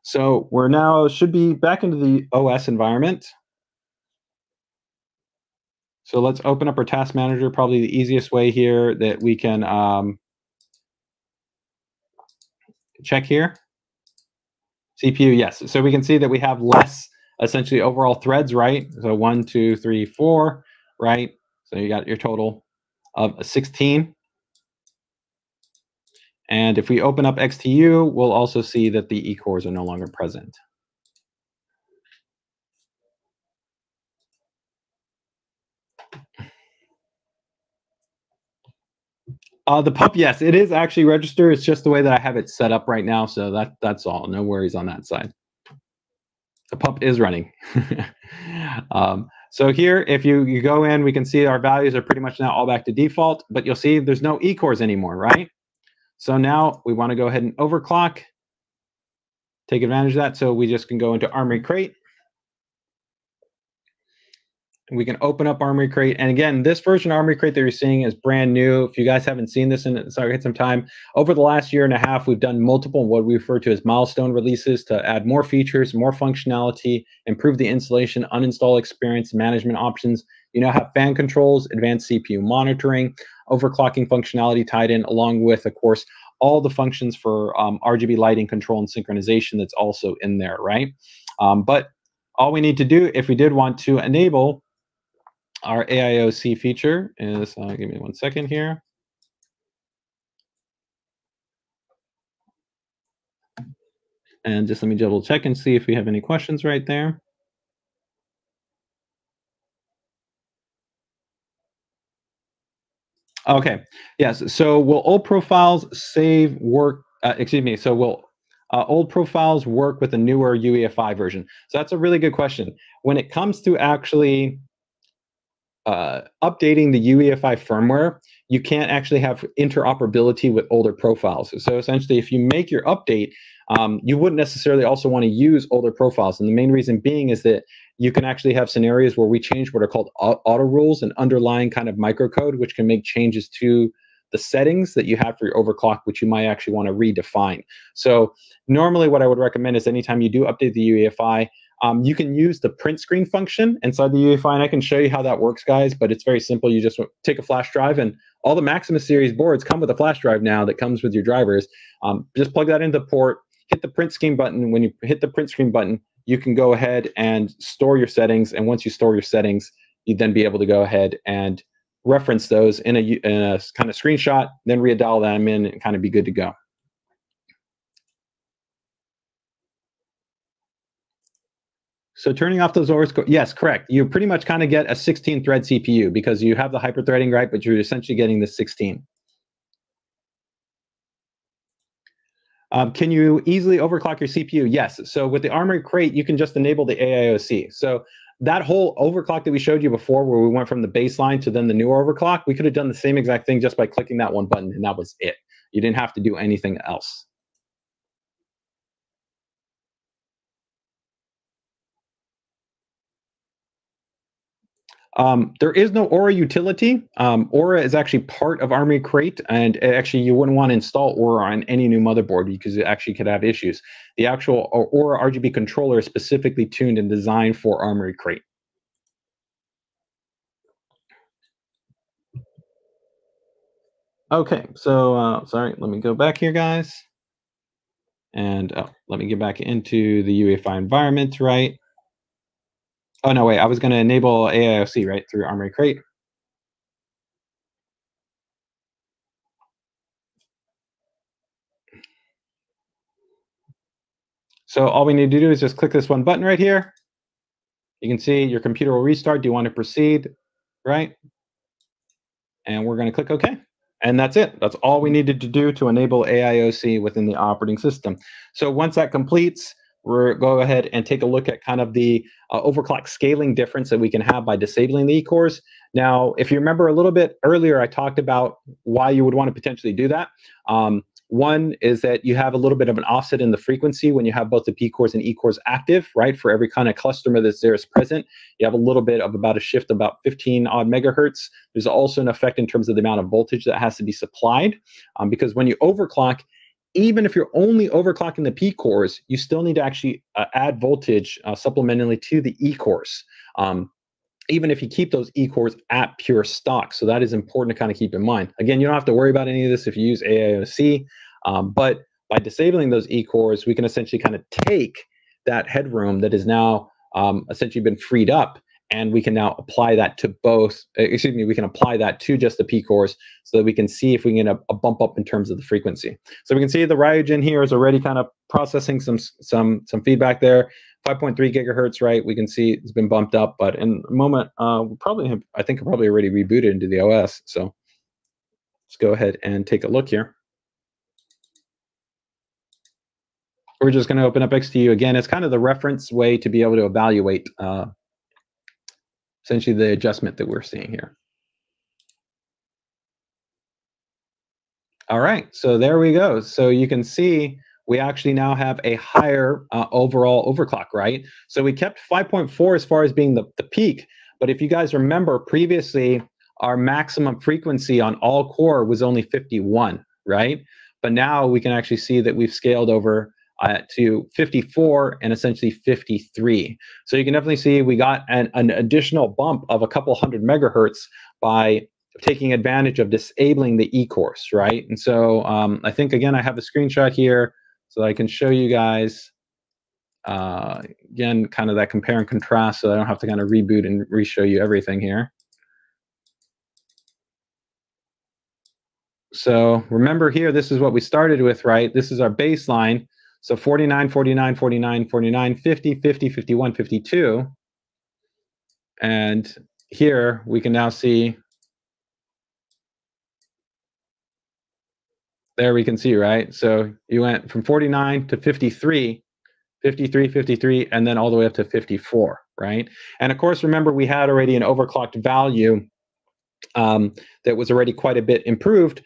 So we're now should be back into the OS environment. So let's open up our task manager. Probably the easiest way here that we can check here. CPU, yes. So we can see that we have less essentially overall threads, right? So 1, 2, 3, 4, right? So you got your total of 16. And if we open up XTU, we'll also see that the E-cores are no longer present. The pump, yes, it is actually registered. It's just the way that I have it set up right now. So that's all. No worries on that side. The pump is running. So here, if you go in, we can see our values are pretty much now all back to default, but you'll see there's no E-cores anymore, right? So now we want to go ahead and overclock, take advantage of that. So we just can go into Armory Crate. We can open up Armory Crate. And again, this version of Armory Crate that you're seeing is brand new. If you guys haven't seen this in some time, over the last year and a half, we've done multiple what we refer to as milestone releases to add more features, more functionality, improve the installation, uninstall experience, management options. You now have fan controls, advanced CPU monitoring, overclocking functionality tied in, along with, of course, all the functions for RGB lighting control and synchronization that's also in there, right? But all we need to do if we did want to enable our AiOC feature is, give me 1 second here. And just let me double check and see if we have any questions right there. Okay, yes, so will old profiles save work, excuse me, so will old profiles work with the newer UEFI version? So that's a really good question. When it comes to actually updating the UEFI firmware, you can't actually have interoperability with older profiles. So essentially, if you make your update, you wouldn't necessarily also want to use older profiles. And the main reason being is that you can actually have scenarios where we change what are called auto rules and underlying kind of microcode, which can make changes to the settings that you have for your overclock, which you might actually want to redefine. So normally what I would recommend is anytime you do update the UEFI, you can use the print screen function inside the UEFI, and I can show you how that works, guys, but it's very simple. You just take a flash drive, and all the Maximus series boards come with a flash drive now that comes with your drivers. Just plug that into the port, hit the print screen button. When you hit the print screen button, you can go ahead and store your settings, and once you store your settings, you'd then be able to go ahead and reference those in a kind of screenshot, then redial them in and kind of be good to go. So turning off those overclocks, yes, correct. You pretty much kind of get a 16-thread CPU because you have the hyperthreading, right? But you're essentially getting the 16. Can you easily overclock your CPU? Yes. So with the Armory Crate, you can just enable the AiOC. So that whole overclock that we showed you before, where we went from the baseline to then the newer overclock, we could have done the same exact thing just by clicking that one button, and that was it. You didn't have to do anything else. There is no Aura utility. Aura is actually part of Armory Crate, and actually you wouldn't want to install Aura on any new motherboard because it actually could have issues. The actual Aura RGB controller is specifically tuned and designed for Armory Crate. Okay, so sorry, let me go back here, guys. And let me get back into the UEFI environment, right? Oh, no, wait, I was going to enable AiOC, right, through Armory Crate. So all we need to do is just click this one button right here. You can see your computer will restart. Do you want to proceed, right? And we're going to click OK. And that's it. That's all we needed to do to enable AiOC within the operating system. So once that completes, go ahead and take a look at kind of the overclock scaling difference that we can have by disabling the E-cores. Now, if you remember a little bit earlier, I talked about why you would want to potentially do that. One is that you have a little bit of an offset in the frequency when you have both the P-cores and E-cores active, right? For every kind of cluster that's there is present, you have a little bit of about a shift of about 15 odd megahertz. There's also an effect in terms of the amount of voltage that has to be supplied, because when you overclock, even if you're only overclocking the P-cores, you still need to actually add voltage supplementally to the E-cores. Even if you keep those E-cores at pure stock. So that is important to kind of keep in mind. Again, you don't have to worry about any of this if you use AIOC, but by disabling those E-cores, we can essentially kind of take that headroom that is now essentially been freed up, and we can now apply that to both, we can apply that to just the P-cores so that we can see if we can get a bump up in terms of the frequency. So we can see the Ryogen here is already kind of processing some feedback there. 5.3 gigahertz, right? We can see it's been bumped up, but in a moment, we'll probably have, I think, probably already rebooted into the OS. So let's go ahead and take a look here. We're just going to open up XTU again. It's kind of the reference way to be able to evaluate essentially the adjustment that we're seeing here. All right, so there we go. So you can see we actually now have a higher overall overclock, right? So we kept 5.4 as far as being the peak, but if you guys remember previously, our maximum frequency on all core was only 51, right? But now we can actually see that we've scaled over to 54 and essentially 53. So you can definitely see we got an additional bump of a couple hundred megahertz by taking advantage of disabling the E-cores, right? And so I think, again, I have a screenshot here so I can show you guys, again, kind of that compare and contrast so I don't have to kind of reboot and re-show you everything here. So remember here, this is what we started with, right? This is our baseline. So 49, 49, 49, 49, 50, 50, 51, 52. And here we can now see, there we can see, right? So you went from 49 to 53, 53, 53, and then all the way up to 54, right? And of course, remember, we had already an overclocked value that was already quite a bit improved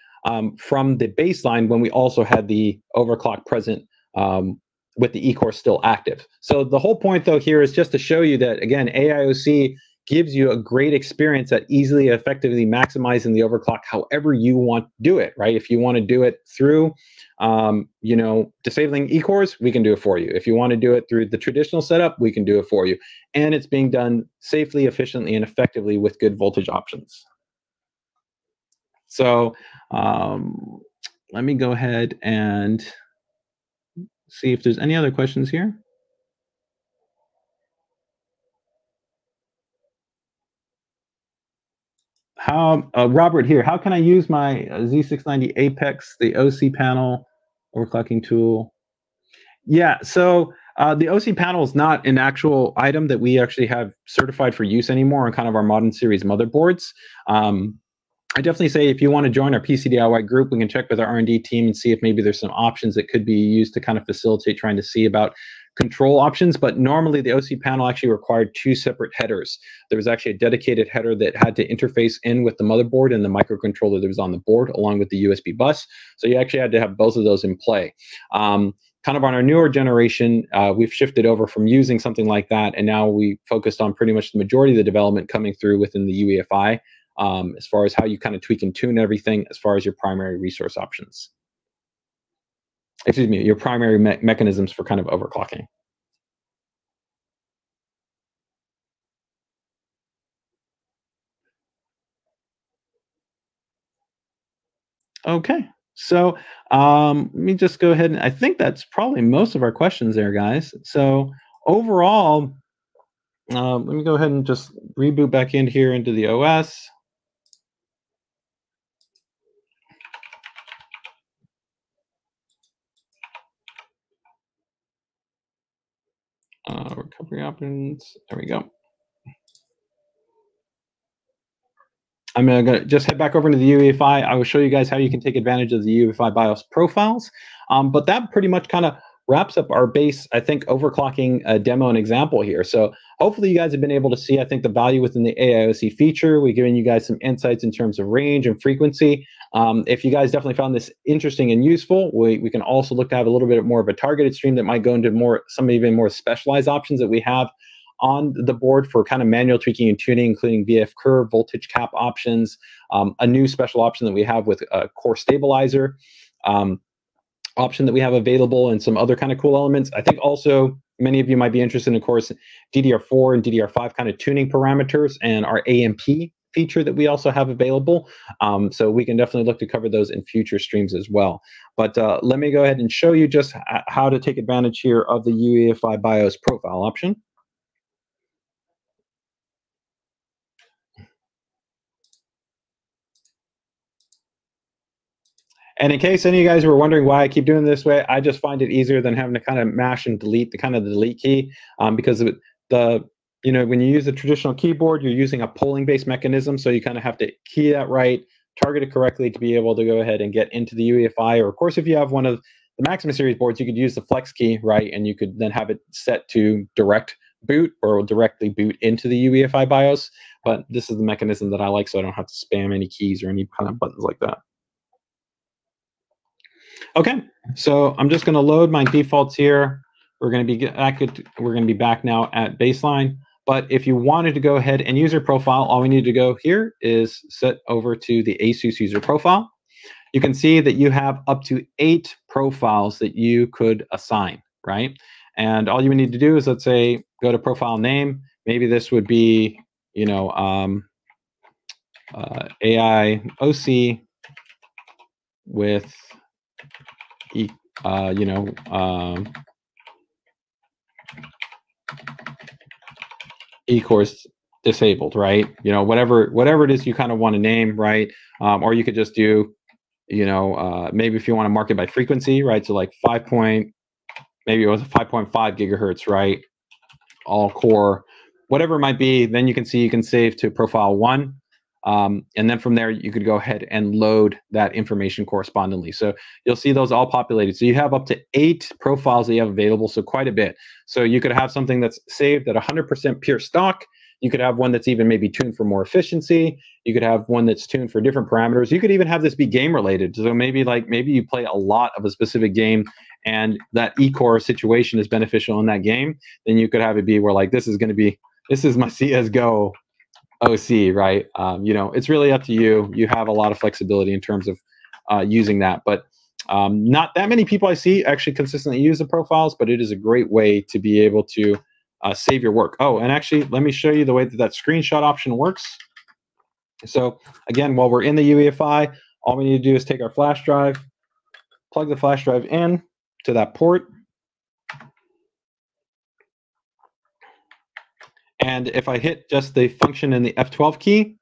from the baseline when we also had the overclock present with the E-core still active. So the whole point, though, here is just to show you that, again, AIOC gives you a great experience at easily, effectively maximizing the overclock however you want to do it, right? If you want to do it through, disabling E-cores, we can do it for you. If you want to do it through the traditional setup, we can do it for you. And it's being done safely, efficiently, and effectively with good voltage options. So let me go ahead and see if there's any other questions here. Robert here, how can I use my Z690 Apex, the OC panel overclocking tool? Yeah, so the OC panel is not an actual item that we actually have certified for use anymore on kind of our modern series motherboards. I definitely say if you want to join our PC DIY group, we can check with our R&D team and see if maybe there's some options that could be used to kind of facilitate trying to see about control options. But normally the OC panel actually required two separate headers. There was actually a dedicated header that had to interface in with the motherboard and the microcontroller that was on the board along with the USB bus. So you actually had to have both of those in play. Kind of on our newer generation, we've shifted over from using something like that, and now we focused on pretty much the majority of the development coming through within the UEFI. As far as how you kind of tweak and tune everything as far as your primary resource options. Excuse me, your primary mechanisms for kind of overclocking. Okay, so let me just go ahead and I think that's probably most of our questions there, guys. So overall, let me go ahead and just reboot back in here into the OS. Recovery options, there we go. I'm going to just head back over into the UEFI. I will show you guys how you can take advantage of the UEFI BIOS profiles. But that pretty much kind of wraps up our base, I think, overclocking demo and example here. So hopefully you guys have been able to see, I think, the value within the AIOC feature. We've given you guys some insights in terms of range and frequency. If you guys definitely found this interesting and useful, we can also look to have a little bit more of a targeted stream that might go into some even more specialized options that we have on the board for kind of manual tweaking and tuning, including VF curve, voltage cap options, a new special option that we have with a core stabilizer option that we have available, and some other kind of cool elements. I think also many of you might be interested in, of course, DDR4 and DDR5 kind of tuning parameters and our AMP feature that we also have available. So we can definitely look to cover those in future streams as well. But let me go ahead and show you just how to take advantage here of the UEFI BIOS profile option. And in case any of you guys were wondering why I keep doing it this way, I just find it easier than having to kind of mash and delete the delete key, because of when you use a traditional keyboard, you're using a polling-based mechanism, so you kind of have to key that right, target it correctly to be able to go ahead and get into the UEFI. Or of course, if you have one of the Maxima series boards, you could use the flex key, right, and you could then have it set to direct boot or directly boot into the UEFI BIOS. But this is the mechanism that I like, so I don't have to spam any keys or any kind of buttons like that. Okay, so I'm just going to load my defaults here. We're going to be back now at baseline. But if you wanted to go ahead and use your profile, all we need to go here is set over to the ASUS user profile. You can see that you have up to 8 profiles that you could assign, right? And all you need to do is, let's say, go to profile name. Maybe this would be, AIOC with E-course disabled, right? Whatever it is you kind of want to name, right? Or you could just do, maybe if you want to mark it by frequency, right? So like maybe it was a 5.5 gigahertz, right? All core, whatever it might be. Then you can see you can save to profile 1. And then from there, you could go ahead and load that information correspondingly. So you'll see those all populated. So you have up to 8 profiles that you have available, so quite a bit. So you could have something that's saved at 100% pure stock. You could have one that's even maybe tuned for more efficiency. You could have one that's tuned for different parameters. You could even have this be game related. So maybe you play a lot of a specific game and that E-core situation is beneficial in that game. Then you could have it be where like, this is my CSGO OC, right? It's really up to you. You have a lot of flexibility in terms of using that, but not that many people I see actually consistently use the profiles, but it is a great way to be able to save your work. Oh, and actually, let me show you the way that screenshot option works. So again, while we're in the UEFI, all we need to do is take our flash drive, plug the flash drive in to that port. And if I hit just the function in the F12 key,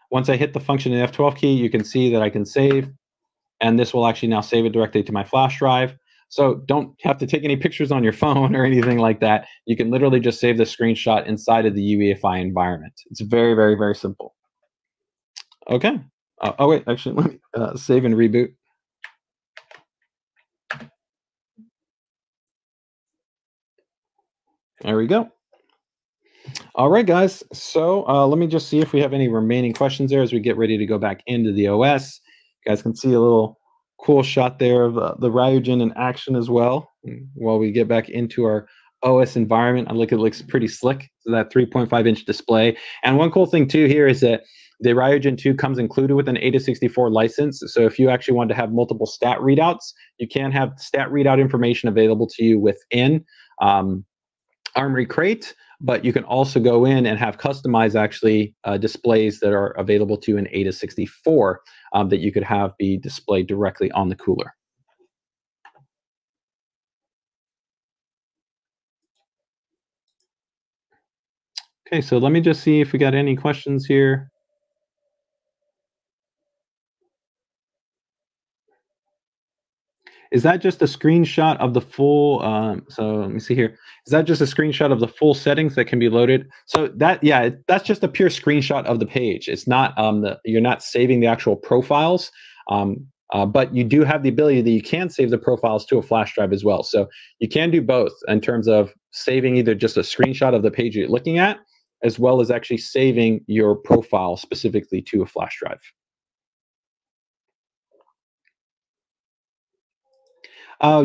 once I hit the function in the F12 key, you can see that I can save. And this will actually now save it directly to my flash drive. So don't have to take any pictures on your phone or anything like that. You can literally just save the screenshot inside of the UEFI environment. It's very, very, very simple. Okay. Oh, wait, actually, let me save and reboot. There we go. All right, guys. So let me just see if we have any remaining questions there as we get ready to go back into the OS. You guys can see a little cool shot there of the Ryujin in action as well. While we get back into our OS environment, it looks pretty slick. So that 3.5-inch display. And one cool thing too here is that the Ryujin 2 comes included with an AIDA64 license. So if you actually want to have multiple stat readouts, you can have stat readout information available to you within Armory Crate, but you can also go in and have customized actually displays that are available to an AIDA64 that you could have be displayed directly on the cooler. Okay, so let me just see if we got any questions here. Is that just a screenshot of the full, so let me see here. Is that just a screenshot of the full settings that can be loaded? So that's just a pure screenshot of the page. It's not, you're not saving the actual profiles. But you do have the ability that you can save the profiles to a flash drive as well. So you can do both in terms of saving either just a screenshot of the page you're looking at, as well as actually saving your profile specifically to a flash drive.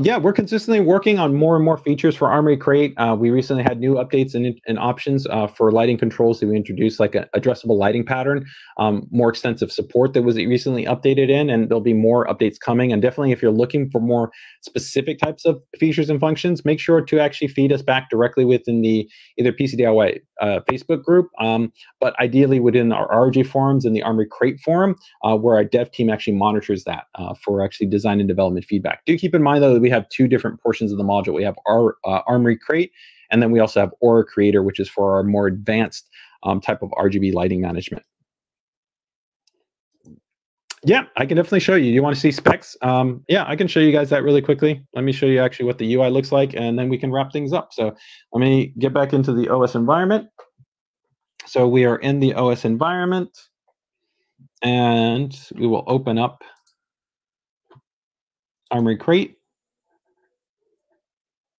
Yeah, we're consistently working on more and more features for Armory Crate. We recently had new updates and options for lighting controls that we introduced, like an addressable lighting pattern, more extensive support that was recently updated in, and there'll be more updates coming. And definitely, if you're looking for more specific types of features and functions, make sure to actually feed us back directly within the either PCDIY Facebook group, but ideally within our ROG forums and the Armory Crate forum, where our dev team actually monitors that for actually design and development feedback. Do keep in mind, though, that we have two different portions of the module. We have our Armory Crate, and then we also have Aura Creator, which is for our more advanced type of RGB lighting management. Yeah, I can definitely show you. You want to see specs? Yeah, I can show you guys that really quickly. Let me show you actually what the UI looks like, and then we can wrap things up. So let me get back into the OS environment. So we are in the OS environment, and we will open up Armory Crate.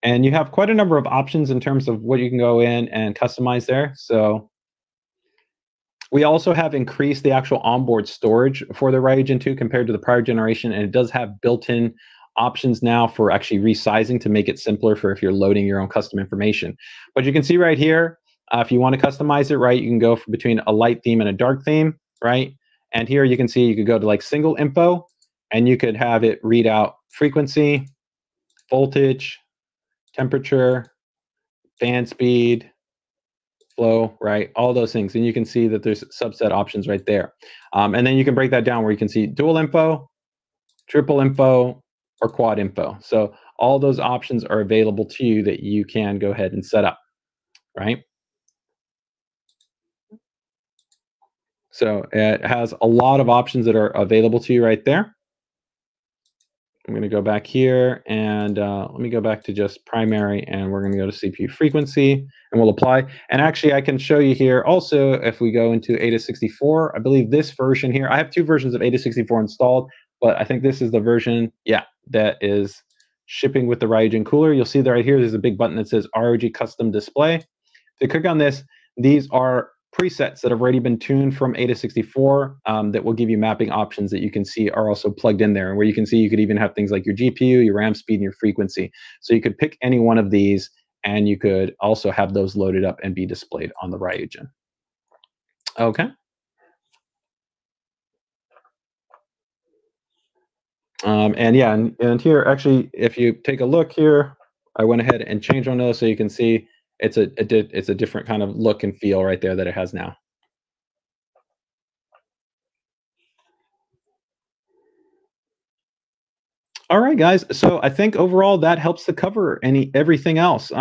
And you have quite a number of options in terms of what you can go in and customize there. So we also have increased the actual onboard storage for the Ryujin 2 compared to the prior generation, and it does have built-in options now for actually resizing to make it simpler for if you're loading your own custom information. But you can see right here, if you want to customize it, right, you can go for between a light theme and a dark theme, right? And here you can see you could go to like single info, and you could have it read out frequency, voltage, temperature, fan speed, flow, right? All those things. And you can see that there's subset options right there. And then you can break that down where you can see dual info, triple info, or quad info. So all those options are available to you that you can go ahead and set up, right? So it has a lot of options that are available to you right there. I'm going to go back here, and let me go back to just primary, and we're going to go to CPU frequency, and we'll apply. And actually, I can show you here also, if we go into ASUS 64, I believe this version here, I have two versions of ASUS 64 installed, but I think this is the version, yeah, that is shipping with the Ryujin cooler. You'll see that right here, there's a big button that says ROG Custom Display. If you click on this, these are presets that have already been tuned from ASUS 64 that will give you mapping options that you can see are also plugged in there. And where you can see you could even have things like your GPU, your RAM speed, and your frequency. So you could pick any one of these, and you could also have those loaded up and be displayed on the Ryujin. Okay. And yeah, and here, actually, if you take a look here, I went ahead and changed one of those so you can see it's a different kind of look and feel right there that it has now. All right, guys. So I think overall that helps to cover everything else.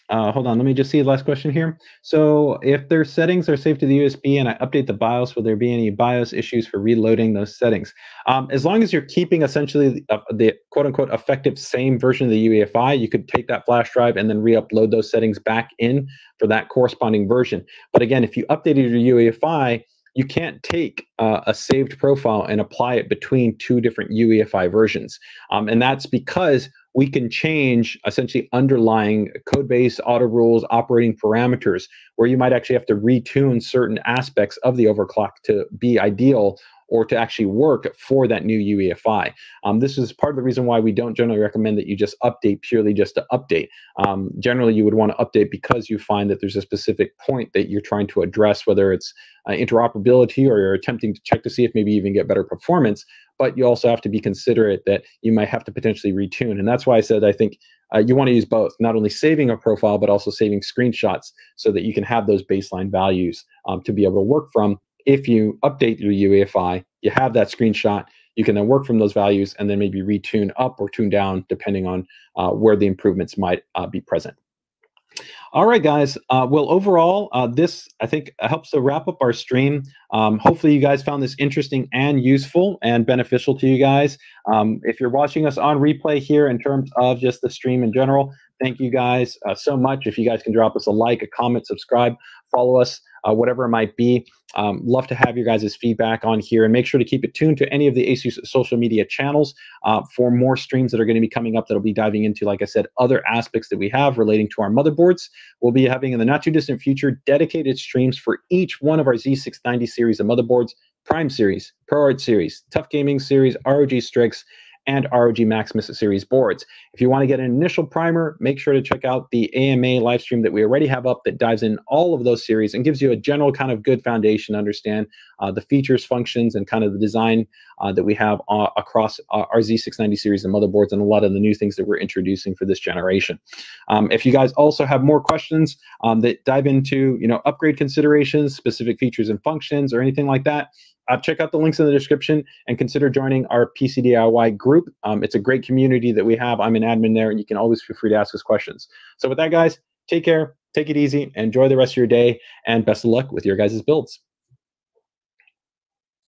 Hold on, let me just see the last question here. So if their settings are saved to the USB and I update the BIOS, will there be any BIOS issues for reloading those settings? As long as you're keeping essentially the quote-unquote effective same version of the UEFI, you could take that flash drive and then re-upload those settings back in for that corresponding version. But again, if you updated your UEFI, you can't take a saved profile and apply it between two different UEFI versions. And that's because we can change essentially underlying code base, auto rules, operating parameters, where you might actually have to retune certain aspects of the overclock to be ideal or to actually work for that new UEFI. This is part of the reason why we don't generally recommend that you just update purely just to update. Generally, you would want to update because you find that there's a specific point that you're trying to address, whether it's interoperability or you're attempting to check to see if maybe even get better performance. But you also have to be considerate that you might have to potentially retune. And that's why I said I think you want to use both, not only saving a profile, but also saving screenshots so that you can have those baseline values to be able to work from. If you update your UEFI, you have that screenshot, you can then work from those values and then maybe retune up or tune down depending on where the improvements might be present. All right, guys. Well, overall, this, I think, helps to wrap up our stream. Hopefully, you guys found this interesting and useful and beneficial to you guys. If you're watching us on replay here in terms of just the stream in general, thank you guys so much. If you guys can drop us a like, a comment, subscribe, follow us whatever it might be. Love to have your guys' feedback on here, and make sure to keep it tuned to any of the ASUS social media channels for more streams that are going to be coming up that'll be diving into, like I said, other aspects that we have relating to our motherboards. We'll be having in the not too distant future dedicated streams for each one of our Z690 series of motherboards: Prime series, ProArt series, Tough Gaming series, ROG Strix, and ROG Maximus series boards. If you want to get an initial primer, make sure to check out the AMA live stream that we already have up that dives in all of those series and gives you a general kind of good foundation to understand the features, functions, and kind of the design that we have across our Z690 series of motherboards, and a lot of the new things that we're introducing for this generation. If you guys also have more questions that dive into, upgrade considerations, specific features and functions, or anything like that, check out the links in the description and consider joining our PC DIY group. It's a great community that we have. I'm an admin there, and you can always feel free to ask us questions. So with that, guys, take care, take it easy, enjoy the rest of your day, and best of luck with your guys' builds.